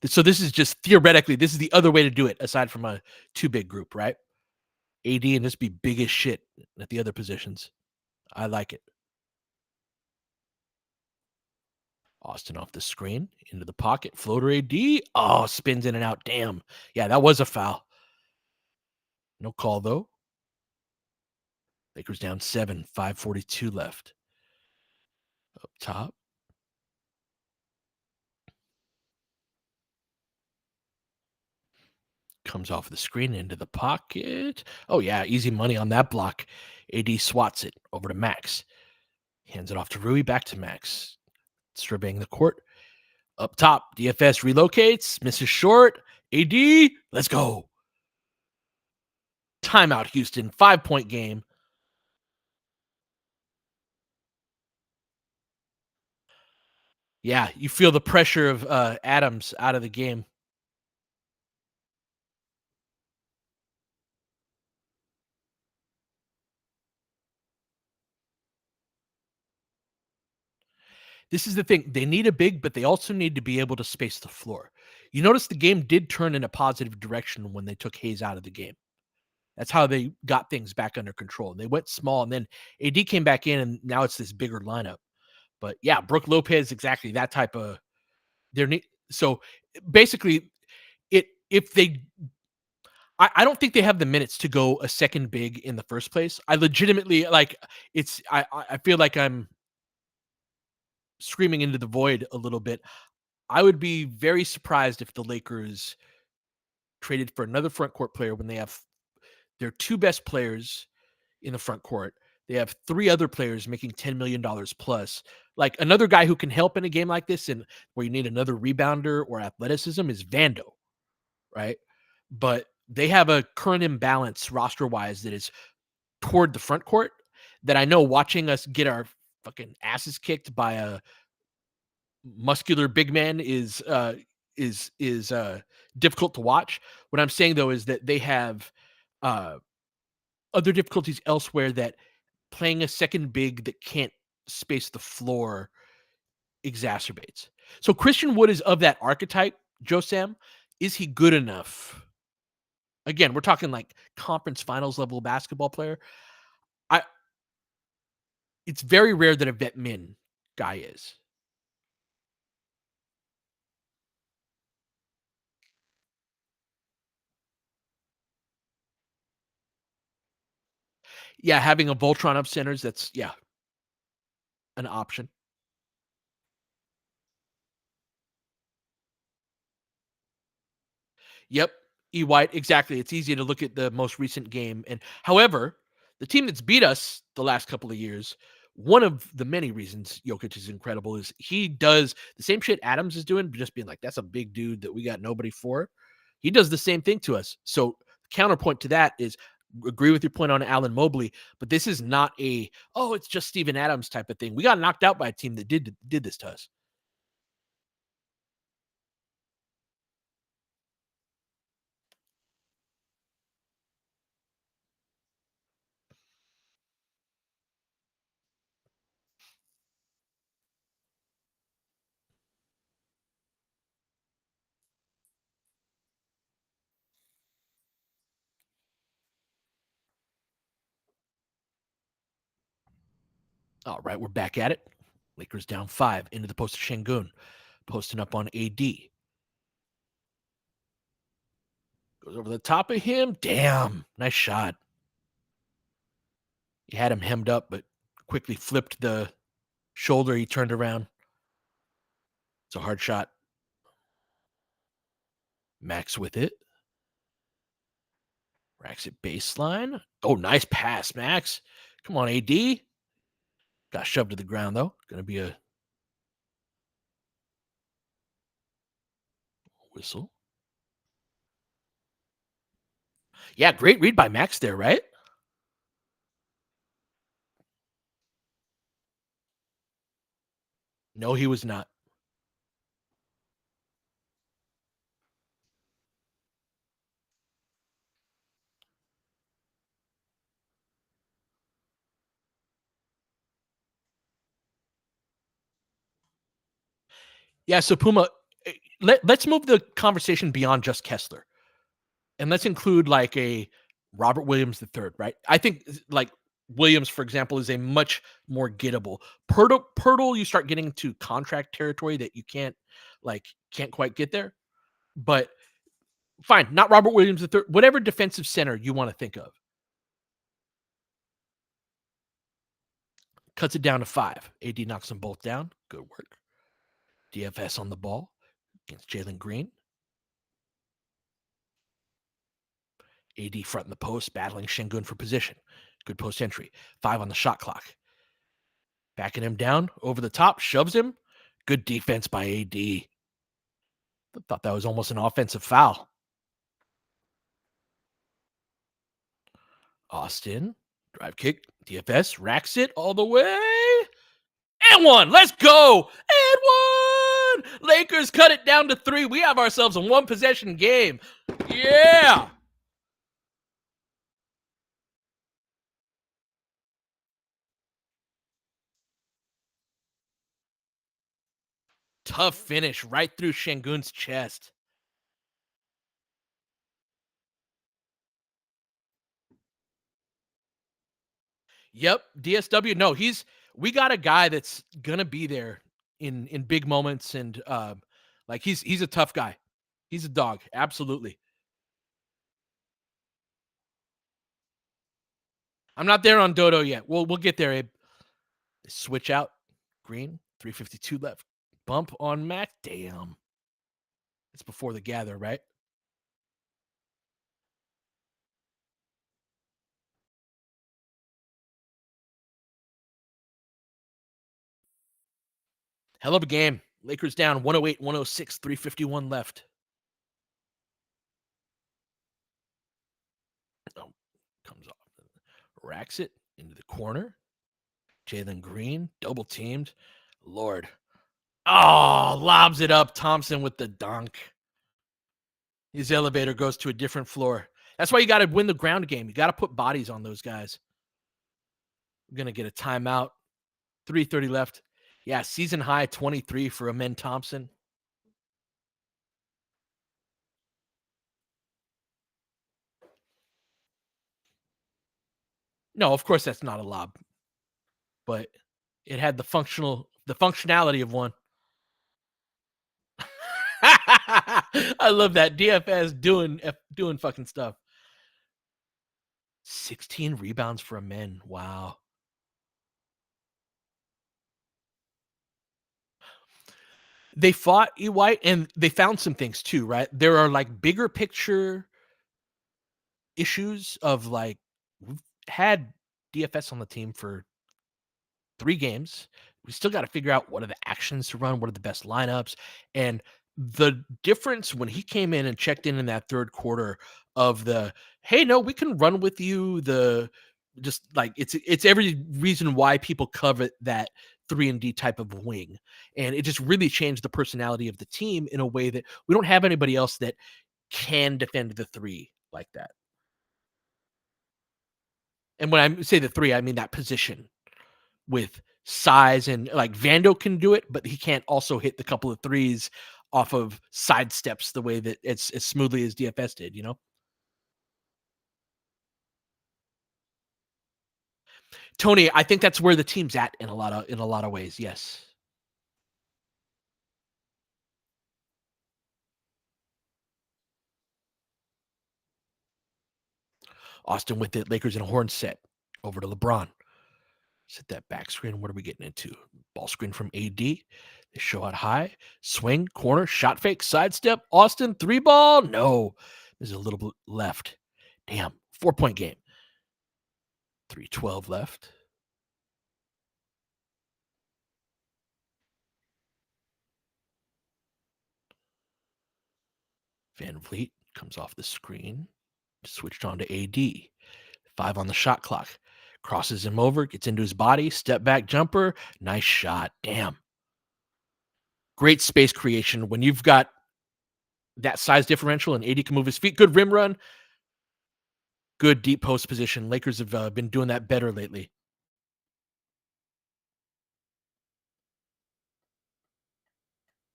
So this is just theoretically, this is the other way to do it aside from a two big group, right? AD and just be big as shit at the other positions. I like it. Austin off the screen into the pocket. Floater AD. Oh, spins in and out. Damn. Yeah, that was a foul. No call though. Lakers down 7, 5:42 left. Up top. Comes off the screen into the pocket. Oh, yeah, easy money on that block. AD swats it over to Max. Hands it off to Rui, back to Max. Surveying the court. Up top, DFS relocates, misses short. AD, let's go. Timeout, Houston. 5-point game. Yeah, you feel the pressure of Adams out of the game. This is the thing. They need a big, but they also need to be able to space the floor. You notice the game did turn in a positive direction when they took Hayes out of the game. That's how they got things back under control. They went small, and then AD came back in, and now it's this bigger lineup. But yeah, Brooke Lopez, exactly that type of. So basically, it if they, I don't think they have the minutes to go a second big in the first place. I legitimately like it's. I feel like I'm screaming into the void a little bit. I would be very surprised if the Lakers traded for another front court player when they have their two best players in the front court. They have three other players making $10 million plus. Like another guy who can help in a game like this, and where you need another rebounder or athleticism, is Vando, right? But they have a current imbalance roster wise that is toward the front court that I know watching us get our fucking asses kicked by a muscular big man is difficult to watch. What I'm saying though is that they have uh other difficulties elsewhere that playing a second big that can't space the floor exacerbates. So Christian Wood is of that archetype, Joe Sam. Is he good enough? Again, we're talking like conference finals level basketball player. I It's very rare that a vet min guy is. Yeah, having a Voltron up centers, that's yeah, an option. Yep. E. White, exactly. It's easy to look at the most recent game. And however, the team that's beat us the last couple of years, one of the many reasons Jokic is incredible is he does the same shit Adams is doing, but just being like, that's a big dude that we got nobody for. He does the same thing to us. So counterpoint to that is agree with your point on Alan Mobley, but this is not a it's just Steven Adams type of thing. We got knocked out by a team that did this to us. All right, we're back at it. Lakers down 5 into the post of Shangun, posting up on AD. Goes over the top of him. Damn, nice shot. He had him hemmed up, but quickly flipped the shoulder. He turned around. It's a hard shot. Max with it. Racks it baseline. Oh, nice pass, Max. Come on, AD. Got shoved to the ground, though. Gonna be a whistle. Yeah, great read by Max there, right? No, he was not. Yeah, so Puma, let's move the conversation beyond just Kessler, and let's include like a Robert Williams III, right? I think like Williams, for example, is a much more gettable. Pirtle, you start getting to contract territory that you can't quite get there. But fine, not Robert Williams III. Whatever defensive center you want to think of, cuts it down to 5. AD knocks them both down. Good work. DFS on the ball against Jalen Green. AD front in the post, battling Şengün for position. Good post entry. 5 on the shot clock. Backing him down over the top, shoves him. Good defense by AD. Thought that was almost an offensive foul. Austin, drive kick, DFS, racks it all the way. And one. Let's go. And one. Lakers cut it down to 3. We have ourselves a 1-possession game. Yeah. Tough finish right through Şengün's chest. Yep, DSW. No, we got a guy that's gonna be there in big moments, and like he's a tough guy. He's a dog, absolutely. I'm not there on Dodo yet. We'll get there, Abe. Switch out. Green, 352 left. Bump on Mac. Damn. It's before the gather, right? Hell of a game. Lakers down 108, 106, 351 left. Oh, comes off. Racks it into the corner. Jalen Green, double teamed. Lord. Oh, lobs it up. Thompson with the dunk. His elevator goes to a different floor. That's why you got to win the ground game. You got to put bodies on those guys. We're going to get a timeout. 3:30 left. Yeah, season high 23 for Amen Thompson. No, of course that's not a lob, but it had the functionality of one. I love that DFS doing fucking stuff. 16 rebounds for Amen. Wow. They fought E. White and they found some things too, right? There are like bigger picture issues of like we've had DFS on the team for 3 games. We still got to figure out what are the actions to run, what are the best lineups, and the difference when he came in and checked in that third quarter of the hey, no, we can run with you. The just like it's every reason why people covet that 3 and D type of wing, and it just really changed the personality of the team in a way that we don't have anybody else that can defend the 3 like that. And when I say the 3, I mean that position with size and like Vando can do it, but he can't also hit the couple of threes off of side steps the way that it's as smoothly as DFS did, you know? Tony, I think that's where the team's at in a lot of ways. Yes. Austin with it, Lakers in a horn set. Over to LeBron. Set that back screen. What are we getting into? Ball screen from AD. They show out high. Swing, corner, shot fake, sidestep. Austin, 3 ball. No. There's a little bit left. Damn. 4-point game. 3:12 left. Van Vliet comes off the screen. Switched on to AD. 5 on the shot clock. Crosses him over, gets into his body. Step back jumper. Nice shot. Damn. Great space creation when you've got that size differential and AD can move his feet. Good rim run. Good deep post position. Lakers have been doing that better lately.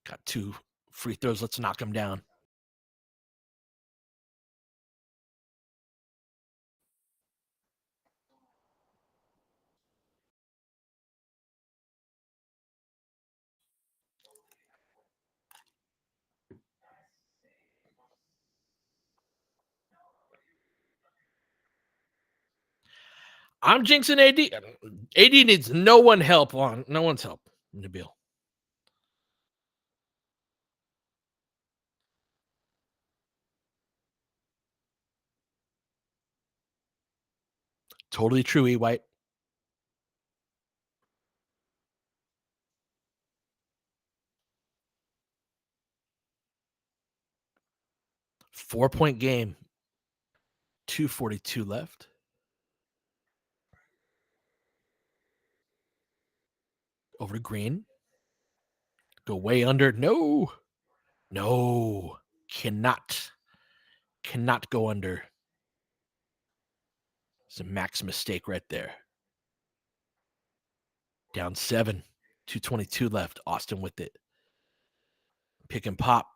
Got 2 free throws. Let's knock them down. I'm jinxing AD. AD needs no one's help. Nabil. Totally true, E. White. Four-point game. 2:42 left. Over to Green. Go way under. No. Cannot go under. It's a max mistake right there. Down 7. 2:22 left. Austin with it. Pick and pop.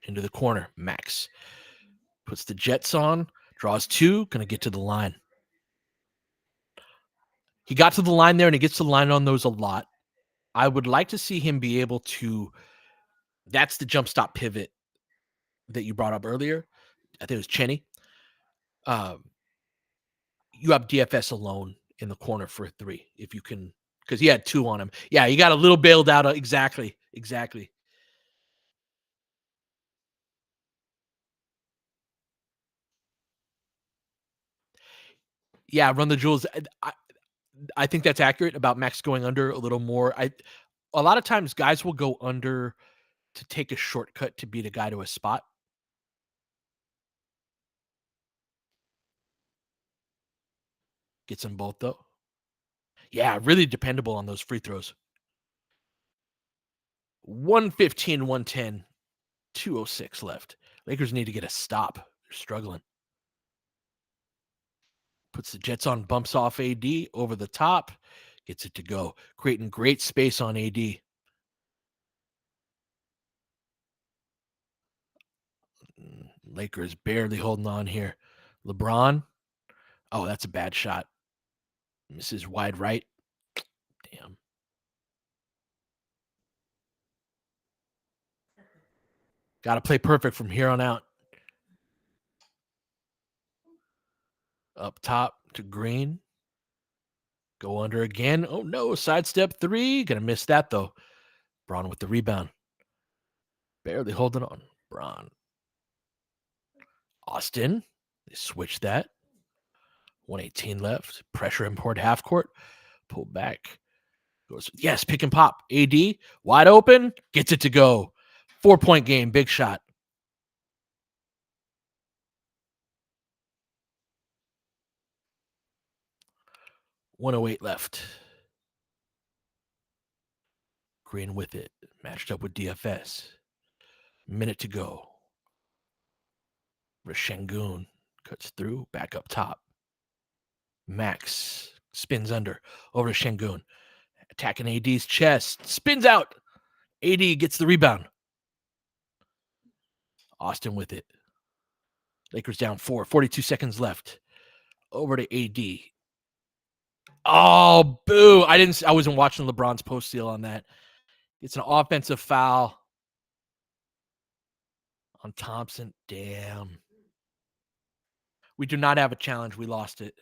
Into the corner. Max puts the Jets on. Draws 2. Going to get to the line. He got to the line there, and he gets to the line on those a lot. I would like to see him be able to. That's the jump stop pivot that you brought up earlier. I think it was Cheney. You have DFS alone in the corner for a 3 if you can, because he had 2 on him. Yeah, he got a little bailed out. Exactly. Yeah, run the jewels. I think that's accurate about Max going under a little more. A lot of times guys will go under to take a shortcut to beat a guy to a spot. Gets them both though. Yeah, really dependable on those free throws. 115, 110, 2:06 left. Lakers need to get a stop. They're struggling. Puts the Jets on, bumps off AD over the top, gets it to go, creating great space on AD. Lakers barely holding on here. LeBron. Oh, that's a bad shot. Misses wide right. Damn. Got to play perfect from here on out. Up top to Green. Go under again. Oh, no. Sidestep 3. Going to miss that, though. Braun with the rebound. Barely holding on. Braun. Austin. They switch that. 118 left. Pressure import half court. Pull back. Goes, yes, pick and pop. AD, wide open. Gets it to go. 4-point game. Big shot. .108 left. Green with it. Matched up with DFS. Minute to go. Rashengun cuts through. Back up top. Max spins under. Over to Şengün. Attacking AD's chest. Spins out. AD gets the rebound. Austin with it. Lakers down 4. 42 seconds left. Over to AD. Oh, boo. I wasn't watching LeBron's post steal on that. It's an offensive foul on Thompson. Damn. We do not have a challenge. We lost it.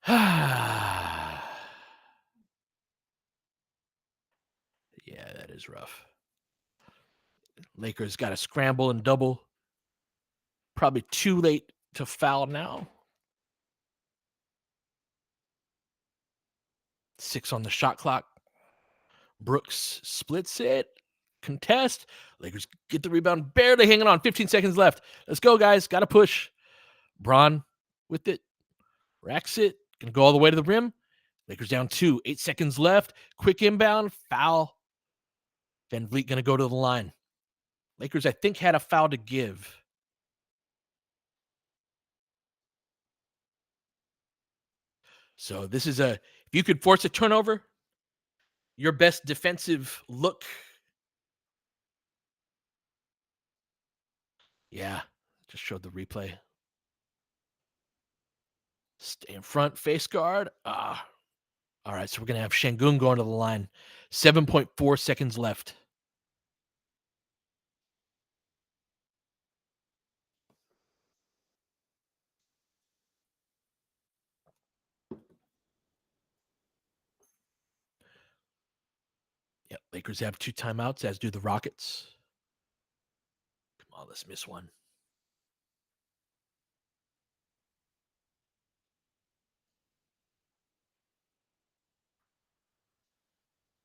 Yeah, that is rough. Lakers got to scramble and double. Probably too late to foul now. 6 on the shot clock. Brooks splits it. Contest. Lakers get the rebound. Barely hanging on. 15 seconds left. Let's go, guys. Got to push. Braun with it. Racks it. Going to go all the way to the rim. Lakers down 2. 8 seconds left. Quick inbound. Foul. Van Vliet going to go to the line. Lakers, I think, had a foul to give. So this is a if you could force a turnover, your best defensive look. Yeah, just showed the replay. Stay in front, face guard. All right, so we're gonna have Şengün going to the line. 7.4 seconds left. Yep, Lakers have 2 timeouts, as do the Rockets. Come on, let's miss one.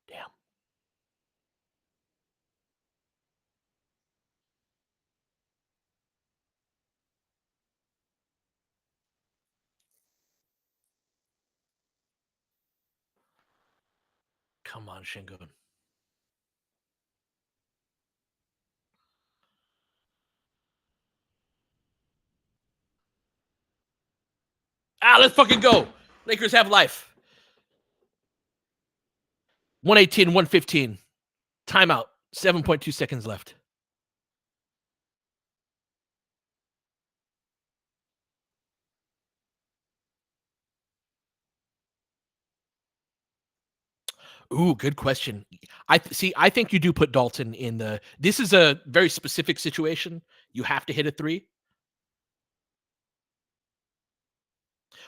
Damn. Come on, Şengün. Let's fucking go. Lakers have life. 118, 115. Timeout. 7.2 seconds left. Ooh, good question. I think you do put Dalton in the. This is a very specific situation. You have to hit a three.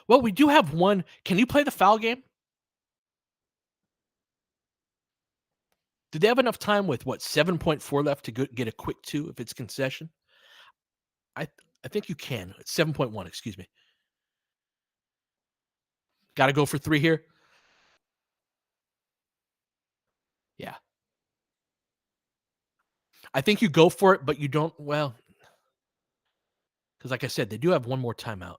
Well, we do have one. Can you play the foul game? Did they have enough time with what 7.4 left to get a quick two if it's concession? I I think you can. It's 7.1. Excuse me. Got to go for three here. Yeah, I think you go for it, but you don't. Well, because like I said, they do have one more timeout.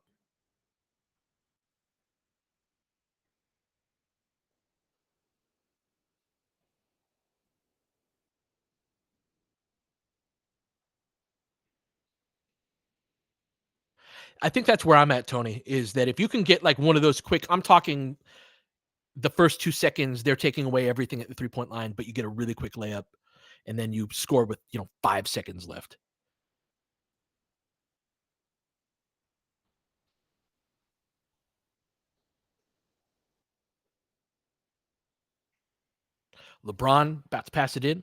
I think that's where I'm at, Tony. Is that if you can get like one of those quick? I'm talking the first 2 seconds, they're taking away everything at the 3 point line, but you get a really quick layup, and then you score with 5 seconds left. LeBron about to pass it in.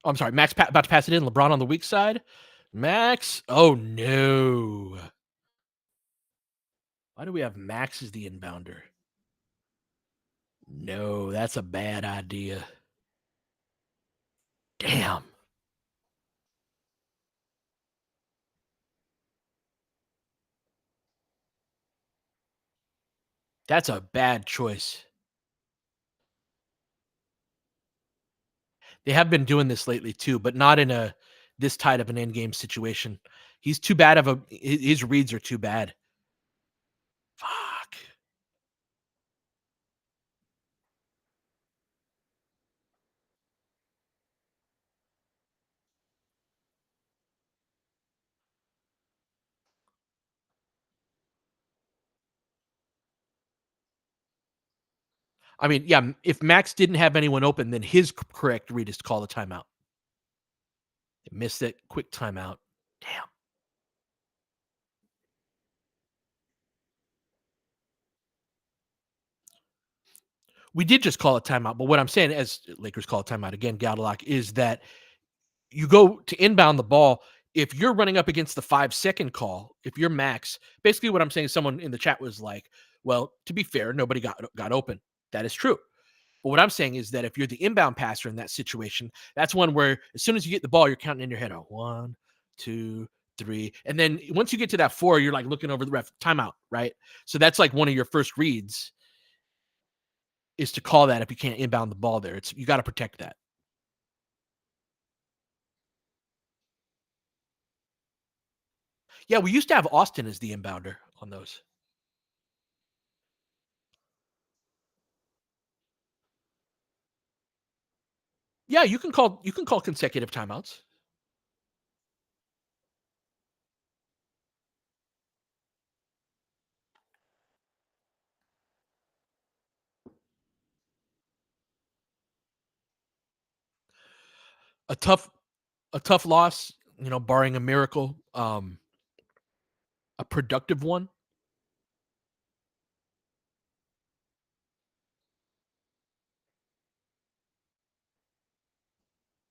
Oh, I'm sorry, Max about to pass it in. LeBron on the weak side. Max. Oh no. Why do we have Max as the inbounder? No, that's a bad idea. Damn. That's a bad choice. They have been doing this lately too, but not in a this tight of an end game situation. He's too bad of a his reads are too bad. Fuck. I mean, yeah, if Max didn't have anyone open, then his correct read is to call a timeout. They missed it. Quick timeout. Damn. We did just call a timeout, but what I'm saying, as Lakers call a timeout again, Gaudelock, is that you go to inbound the ball. If you're running up against the 5 second call, if you're Max, basically what I'm saying, someone in the chat was like, well, to be fair, nobody got open. That is true. But what I'm saying is that if you're the inbound passer in that situation, that's one where as soon as you get the ball, you're counting in your head, oh, 1, 2, 3. And then once you get to that 4, you're like looking over the ref, timeout, right? So that's like one of your first reads is to call that if you can't inbound the ball there. It's you got to protect that. Yeah, we used to have Austin as the inbounder on those. Yeah, you can call consecutive timeouts. A tough loss, barring a miracle. A productive one.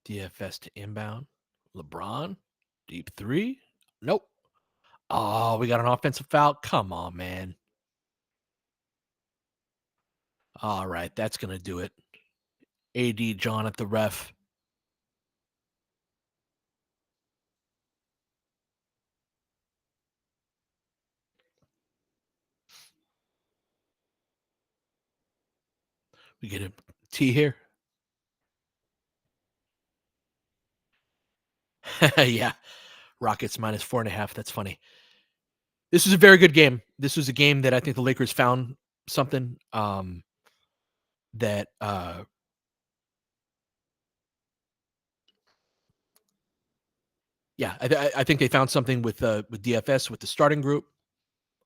DFS to inbound. LeBron, deep three. Nope. Oh, we got an offensive foul. Come on, man. All right, that's gonna do it. AD John at the ref. We get a T here. Yeah. Rockets minus 4.5. That's funny. This was a very good game. This was a game that I think the Lakers found something that yeah, I think they found something with DFS with the starting group.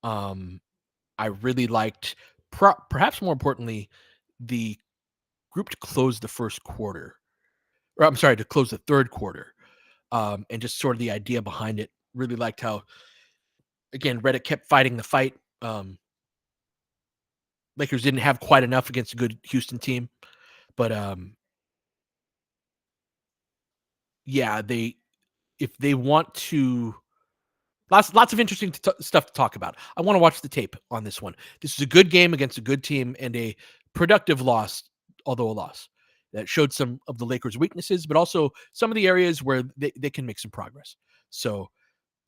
Um, I really liked, perhaps more importantly, the group to close the first quarter. Or I'm sorry, to close the third quarter, and just sort of the idea behind it. Really liked how, again, Reddit kept fighting the fight. Lakers didn't have quite enough against a good Houston team, but yeah, they if they want to. Lots of interesting stuff to talk about. I want to watch the tape on this one. This is a good game against a good team and a productive loss, although a loss that showed some of the Lakers' weaknesses, but also some of the areas where they can make some progress. So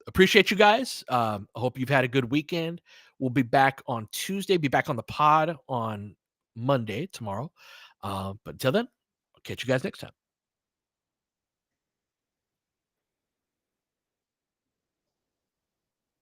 appreciate you guys. I hope you've had a good weekend. We'll be back on Tuesday, be back on the pod on Monday, tomorrow. But until then, I'll catch you guys next time.